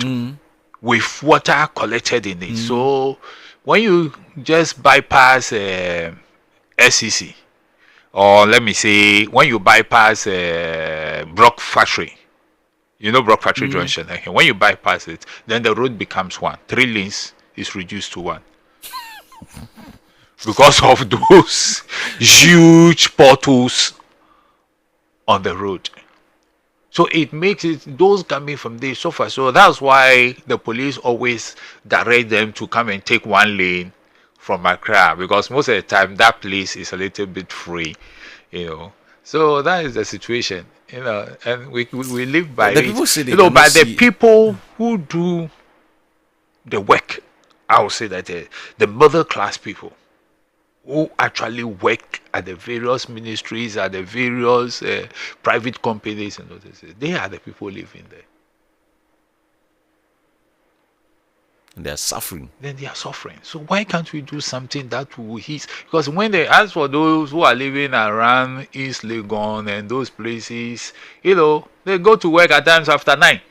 with water collected in it. So when you just bypass SCC, or let me say, when you bypass Brock Factory, Brock Factory Junction, when you bypass it, then the road becomes 1. 3 lanes is reduced to 1. Because of those huge potholes on the road. So it makes it, those coming from there so far. So that's why the police always direct them to come and take 1 lane from Accra, because most of the time that place is a little bit free, So that is the situation, and we live by it. By the people who do the work. I would say that the middle class people who actually work at the various ministries, at the various private companies, and they are the people living there. And they are suffering. Then they are suffering. So why can't we do something that will ease? Because when they ask for those who are living around East Legon and those places, they go to work at times after 9.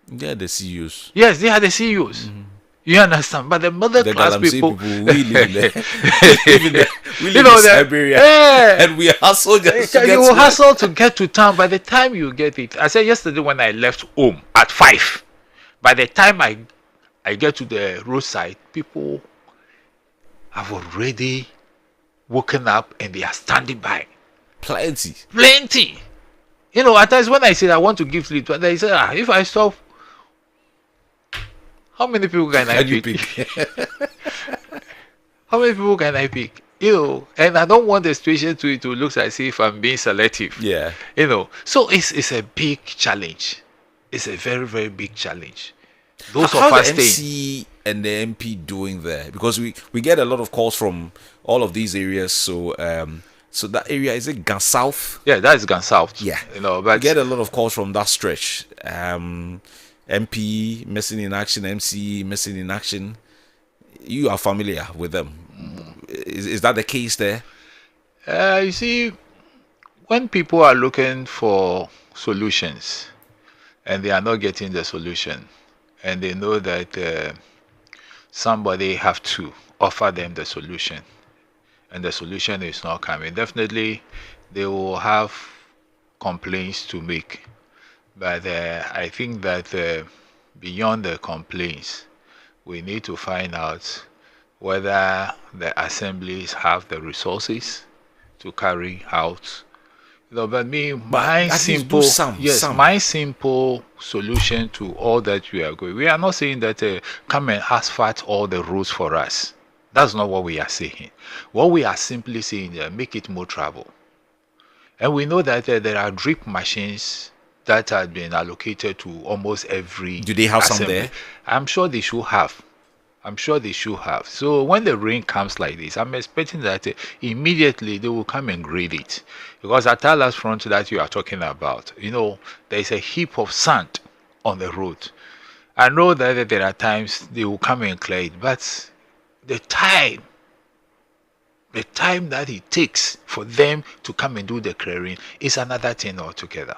They are the CEOs. Yes, they are the CEOs. You understand? But the middle class people, we live in Siberia, and we hustle just to get you hustle to get to town. By the time you get it, I said yesterday when I left home at 5, by the time I get to the roadside, people have already woken up and they are standing by. Plenty. At times when I say I want to give sleep, they say, if I stop, how many people can I pick? How many people can I pick? And I don't want the situation to look as if I'm being selective. Yeah. So it's a big challenge. It's a very, very big challenge. Those How of us the MC and the MP doing there? Because we get a lot of calls from all of these areas. So that area, is it Gan South? Yeah, that is Gan South. Yeah. But we get a lot of calls from that stretch. MP missing in action, MC missing in action. You are familiar with them. Is that the case there? You see, when people are looking for solutions and they are not getting the solution, and they know that somebody have to offer them the solution, and the solution is not coming, definitely they will have complaints to make. But I think that beyond the complaints, we need to find out whether the assemblies have the resources to carry out. But me, my simple, my simple solution to all that we are going. We are not saying that come and asphalt all the roads for us. That's not what we are saying. What we are simply saying is make it more travel. And we know that there are drip machines that have been allocated to almost every. Do they have assembly. some there? I'm sure they should have. I'm sure they should have. So when the rain comes like this, I'm expecting that immediately they will come and grade it. Because at that last front that you are talking about, there is a heap of sand on the road. I know that there are times they will come and clear it, but the time that it takes for them to come and do the clearing is another thing altogether.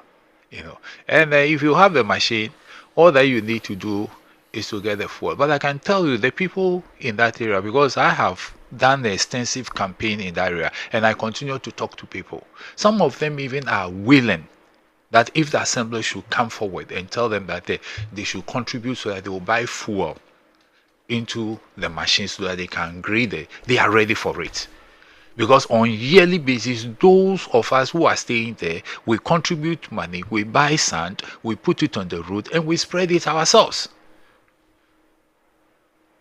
And if you have the machine, all that you need to do is to get the fuel. But I can tell you the people in that area, because I have done an extensive campaign in that area and I continue to talk to people. Some of them even are willing that if the assembly should come forward and tell them that they should contribute so that they will buy fuel into the machine so that they can grade it, they are ready for it. Because on yearly basis, those of us who are staying there, we contribute money, we buy sand, we put it on the road and we spread it ourselves.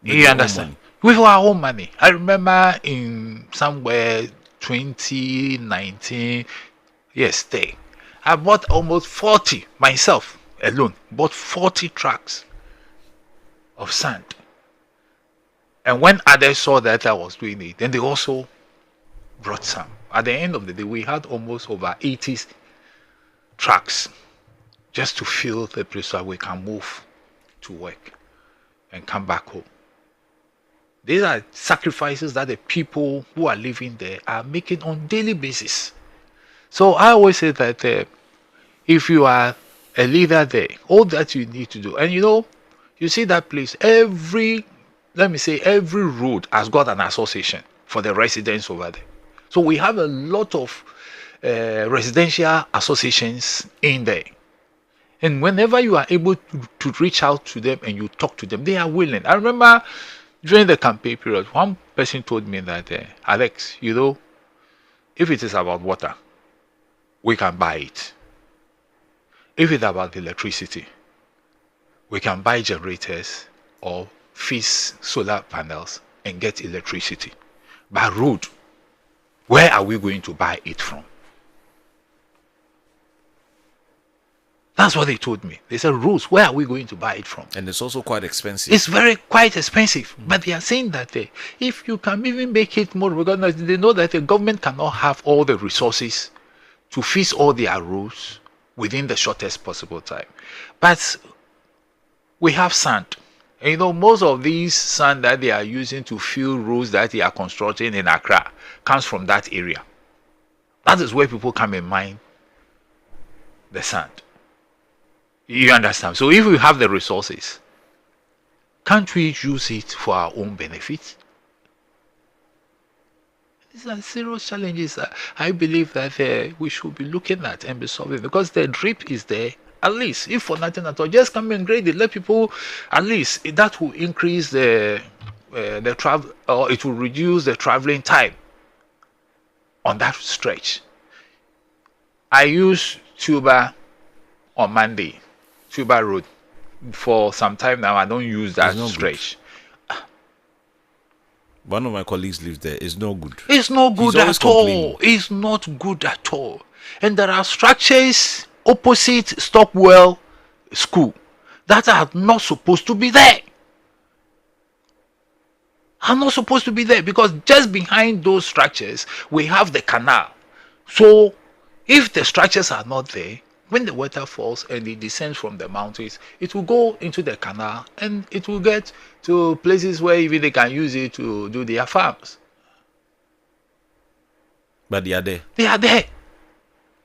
You understand? With our own money. I remember in somewhere 2019, yes, I bought almost 40 myself alone, bought 40 trucks of sand. And when others saw that I was doing it, then they also brought some. At the end of the day, we had almost over 80 trucks just to fill the place so we can move to work and come back home. These are sacrifices that the people who are living there are making on daily basis. So I always say that if you are a leader there, all that you need to do, and you see that place, every road has got an association for the residents over there. So we have a lot of residential associations in there. And whenever you are able to reach out to them and you talk to them, they are willing. I remember during the campaign period, one person told me that, Alex, if it is about water, we can buy it. If it's about electricity, we can buy generators or fix solar panels and get electricity. But road, where are we going to buy it from? That's what they told me. They said, roads, where are we going to buy it from? And it's also quite expensive. It's quite expensive. But they are saying that if you can even make it more, because they know that the government cannot have all the resources to fix all their roads within the shortest possible time. But we have sand. And most of these sand that they are using to fill roads that they are constructing in Accra comes from that area. That is where people come and mine the sand. You understand? So if we have the resources, can't we use it for our own benefit? These are serious challenges that I believe that we should be looking at and be solving, because the drip is there. At least, if for nothing at all, just come and grade it. Let people, at least that will increase the travel, or it will reduce the traveling time on that stretch. I use Tuba on Monday, Tuba Road, for some time now. I don't use that stretch. Good. One of my colleagues lives there. It's no good. It's not good at all. It's not good at all. And there are structures opposite Stockwell School that are not supposed to be there. Are not supposed to be there, because just behind those structures we have the canal. So if the structures are not there, when the water falls and it descends from the mountains, it will go into the canal and it will get to places where even they can use it to do their farms. But they are there. They are there.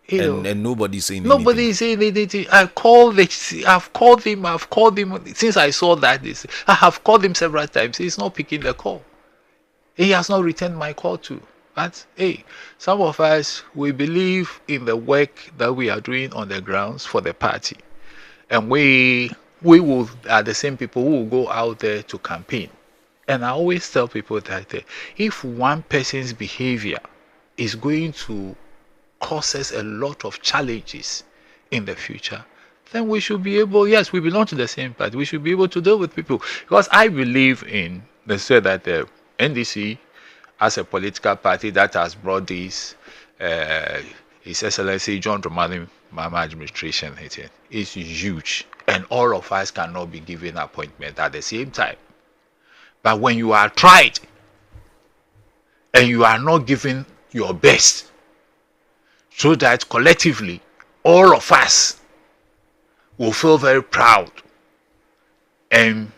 And nobody's saying anything. Nobody is saying anything. I've called him since I saw that. I have called him several times. He's not picking the call. He has not returned my call too. But hey, some of us, we believe in the work that we are doing on the grounds for the party. And we we will are the same people who will go out there to campaign. And I always tell people that if one person's behavior is going to cause us a lot of challenges in the future, then we should be able, yes, we belong to the same party, we should be able to deal with people. Because I believe in, they say that the NDC, as a political party that has brought this, His Excellency John Dramani Mahama administration, is huge. And all of us cannot be given appointment at the same time. But when you are tried and you are not giving your best, so that collectively all of us will feel very proud and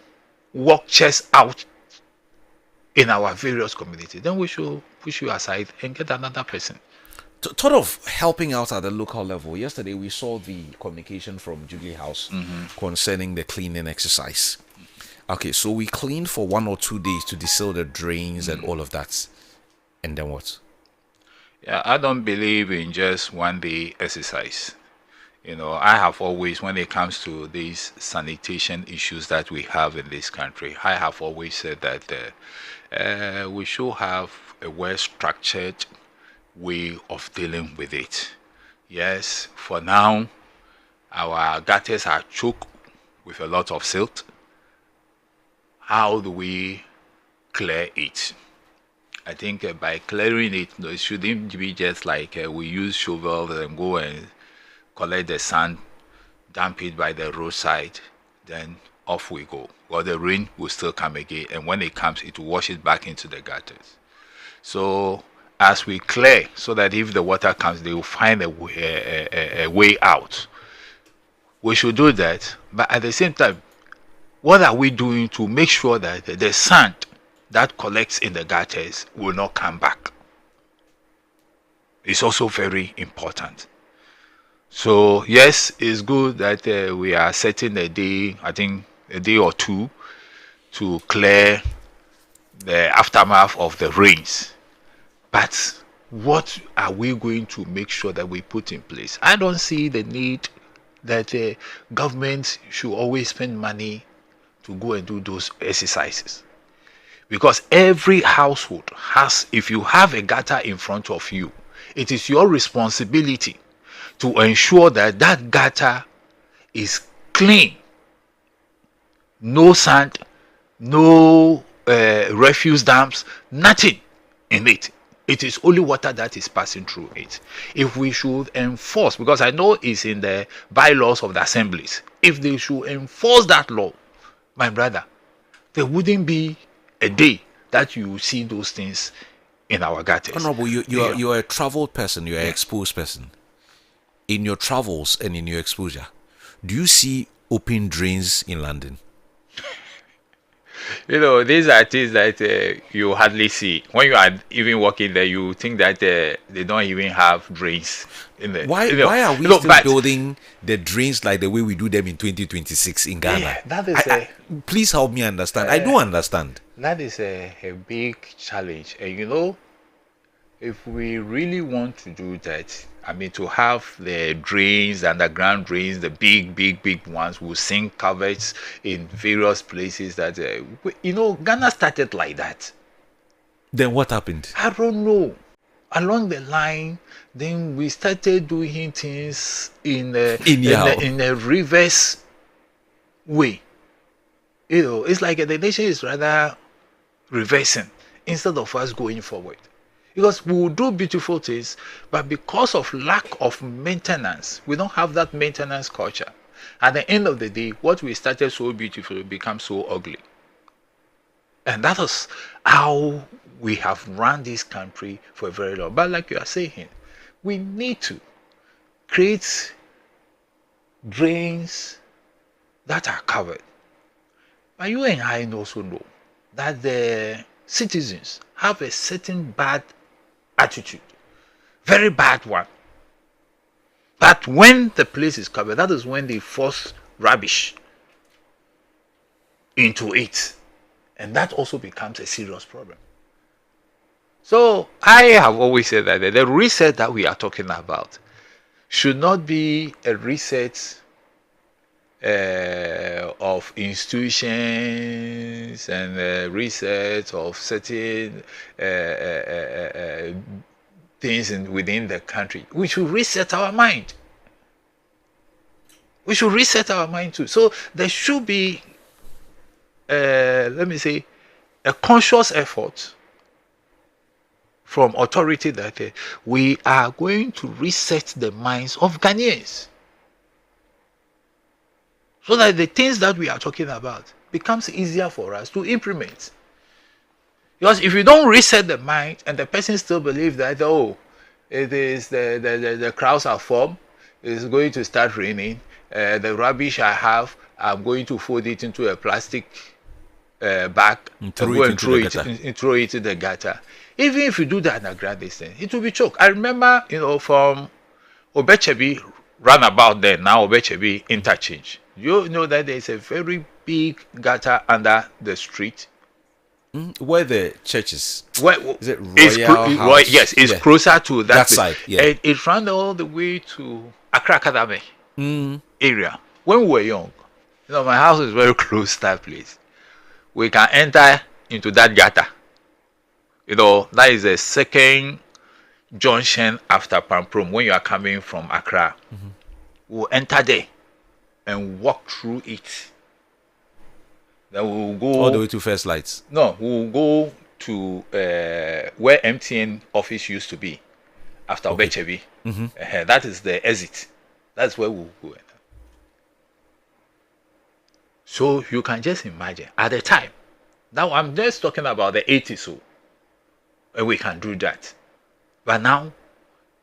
walk chest out in our various communities, then we should push you aside and get another person. Sort of helping out at the local level. Yesterday we saw the communication from Jubilee House concerning the cleaning exercise. Okay, so we cleaned for 1 or 2 days to deseal the drains and all of that. And then what? Yeah, I don't believe in just 1 day exercise. I have always, when it comes to these sanitation issues that we have in this country, I have always said that we should have a well-structured way of dealing with it. Yes, for now, our gutters are choked with a lot of silt. How do we clear it? I think by clearing it, it shouldn't be just like we use shovels and go and collect the sand, dump it by the roadside, then off we go. Well, the rain will still come again, and when it comes, it will wash it back into the gutters. So as we clear, so that if the water comes, they will find a way out. We should do that, but at the same time, what are we doing to make sure that the sand that collects in the gutters will not come back? It's also very important. So yes, it's good that we are setting a day, I think a day or two, to clear the aftermath of the rains. But what are we going to make sure that we put in place? I don't see the need that government should always spend money to go and do those exercises. Because every household has, if you have a gutter in front of you, it is your responsibility to ensure that that gutter is clean. No sand, no refuse dumps, nothing in it. It is only water that is passing through it. If we should enforce, because I know it's in the bylaws of the assemblies, if they should enforce that law, my brother, there wouldn't be a day that you see those things in our gutters. Honorable, you are a traveled person, you are an exposed person. In your travels and in your exposure, do you see open drains in London? These are things that you hardly see. When you are even walking there, you think that they don't even have drains in there. Why are we still building the drains like the way we do them in 2026 in Ghana? Yeah, that is please help me understand. I don't understand. That is a big challenge. And if we really want to do that, I mean, to have the drains, the underground drains, the big ones with sink covers in various places that, Ghana started like that. Then what happened? I don't know. Along the line, then we started doing things in a reverse way. It's like the nation is rather reversing instead of us going forward. Because we will do beautiful things, but because of lack of maintenance, we don't have that maintenance culture. At the end of the day, what we started so beautiful becomes so ugly. And that is how we have run this country for a very long. But like you are saying, we need to create drains that are covered. But you and I also know that the citizens have a certain bad attitude, very bad one. But when the place is covered, that is when they force rubbish into it, and that also becomes a serious problem. So I have always said that the reset that we are talking about should not be a reset of institutions and research of certain things within the country. We should reset our mind. We should reset our mind too. So there should be, let me say, a conscious effort from authority that we are going to reset the minds of Ghanaians, so that the things that we are talking about becomes easier for us to implement. Because if you don't reset the mind and the person still believes that, oh, it is the clouds are formed, it's going to start raining, the rubbish I have, I'm going to fold it into a plastic bag and throw go it and into throw the it, gutter. throw it in the gutter. Even if you do that in a grand distance, it will be choke. I remember, from Obechebi roundabout there, now Obechebi interchange. You know that there is a very big gutter under the street. Where the church is? Where Is it Royal House? Yes, it's Yeah. closer to that place. side. Yeah. And it ran all the way to Accra Academy area. When we were young, my house is very close to that place. We can enter into that gutter. That is the second junction after Pamprom when you are coming from Accra. We'll enter there and walk through it. Then we'll go all the way to First Lights. No, we'll go to where MTN office used to be after Obechebi. That is the exit. That's where we'll go. So you can just imagine at the time. Now I'm just talking about the 80s, so and we can do that. But now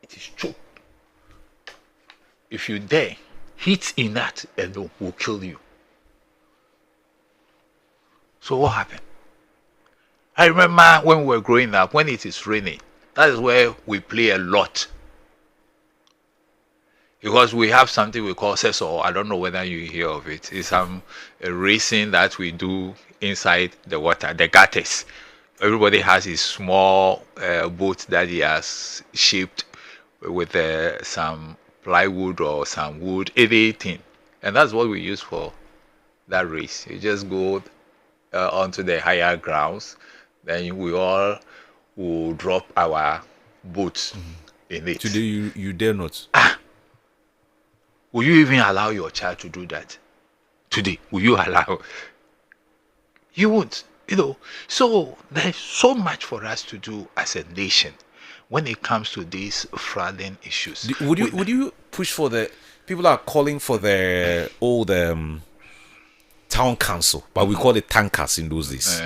it is choked. If you dare hit in that alone will kill you. So what happened? I remember when we were growing up, when it is raining, that is where we play a lot. Because we have something we call seesaw. I don't know whether you hear of it. It's a racing that we do inside the water, the gutters. Everybody has a small boat that he has shaped with some plywood or some wood, anything. And that's what we use for that race. You just go onto the higher grounds, then we all will drop our boats in it. Today you dare not. Will you even allow your child to do that? Today, will you allow? You won't. So there's so much for us to do as a nation when it comes to these flooding issues. Would you push for the people are calling for the old town council, but we call it tankers in those days,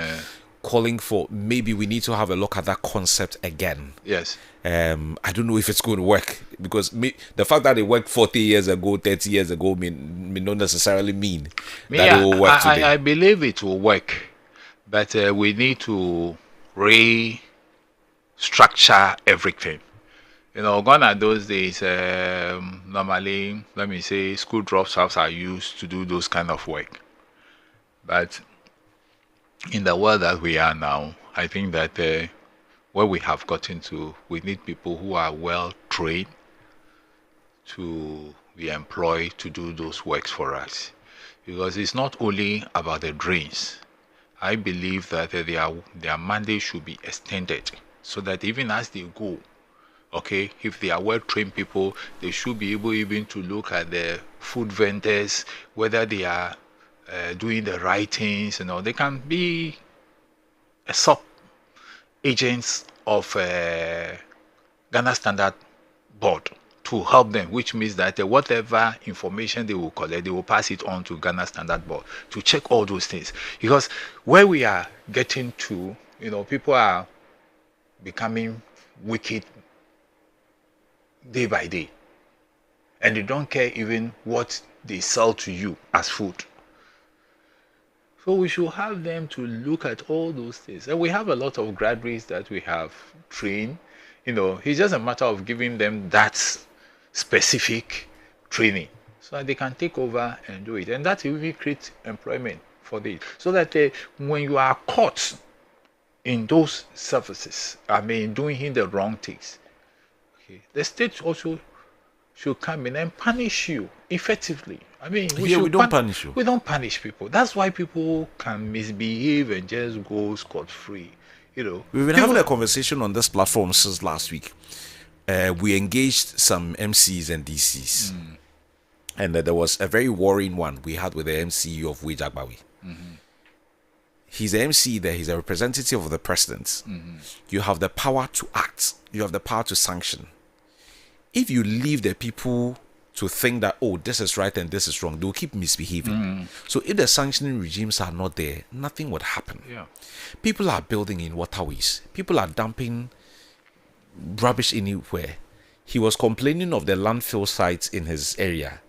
calling for maybe we need to have a look at that concept again. Yes. I don't know if it's going to work, because the fact that it worked 40 years ago, 30 years ago may not necessarily mean that it will work today. I believe it will work, but we need to restructure everything. Gone are those days, normally, let me say, school drop-offs are used to do those kind of work. But in the world that we are now, I think that where we have gotten to, we need people who are well trained to be employed to do those works for us. Because it's not only about the drains. I believe that their mandate should be extended so that even as they go, okay, if they are well-trained people, they should be able even to look at the food vendors, whether they are doing the right things. They can be a sub-agents of Ghana Standard Board to help them, which means that whatever information they will collect, they will pass it on to Ghana Standard Board to check all those things. Because where we are getting to, people are becoming wicked day by day, and they don't care even what they sell to you as food. So we should have them to look at all those things. And we have a lot of graduates that we have trained. It's just a matter of giving them that specific training so that they can take over and do it. And that will create employment for this. So that when you are caught in those services, doing the wrong things, okay, the state also should come in and punish you effectively. I mean, we don't punish you. We don't punish people. That's why people can misbehave and just go scot-free. We've been having a conversation on this platform since last week. We engaged some MCs and DCs. And there was a very worrying one we had with the MC of Wage Agbawi. He's an MC there. He's a representative of the president. You have the power to act. You have the power to sanction. If you leave the people to think that, oh, this is right and this is wrong, they'll keep misbehaving. So if the sanctioning regimes are not there, nothing would happen. People are building in waterways. People are dumping rubbish anywhere. He was complaining of the landfill sites in his area.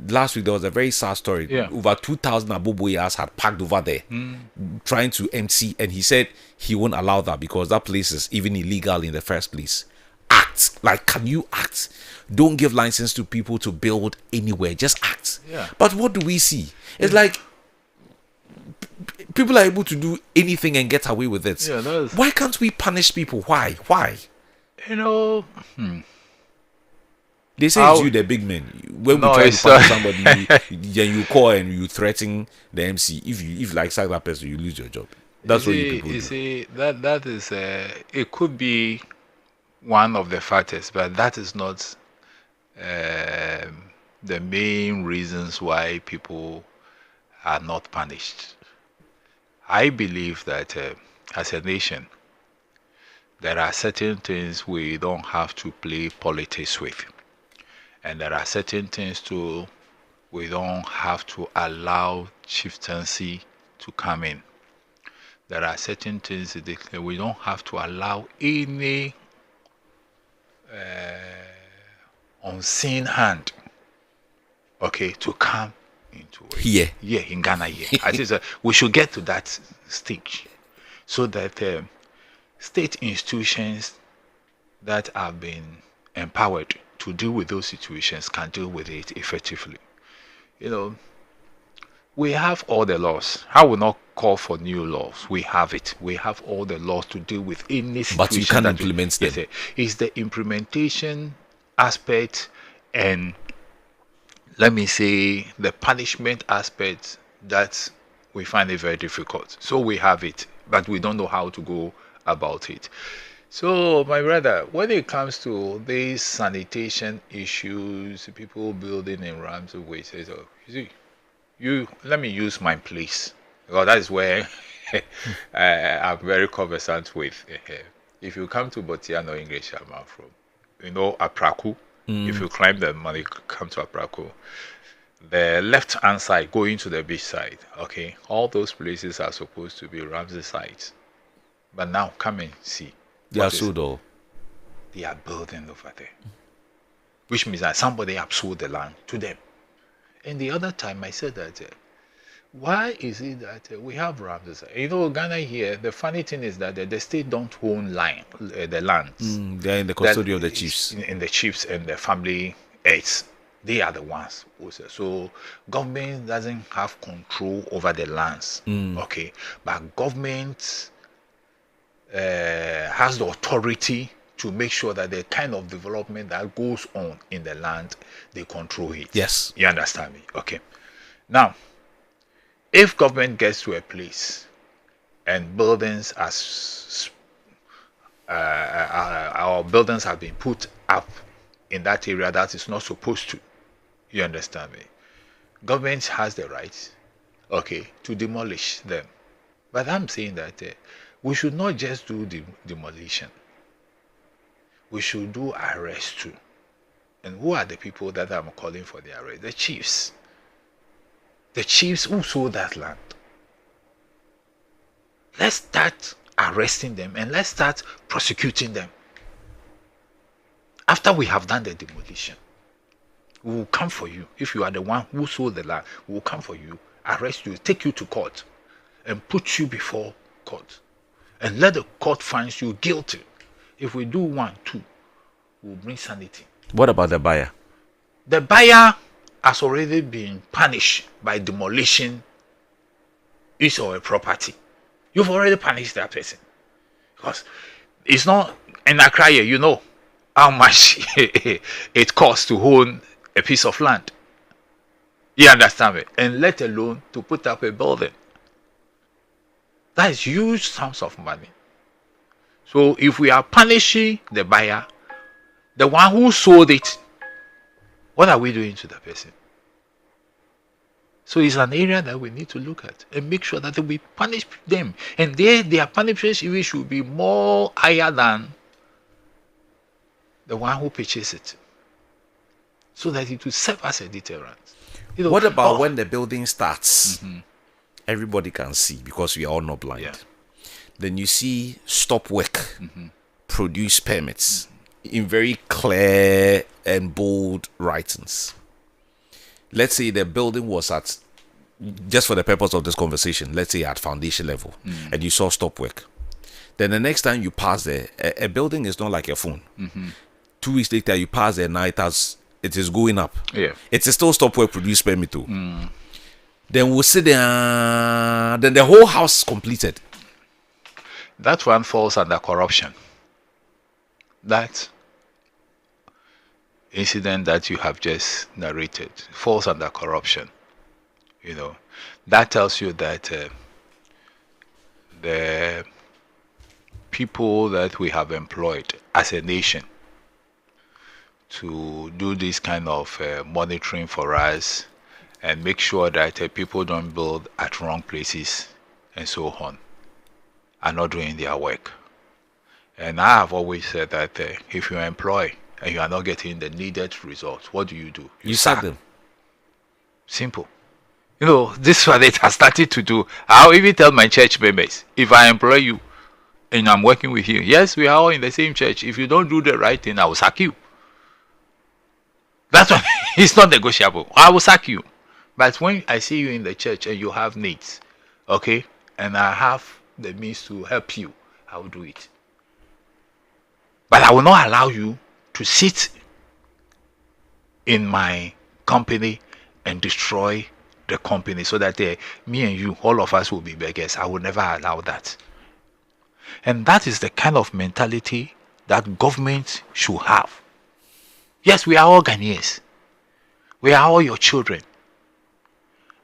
Last week, there was a very sad story. Over 2,000 Aboboyas had packed over there, trying to empty. And he said he won't allow that because that place is even illegal in the first place. Act. Like, can you act? Don't give license to people to build anywhere. Just act. But what do we see? It's like people are able to do anything and get away with it. Why can't we punish people? Why? They say it's you, the big man. When we try to punish somebody, then you call and you threaten the MC. If like sack that person, you lose your job. That's what you people do. You see, that is it could be one of the factors, but that is not the main reasons why people are not punished. I believe that as a nation, there are certain things we don't have to play politics with. And there are certain things too we don't have to allow chieftaincy to come in. There are certain things that we don't have to allow any unseen hand, to come into it. Here in Ghana. I think we should get to that stage, so that state institutions that have been empowered to deal with those situations can deal with it effectively. We have all the laws. I will not call for new laws. We have it. We have all the laws to deal with any situation. But you can't implement them. Yes, it's the implementation aspect and, let me say, the punishment aspect that we find it very difficult. So we have it, but we don't know how to go about it. So, my brother, when it comes to these sanitation issues, people building in ramps of waste, let me use my place, because that is where I'm very conversant with. If you come to Botiano English, I'm from, Apraku. If you climb the money, come to Apraku. The left-hand side, going to the beach side, all those places are supposed to be Ramsey sites. But now, come and see. They are sold all. They are building over there. Which means that somebody have sold the land to them. And the other time I said that, why is it that we have Ramses? Ghana here, the funny thing is that the state don't own the lands. They are in the custody of the chiefs. In the chiefs and the family heads. They are the ones. So government doesn't have control over the lands. But government has the authority to make sure that the kind of development that goes on in the land, they control it. Yes. You understand me? Now, if government gets to a place and buildings our buildings have been put up in that area that is not supposed to, you understand me? Government has the right, to demolish them. But I'm saying that we should not just do the demolition. We should do arrest too. And who are the people that I'm calling for the arrest? The chiefs. The chiefs who sold that land. Let's start arresting them and let's start prosecuting them. After we have done the demolition, we will come for you. If you are the one who sold the land, we will come for you, arrest you, take you to court, and put you before court. And let the court find you guilty. If we do 1, 2, we'll bring sanity. What about the buyer? The buyer has already been punished by demolition his or her property. You've already punished that person. Because it's not in Accra, how much it costs to own a piece of land. You understand me? And let alone to put up a building. That is huge sums of money. So if we are punishing the buyer, the one who sold it, what are we doing to the person? So it's an area that we need to look at and make sure that we punish them. And their punishment even should be more higher than the one who purchased it. So that it will serve as a deterrent. What about when the building starts? Mm-hmm. Everybody can see because we are all not blind. Yeah. Then you see stop work, produce permits in very clear and bold writings. Let's say the building was at, just for the purpose of this conversation, let's say at foundation level, and you saw stop work. Then the next time you pass there, a building is not like a phone. 2 weeks later, you pass there, now it is going up. Yeah. It is still stop work, produce permit too. Then we'll sit there, then the whole house is completed. That one falls under corruption. That incident that you have just narrated falls under corruption. That tells you that the people that we have employed as a nation to do this kind of monitoring for us and make sure that people don't build at wrong places and so on are not doing their work. And I have always said that if you employ and you are not getting the needed results, what do? You sack them. Simple. This is what it has started to do. I'll even tell my church members, if I employ you and I'm working with you, yes, we are all in the same church. If you don't do the right thing, I will sack you. That's why it's not negotiable. I will sack you. But when I see you in the church and you have needs, okay, and I have the means to help you, I will do it. But I will not allow you to sit in my company and destroy the company so that me and you, all of us, will be beggars. I will never allow that. And that is the kind of mentality that government should have. Yes, we are all Ghanaians. We are all your children.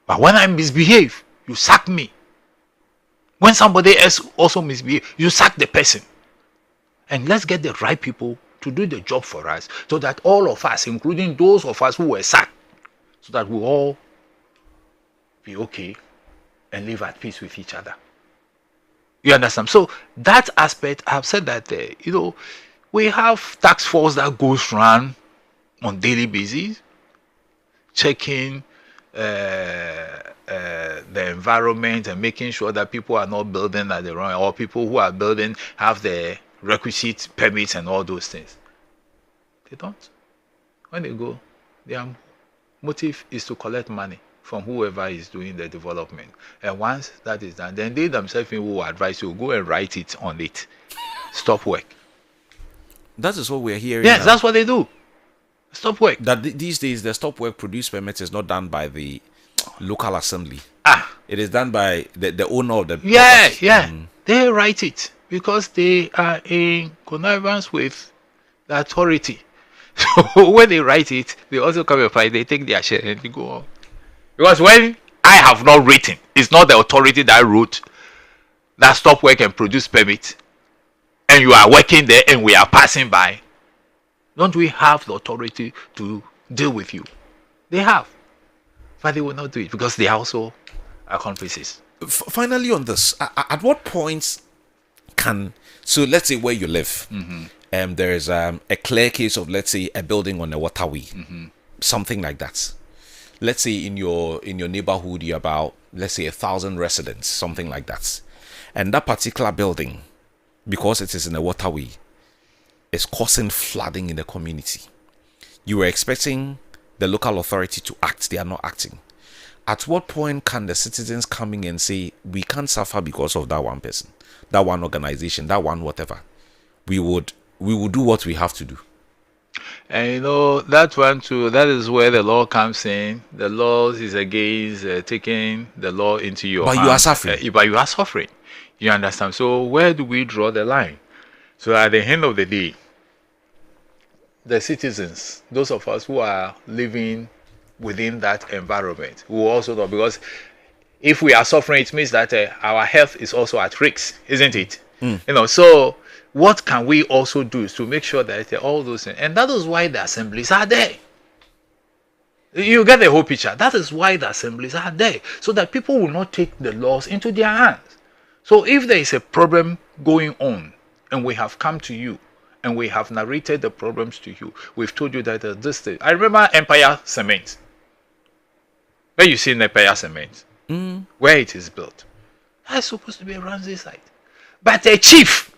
But when I misbehave, you sack me. When somebody else also misbehaves, you sack the person. And let's get the right people to do the job for us so that all of us, including those of us who were sacked, so that we'll all be okay and live at peace with each other. You understand? So that aspect, I've said that, we have task force that goes around on daily basis, checking the environment and making sure that people are not building at the wrong, or people who are building have the requisite permits and all those things. They don't. When they go, their motive is to collect money from whoever is doing the development. And once that is done, then they themselves will advise you, go and write it on it. Stop work. That is what we're hearing. Yes, now. That's what they do. Stop work. That these days the stop work produce permit is not done by the local assembly. It is done by the owner of the property. They write it because they are in connivance with the authority. So when they write it, they also come and find, they take their share and they go on. Because when I have not written, it's not the authority that wrote that stop work and produce permit, and you are working there and we are passing by. Don't we have the authority to deal with you? They have. But they will not do it because they are also accomplices. Finally on this, at what point so let's say where you live, there is a clear case of, let's say, a building on a waterway, something like that. Let's say in your neighborhood you're about, let's say, 1,000 residents, something like that. And that particular building, because it is in a waterway, is causing flooding in the community. You were expecting the local authority to act, they are not acting. At what point can the citizens come in and say, we can't suffer because of that one person, that one organization, that one whatever? We would do what we have to do. And that one too, that is where the law comes in. The law is against taking the law into your hands. But you are suffering. But you are suffering. You understand? So where do we draw the line? So at the end of the day, the citizens, those of us who are living within that environment, we will also know, because if we are suffering, it means that our health is also at risk, isn't it? So what can we also do is to make sure that all those things, and that is why the assemblies are there. You get the whole picture. That is why the assemblies are there, so that people will not take the laws into their hands. So if there is a problem going on, and we have come to you, and we have narrated the problems to you, we've told you that this thing. I remember Empire Cement. Where you see Empire Cement, where it is built, that's supposed to be a Ramsey site, but a chief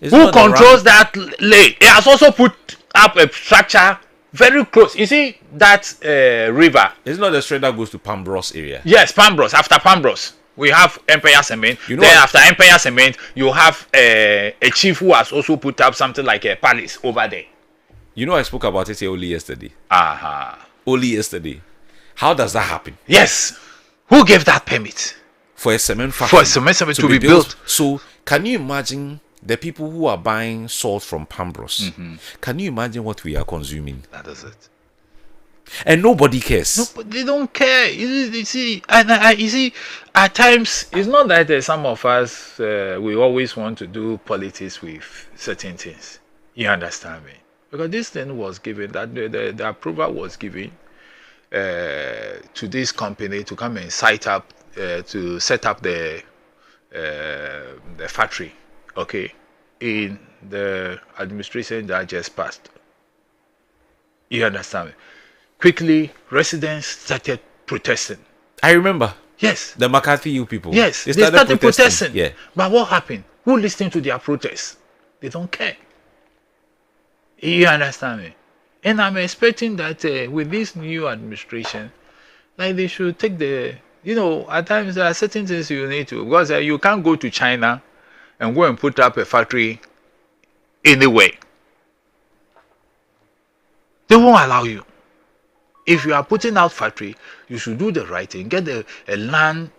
who controls that lay, he has also put up a structure very close. You see that river? It's not the straight that goes to Pambros area. Yes, Pambros. After Pambros, we have Empire Cement. Then after Empire Cement, you have a chief who has also put up something like a palace over there. I spoke about it only yesterday. Only yesterday. How does that happen? Yes. Who gave that permit? For a cement factory. For a cement to be built. So, can you imagine the people who are buying salt from Pambros? Can you imagine what we are consuming? That is it. And nobody cares. No, but they don't care. You see, you see, at times, it's not that some of us, we always want to do politics with certain things. You understand me? Because this thing was given, that the approval was given to this company to come and set up the factory, okay, in the administration that just passed. You understand me? Quickly, residents started protesting. I remember. Yes. The McCarthy U people. Yes, they started protesting. Yeah. But what happened? Who listened to their protests? They don't care. You understand me? And I'm expecting that with this new administration, like they should take at times there are certain things you need to, because you can't go to China and go and put up a factory anywhere. They won't allow you. If you are putting out factory, you should do the right thing, get a land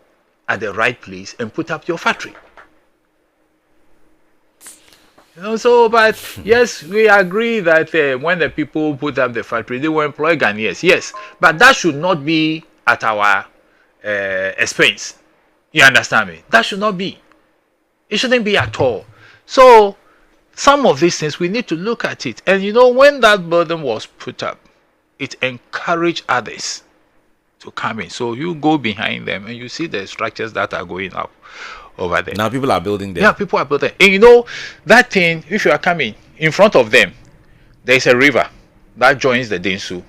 at the right place and put up your factory. But yes, we agree that when the people put up the factory, they will employ Ghanaians. Yes, but that should not be at our expense. You understand me? That should not be. It shouldn't be at all. So some of these things we need to look at it. And when that burden was put up, it encouraged others to come in. So you go behind them and you see the structures that are going up over there. Now people are building there. Yeah, people are building. And that thing, if you are coming in front of them, there's a river that joins the Densu.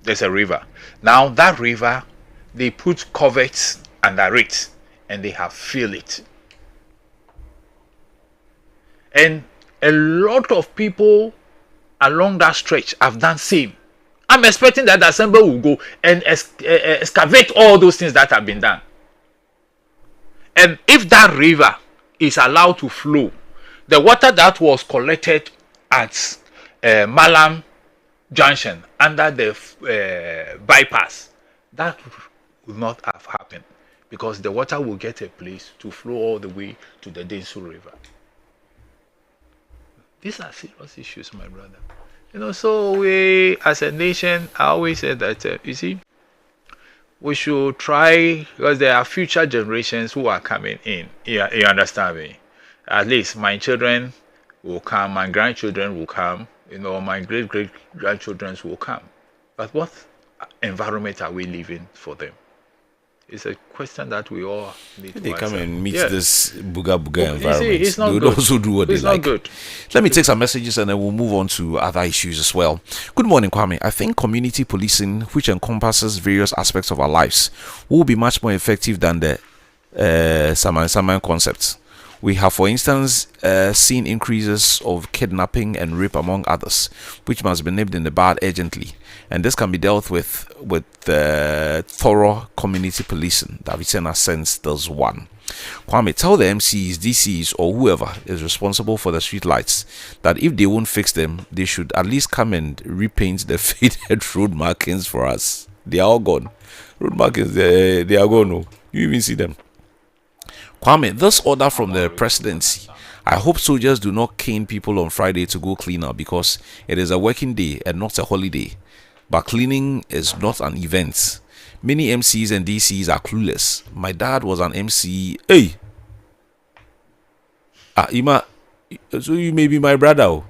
There's a river. Now that river, they put coverts under it and they have filled it. And a lot of people along that stretch have done same. I'm expecting that the assembly will go and excavate all those things that have been done. And if that river is allowed to flow, the water that was collected at Malam Junction under the bypass, that would not have happened, because the water will get a place to flow all the way to the Densu River. These are serious issues, my brother. So we, as a nation, I always say that, we should try, because there are future generations who are coming in. You understand me? At least my children will come, my grandchildren will come, my great-great-grandchildren will come. But what environment are we living for them? It's a question that we all need to answer. They come and meet this buga environment. It's not they would good. also do what it's they like. Not good. Let me take some messages and then we'll move on to other issues as well. Good morning, Kwame. I think community policing, which encompasses various aspects of our lives, will be much more effective than the Saman concepts. We have, for instance, seen increases of kidnapping and rape among others, which must be nipped in the bud urgently. And this can be dealt with thorough community policing. Davidson sends does one. Kwame, tell the MCs, DCs, or whoever is responsible for the street lights that if they won't fix them, they should at least come and repaint the faded road markings for us. They are all gone. Road markings, they are gone. No, you even see them. Kwame, this order from the presidency, I hope soldiers do not cane people on Friday to go clean up because it is a working day and not a holiday. But cleaning is not an event. Many MCs and DCs are clueless. My dad was an MC. Hey! Ima, so you may be my brother. Oh.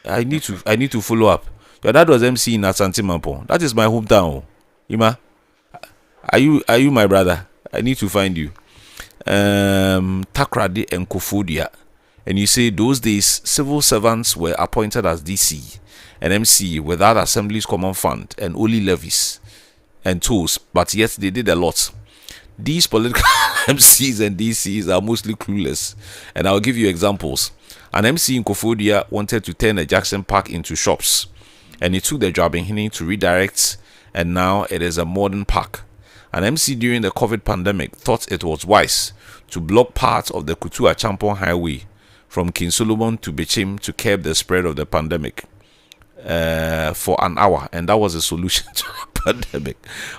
I need to follow up. Your dad was MC in Asante Mampo. That is my hometown. Oh. Ima, are you my brother? I need to find you. Takrade and Kofodia. And you say those days civil servants were appointed as DC and MC without Assembly's common fund and only levies and tolls, but yet they did a lot. These political MCs and DCs are mostly clueless, and I'll give you examples. An MC in Kofodia wanted to turn a Jackson Park into shops, and he took the Drabinhini to redirect, and now it is a modern park. An MC during the COVID pandemic thought it was wise to block parts of the Kutua Champon Highway from King Solomon to Bechim to curb the spread of the pandemic for an hour, and that was a solution to the pandemic.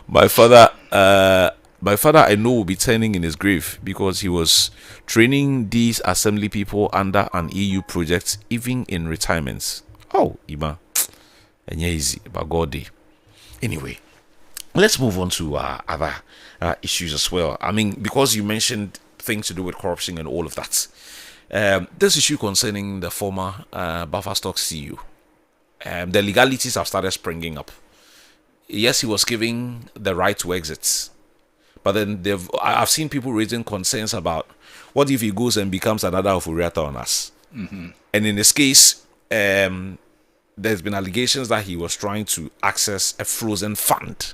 My father, I know, will be turning in his grave because he was training these assembly people under an EU project, even in retirements. Oh, Ima, and yeah, easy, but God day. Anyway, let's move on to other issues as well. I mean, because you mentioned things to do with corruption and all of that. This issue concerning the former Buffer Stock CEO, the legalities have started springing up. Yes, he was given the right to exit, but then I've seen people raising concerns about what if he goes and becomes another Ofuriata on us. Mm-hmm. And in this case, there's been allegations that he was trying to access a frozen fund,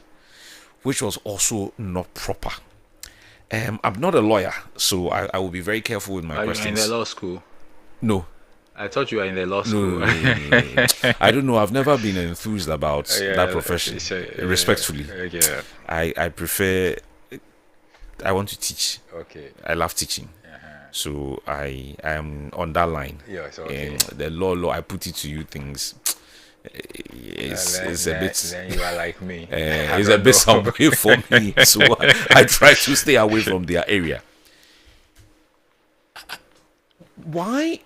which was also not proper. I'm not a lawyer, so I will be very careful with my questions. Are you in the law school? No. I thought you were in the law school. No. I don't know. I've never been enthused about that profession. Respectfully. Yeah. I prefer... I want to teach. Okay. I love teaching. So I am on that line. Yes, okay. And the law, I put it to you things... It's a bit. Then you are like me. It's a bit somewhere for me, so I try to stay away from their area. Why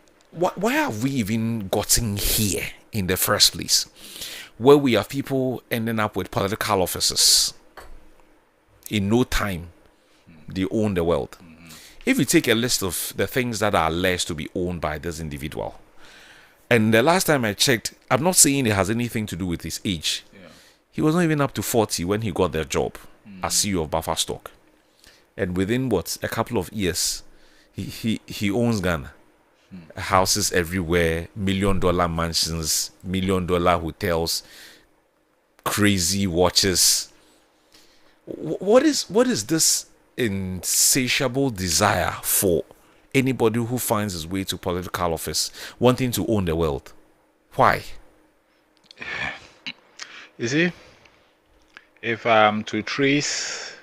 have we even gotten here in the first place, where we have people ending up with political offices? In no time, they own the world. Mm-hmm. If you take a list of the things that are alleged to be owned by this individual. And the last time I checked, I'm not saying it has anything to do with his age. Yeah. He was not even up to 40 when he got their job as CEO of Buffer Stock. And within a couple of years, he owns Ghana. Houses everywhere, $1 million mansions, $1 million hotels, crazy watches. What is this insatiable desire for anybody who finds his way to political office wanting to own the world? Why? You see, if I'm to trace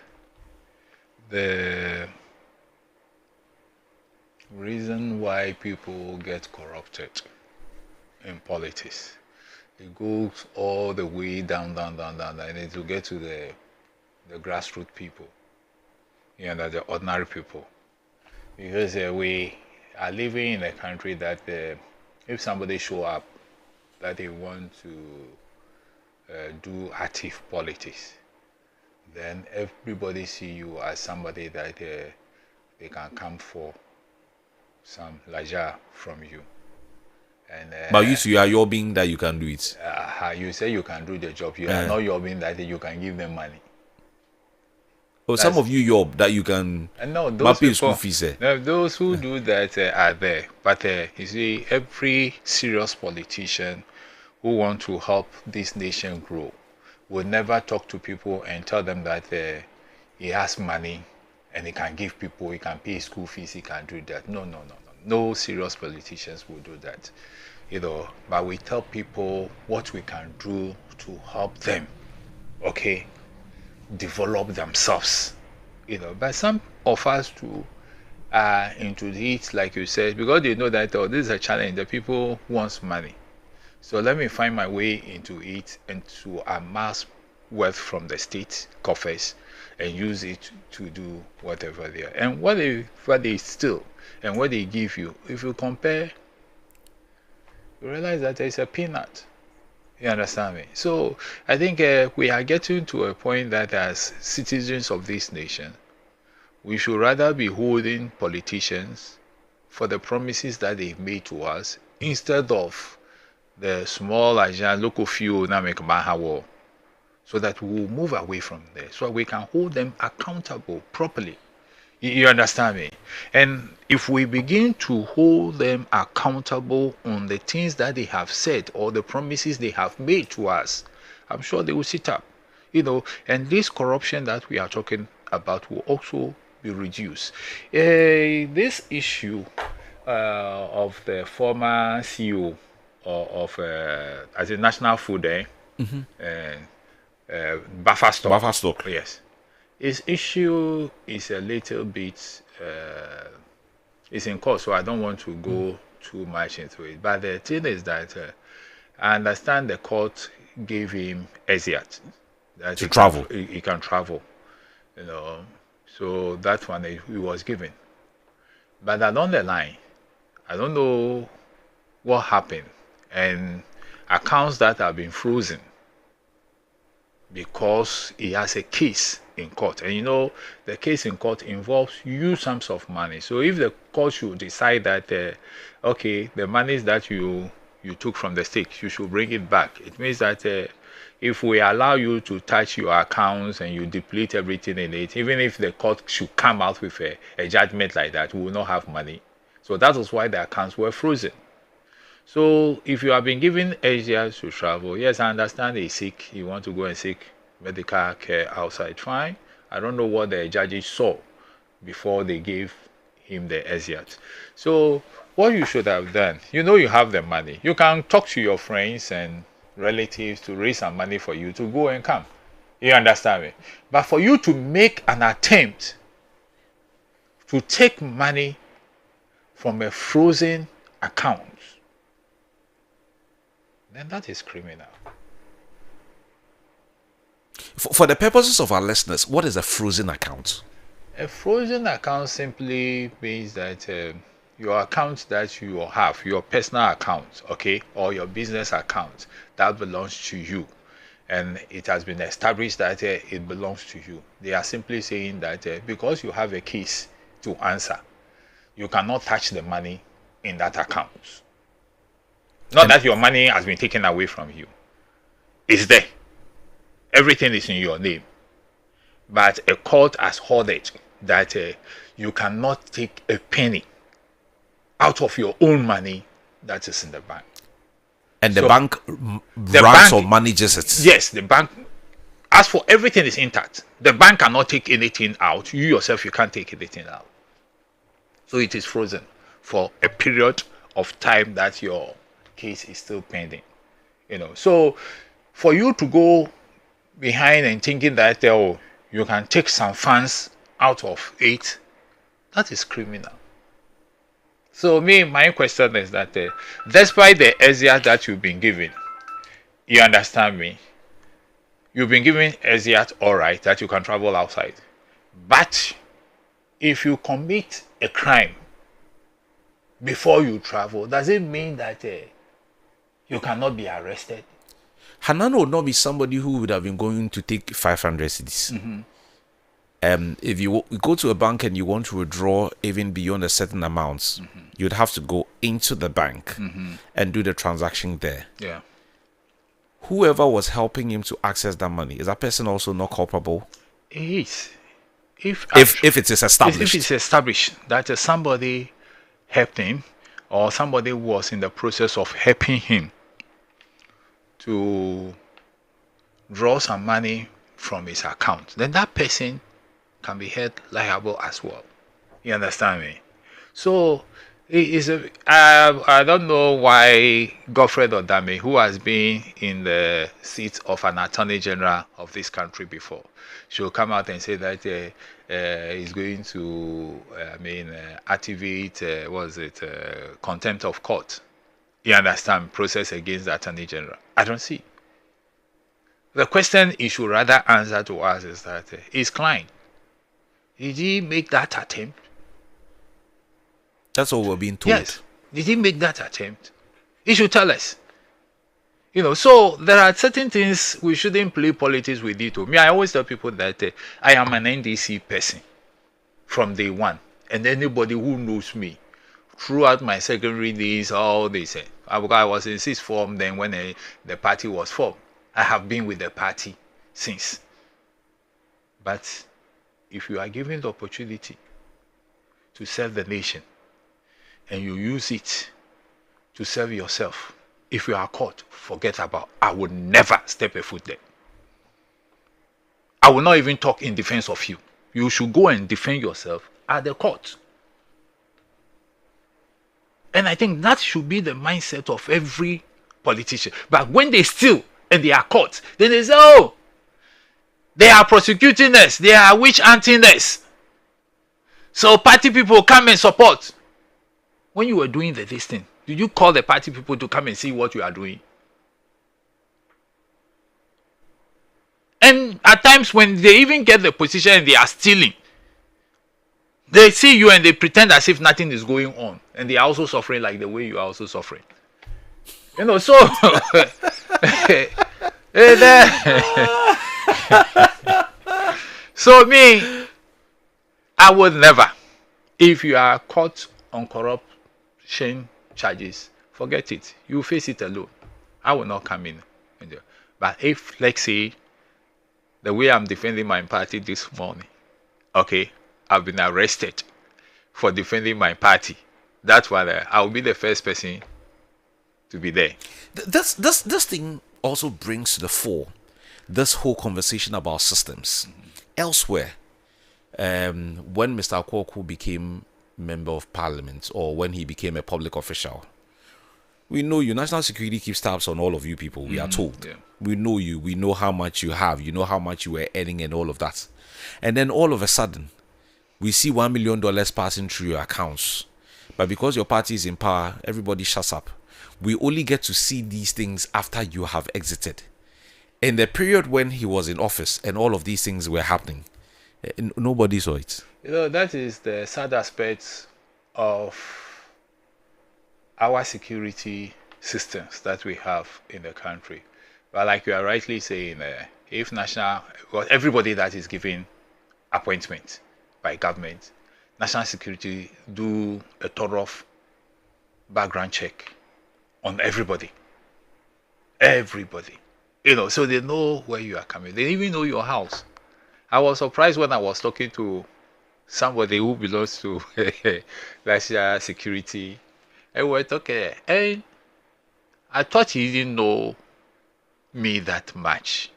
the reason why people get corrupted in politics, it goes all the way down, and it will get to the grassroots people, the ordinary people. Because we are living in a country that if somebody show up that they want to do active politics, then everybody see you as somebody that they can come for some laja from you. And but you are your being that you can do it. You say you can do the job. You are not your being that you can give them money. Oh, some of you job that you can those people, school fees. Those who do that are there. But you see, every serious politician who want to help this nation grow will never talk to people and tell them that he has money and he can give people, he can pay school fees, he can do that. No. No serious politicians will do that. But we tell people what we can do to help them. Okay? Develop themselves, but some of us too are into it, like you said, because they know that this is a challenge. The people wants money, so let me find my way into it and to amass wealth from the state coffers and use it to do whatever they are. And what they steal and what they give you, if you compare, you realize that it's a peanut. You understand me? So I think we are getting to a point that as citizens of this nation, we should rather be holding politicians for the promises that they've made to us instead of the small agent local few na make war, so that we will move away from there, so we can hold them accountable properly. You understand me? And if we begin to hold them accountable on the things that they have said or the promises they have made to us, I'm sure they will sit up. And this corruption that we are talking about will also be reduced. This issue of the former CEO of as a national food, buffer stock. Yes. His issue is a little bit, it's in court, so I don't want to go too much into it. But the thing is that I understand the court gave him exit that to travel. He can travel, so that one he was given. But along the line, I don't know what happened, and accounts that have been frozen because he has a case in court. And the case in court involves huge sums of money. So if the court should decide that, okay, the monies that you took from the state, you should bring it back, it means that if we allow you to touch your accounts and you deplete everything in it, even if the court should come out with a judgment like that, we will not have money. So that is why the accounts were frozen. So if you have been given Asia to travel, yes, I understand he's sick, you want to go and seek medical care outside, fine. I don't know what the judges saw before they gave him the exit. So what you should have done, you have the money. You can talk to your friends and relatives to raise some money for you to go and come. You understand me? But for you to make an attempt to take money from a frozen account, then that is criminal. For the purposes of our listeners, what is a frozen account? A frozen account simply means that your account that you have, your personal account, okay, or your business account that belongs to you, and it has been established that it belongs to you. They are simply saying that because you have a case to answer, you cannot touch the money in that account. Not that your money has been taken away from you. It's there. Everything is in your name. But a court has ordered that you cannot take a penny out of your own money that is in the bank. And the bank runs or manages it? Yes, the bank. As for everything is intact. The bank cannot take anything out. You yourself, you can't take anything out. So it is frozen for a period of time that your case is still pending. So for you to go behind and thinking that you can take some funds out of it, that is criminal. So my question is that despite the exit that you've been given, you understand me, you've been given exit, all right, that you can travel outside. But if you commit a crime before you travel, does it mean that you cannot be arrested? Hanan would not be somebody who would have been going to take 500 cedis. Mm-hmm. If you go to a bank and you want to withdraw even beyond a certain amount, you'd have to go into the bank and do the transaction there. Yeah. Whoever was helping him to access that money, is that person also not culpable? It is. If it is established. If it's established that somebody helped him or somebody was in the process of helping him to draw some money from his account, then that person can be held liable as well. You understand me? So I don't know why Godfred Odame, who has been in the seat of an attorney general of this country before, should come out and say that he's going to activate contempt of court. You understand? Process against the attorney general. I don't see. The question he should rather answer to us is that is Klein, did he make that attempt? That's what we're being told. Yes. Did he make that attempt? He should tell us. So there are certain things we shouldn't play politics with it. Me, I always tell people that I am an NDC person from day one. And anybody who knows me throughout my secondary days, all they say. I was in sixth form then when the party was formed. I have been with the party since. But if you are given the opportunity to serve the nation and you use it to serve yourself, if you are caught, forget about. I would never step a foot there. I will not even talk in defense of you. You should go and defend yourself at the court. And I think that should be the mindset of every politician. But when they steal and they are caught, then they say, oh, they are prosecuting us. They are witch hunting us. So party people come and support. When you were doing this thing, did you call the party people to come and see what you are doing? And at times when they even get the position and they are stealing, they see you and they pretend as if nothing is going on. And they are also suffering like the way you are also suffering. So... So me, I would never. If you are caught on corruption charges, forget it. You face it alone. I will not come in. But if, let's say, the way I'm defending my party this morning, okay, I've been arrested for defending my party. That's why I will be the first person to be there. This thing also brings to the fore this whole conversation about systems. Elsewhere, when Mr. Akwoku became member of parliament or when he became a public official, we know you. National security keeps tabs on all of you people. We are told. Yeah. We know you. We know how much you have. You know how much you were earning and all of that. And then all of a sudden, we see $1 million passing through your accounts. But because your party is in power, everybody shuts up. We only get to see these things after you have exited. In the period when he was in office and all of these things were happening, nobody saw it. That is the sad aspect of our security systems that we have in the country. But like you are rightly saying, if everybody that is given appointment by government, national security do a thorough background check on everybody. So they know where you are coming. They even know your house. I was surprised when I was talking to somebody who belongs to national security, and we were talking, and I thought he didn't know me that much.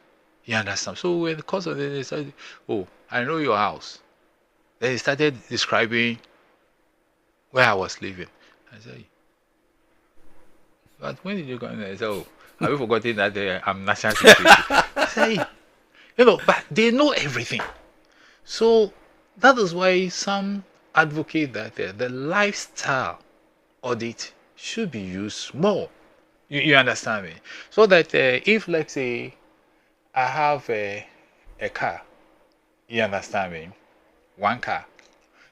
You understand? So when the course of it, they said, oh, I know your house. Then he started describing where I was living. I said, but when did you go in there? I said, oh, have you forgotten that I'm national security? I said, but they know everything. So that is why some advocate that the lifestyle audit should be used more. You understand me? So that if, let's say, I have a car, you understand me? One car,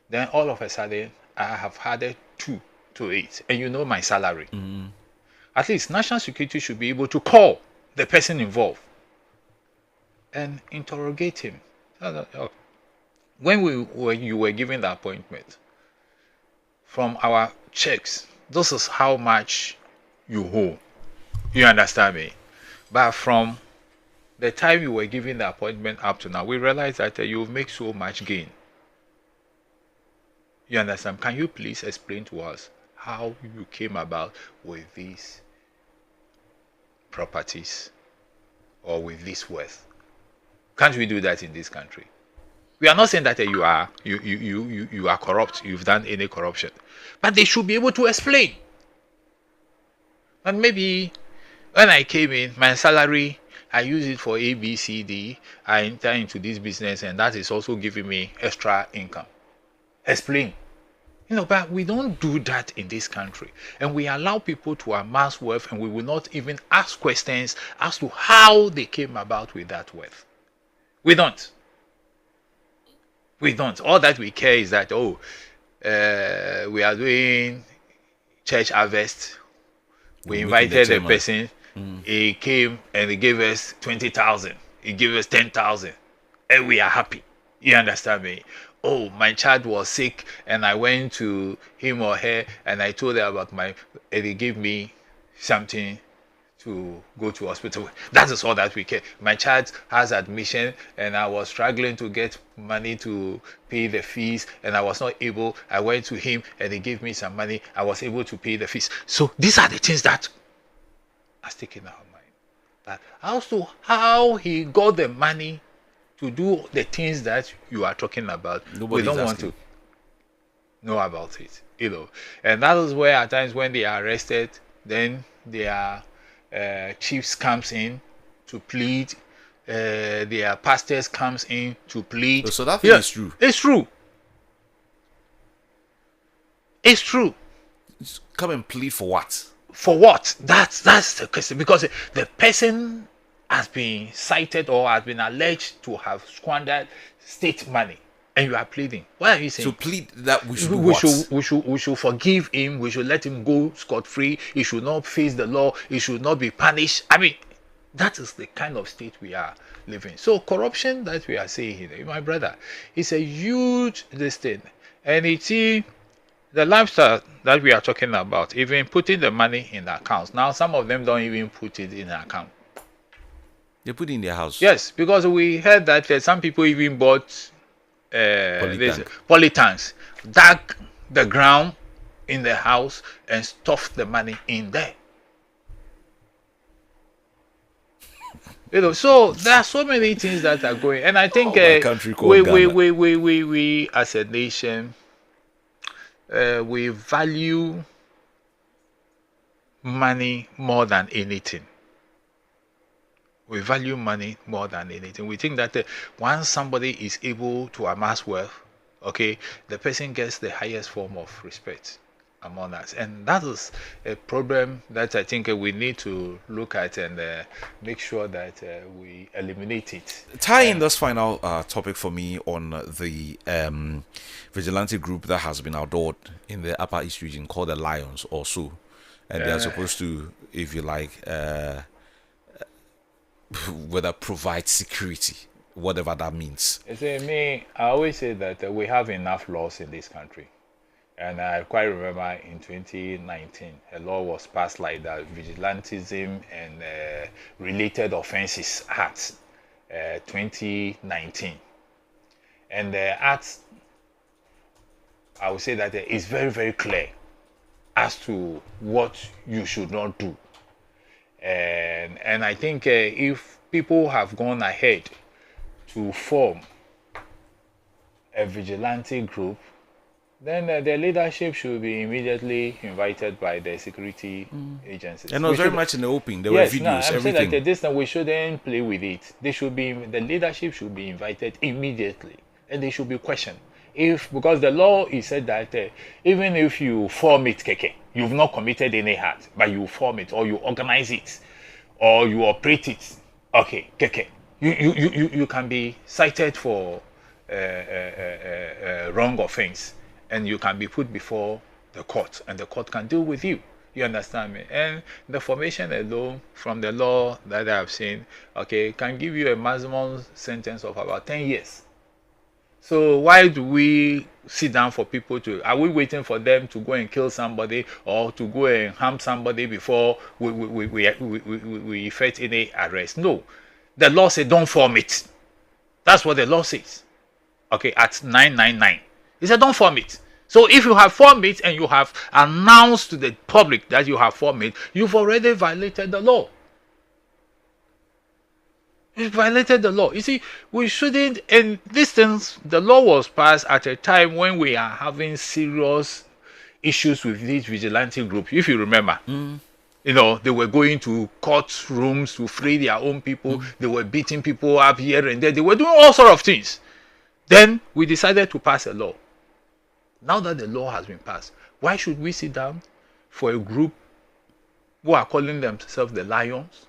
then all of a sudden I have added 2 to it, and you know my salary. Mm-hmm. At least national security should be able to call the person involved and interrogate him. When you were given the appointment, from our checks, this is how much you owe. You understand me? But from the time you were given the appointment up to now, we realized that you make so much gain. You understand? Can you please explain to us how you came about with these properties or with this worth? Can't we do that in this country? We are not saying that you are corrupt, you've done any corruption, but they should be able to explain. And maybe when I came in, my salary, I use it for A, B, C, D. I enter into this business, and that is also giving me extra income. Explain. But we don't do that in this country. And we allow people to amass wealth, and we will not even ask questions as to how they came about with that wealth. We don't. We don't. All that we care is that, we are doing church harvest. We invited a person. He came and he gave us 20,000. He gave us 10,000. And we are happy. You understand me? Oh, my child was sick, and I went to him or her, and I told her about and he gave me something to go to hospital. That is all that we care. My child has admission, and I was struggling to get money to pay the fees, and I was not able. I went to him, and he gave me some money. I was able to pay the fees. So these are the things that are sticking in our mind. But also how he got the money to do the things that you are talking about. We don't want to know about it, And that is where at times when they are arrested, then their chiefs comes in to plead, their pastors comes in to plead. So that thing is true. It's true. It's true. Come and plead for what? For what? That's the question. Because the person has been cited or has been alleged to have squandered state money, and you are pleading. What are you saying? To plead that we should we should forgive him. We should let him go scot-free. He should not face the law. He should not be punished. I mean, that is the kind of state we are living. So corruption that we are seeing here, my brother, is a huge thing, and it's the lifestyle that we are talking about. Even putting the money in the accounts. Now, some of them don't even put it in the account. They put it in their house. Yes, because we heard that some people even bought polytanks, dug the ground in the house and stuffed the money in there. So there are so many things that are going, and I think we as a nation, we value money more than anything. We value money more than anything. We think that once somebody is able to amass wealth, the person gets the highest form of respect among us. And that is a problem that I think we need to look at and make sure that we eliminate it. Tie in this final topic for me on the vigilante group that has been outlawed in the Upper East region called the Lions or so. And they are supposed to, if you like, whether provide security, whatever that means. I always say that we have enough laws in this country. And I quite remember in 2019, a law was passed like that, Vigilantism and Related Offenses Act, 2019. And the act, I would say that it's very, very clear as to what you should not do. And I think if people have gone ahead to form a vigilante group, then the leadership should be immediately invited by the security agencies. And it was very much in the open. There were videos, everything. Saying that we shouldn't play with it. The leadership should be invited immediately, and they should be questioned. Because the law is said that even if you form it, you've not committed any act, but you form it or you organize it or you operate it, you can be cited for wrong offense, and you can be put before the court, and the court can deal with you. You understand me? And the formation alone from the law that I have seen, can give you a maximum sentence of about 10 years. So why do we sit down for people are we waiting for them to go and kill somebody or to go and harm somebody before we effect any arrest? No. The law says don't form it. That's what the law says. At 999. It said don't form it. So if you have formed it and you have announced to the public that you have formed it, you've already violated the law. You violated the law. You see, we shouldn't, and these things, the law was passed at a time when we are having serious issues with this vigilante group. If you remember, they were going to courtrooms to free their own people. They were beating people up here and there. They were doing all sorts of things. Then we decided to pass a law Now that the law has been passed, why should we sit down for a group who are calling themselves the Lions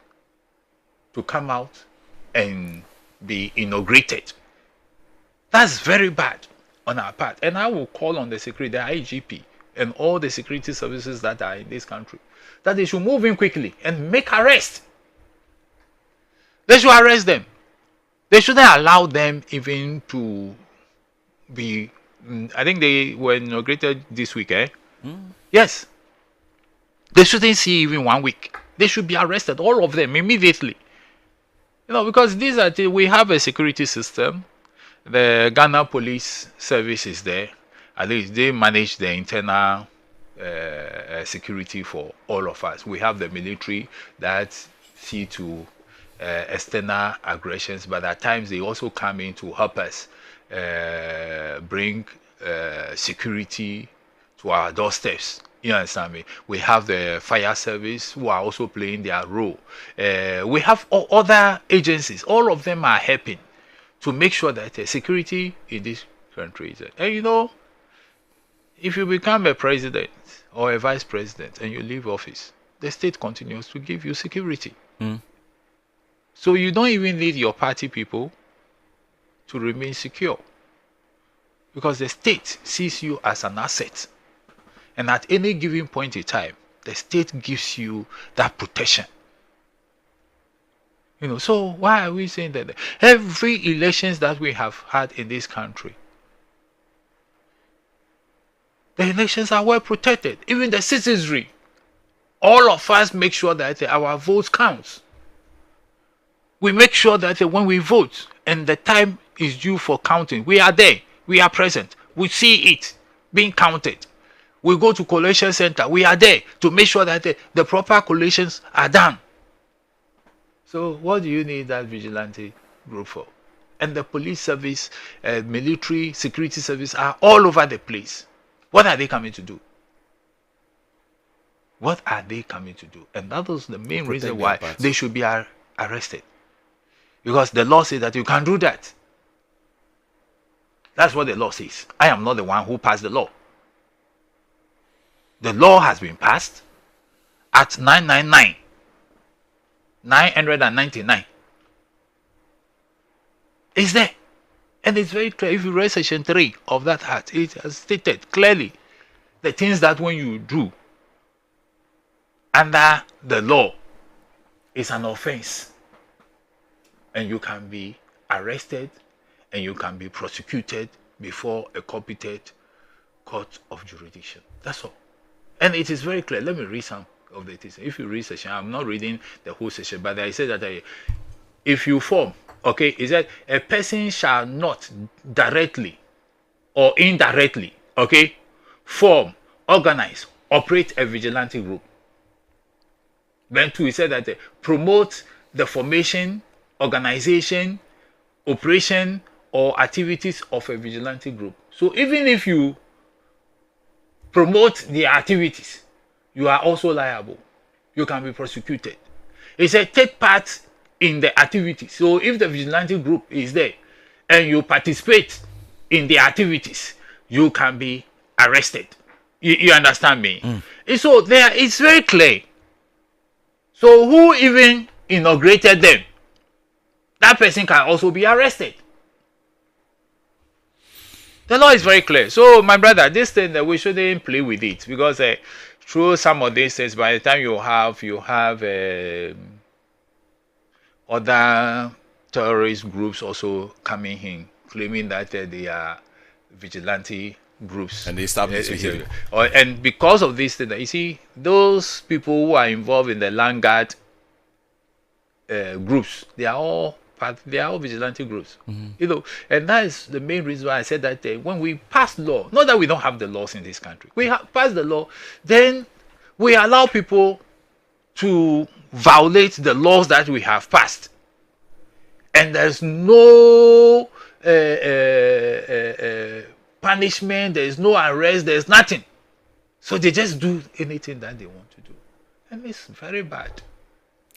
to come out and be inaugurated? That's very bad on our part. And I will call on the security, the IGP, and all the security services that are in this country, that they should move in quickly and make arrest. They should arrest them. They shouldn't allow them even to be. I think they were inaugurated this week, eh? Yes. They shouldn't see even 1 week. They should be arrested, all of them, immediately. Because these are we have a security system. The Ghana Police Service is there. At least they manage the internal security for all of us. We have the military that see to external aggressions, but at times they also come in to help us bring security to our doorsteps. You understand me? We have the fire service who are also playing their role. We have other agencies. All of them are helping to make sure that security in this country is there. And if you become a president or a vice president and you leave office, the state continues to give you security. So you don't even need your party people to remain secure, because the state sees you as an asset. And at any given point in time, the state gives you that protection. So why are we saying that every elections that we have had in this country, the elections are well protected? Even the citizenry, all of us make sure that our votes count. We make sure that when we vote and the time is due for counting, we are there, we are present, we see it being counted. We go to collation center, we are there to make sure that the proper collations are done. So what do you need that vigilante group for? And the police service, military, security service are all over the place. What are they coming to do? What are they coming to do? And that was the main reason why they should be arrested. Because the law says that you can't do that. That's what the law says. I am not the one who passed the law. The law has been passed at 999. It's there. And it's very clear. If you read section 3 of that act, it has stated clearly the things that when you do under the law is an offense. And you can be arrested and you can be prosecuted before a competent court of jurisdiction. That's all. And it is very clear. Let me read some of the things. If you read section, I'm not reading the whole section, but I said that if you form, is that a person shall not directly or indirectly, form, organize, operate a vigilante group. Then two, he said that promote the formation, organization, operation, or activities of a vigilante group. So even if you promote the activities, you are also liable. You can be prosecuted. He said take part in the activities. So if the vigilante group is there and you participate in the activities, you can be arrested. You understand me? So there it's very clear. So who even inaugurated them? That person can also be arrested. The law is very clear. So, my brother, this thing that we shouldn't play with it, because through some of these things, by the time you have other terrorist groups also coming in, claiming that they are vigilante groups, and they establish and because of this thing, you see, those people who are involved in the land guard groups, they are all vigilante groups, and that is the main reason why I said that when we pass law, not that we don't have the laws in this country, we pass the law, then we allow people to violate the laws that we have passed, and there's no punishment, there's no arrest, there's nothing. So they just do anything that they want to do, and it's very bad.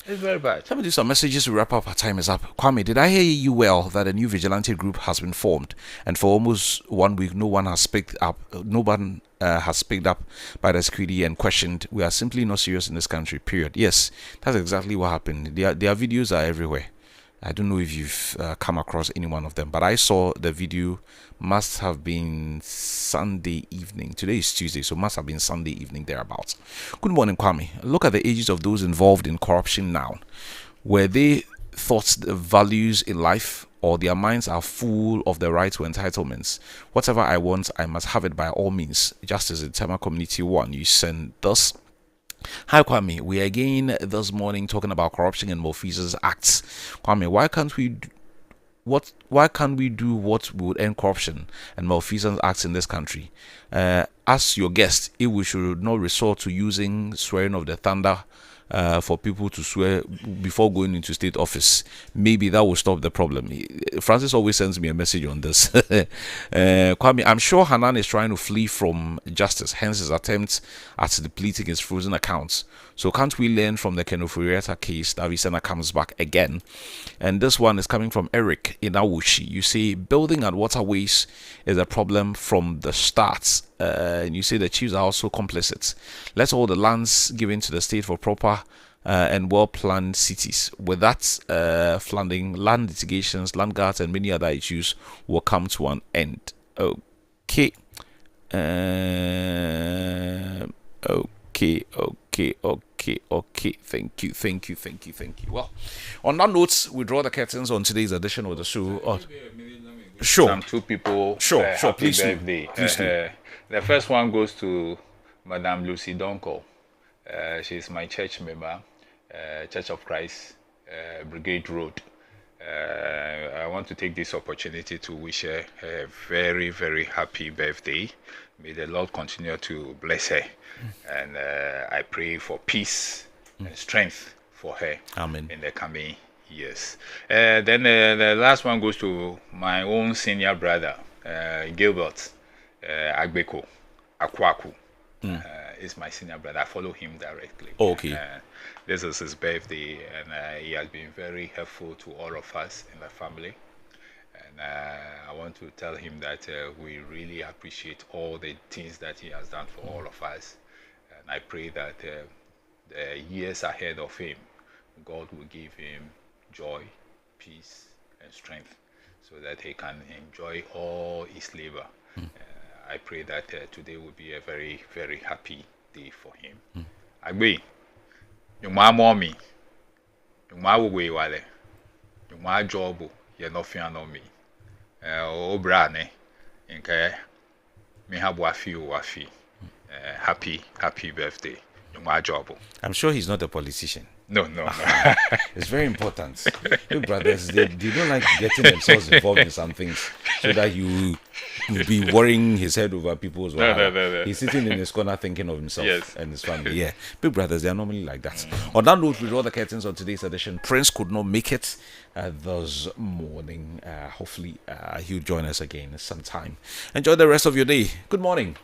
It's very bad. Let me do some messages to wrap up. Our time is up. Kwame, did I hear you well that a new vigilante group has been formed, and for almost 1 week, no one has picked up. No one has picked up by the security and questioned. We are simply not serious in this country. Period. Yes, that's exactly what happened. Their videos are everywhere. I don't know if you've come across any one of them, but I saw the video. Must have been Sunday evening. Today is Tuesday, so must have been Sunday evening thereabouts. Good morning, Kwame. Look at the ages of those involved in corruption now. Were they thought the values in life, or their minds are full of the right to entitlements? Whatever I want, I must have it by all means. Justice in Tema Community 1. You send thus. Hi Kwame, we are again this morning talking about corruption and malfeasance acts. Kwame, why can't we do what would end corruption and malfeasance acts in this country? As your guest, if we should not resort to using swearing of the thunder for people to swear before going into state office, maybe that will stop the problem. Francis always sends me a message on this. Kwame, I'm sure Hanan is trying to flee from justice, hence his attempts at depleting his frozen accounts. So can't we learn from the Kenofurieta case that Vicena comes back again? And this one is coming from Eric in Awushi. You say building and waterways is a problem from the start. And you say the chiefs are also complicit. Let all the lands given to the state for proper and well-planned cities. With that flooding, land litigations, land guards, and many other issues will come to an end. Okay. Okay. Thank you. Well, on that note, we draw the curtains on today's edition of the show. Sure. Some two people. Sure. Happy Please birthday. do. The first one goes to Madame Lucy Donko. She's my church member, Church of Christ, Brigade Road. I want to take this opportunity to wish her a very, very happy birthday. May the Lord continue to bless her. And I pray for peace and strength for her. Amen. In the coming years. Then the last one goes to my own senior brother, Gilbert Agbeko Akwaku. Is my senior brother. I follow him directly. Okay. This is his birthday, and he has been very helpful to all of us in the family. And I want to tell him that we really appreciate all the things that he has done for all of us. And I pray that the years ahead of him, God will give him joy, peace, and strength so that he can enjoy all his labor. I pray that today will be a very, very happy day for him. Agbe, your mom mommy, your mom way wale, your mom job, you're not feeling on me. Brane, inka me have wafi. Happy birthday, your mom job. I'm sure he's not a politician. No. It's very important. You brothers, they don't like getting themselves involved in some things so that you will be worrying his head over people's work. No. He's sitting in his corner thinking of himself and his family. Yeah. Big brothers, they are normally like that. On that note, we draw the curtains on today's edition. Prince could not make it this morning. Hopefully, he'll join us again sometime. Enjoy the rest of your day. Good morning.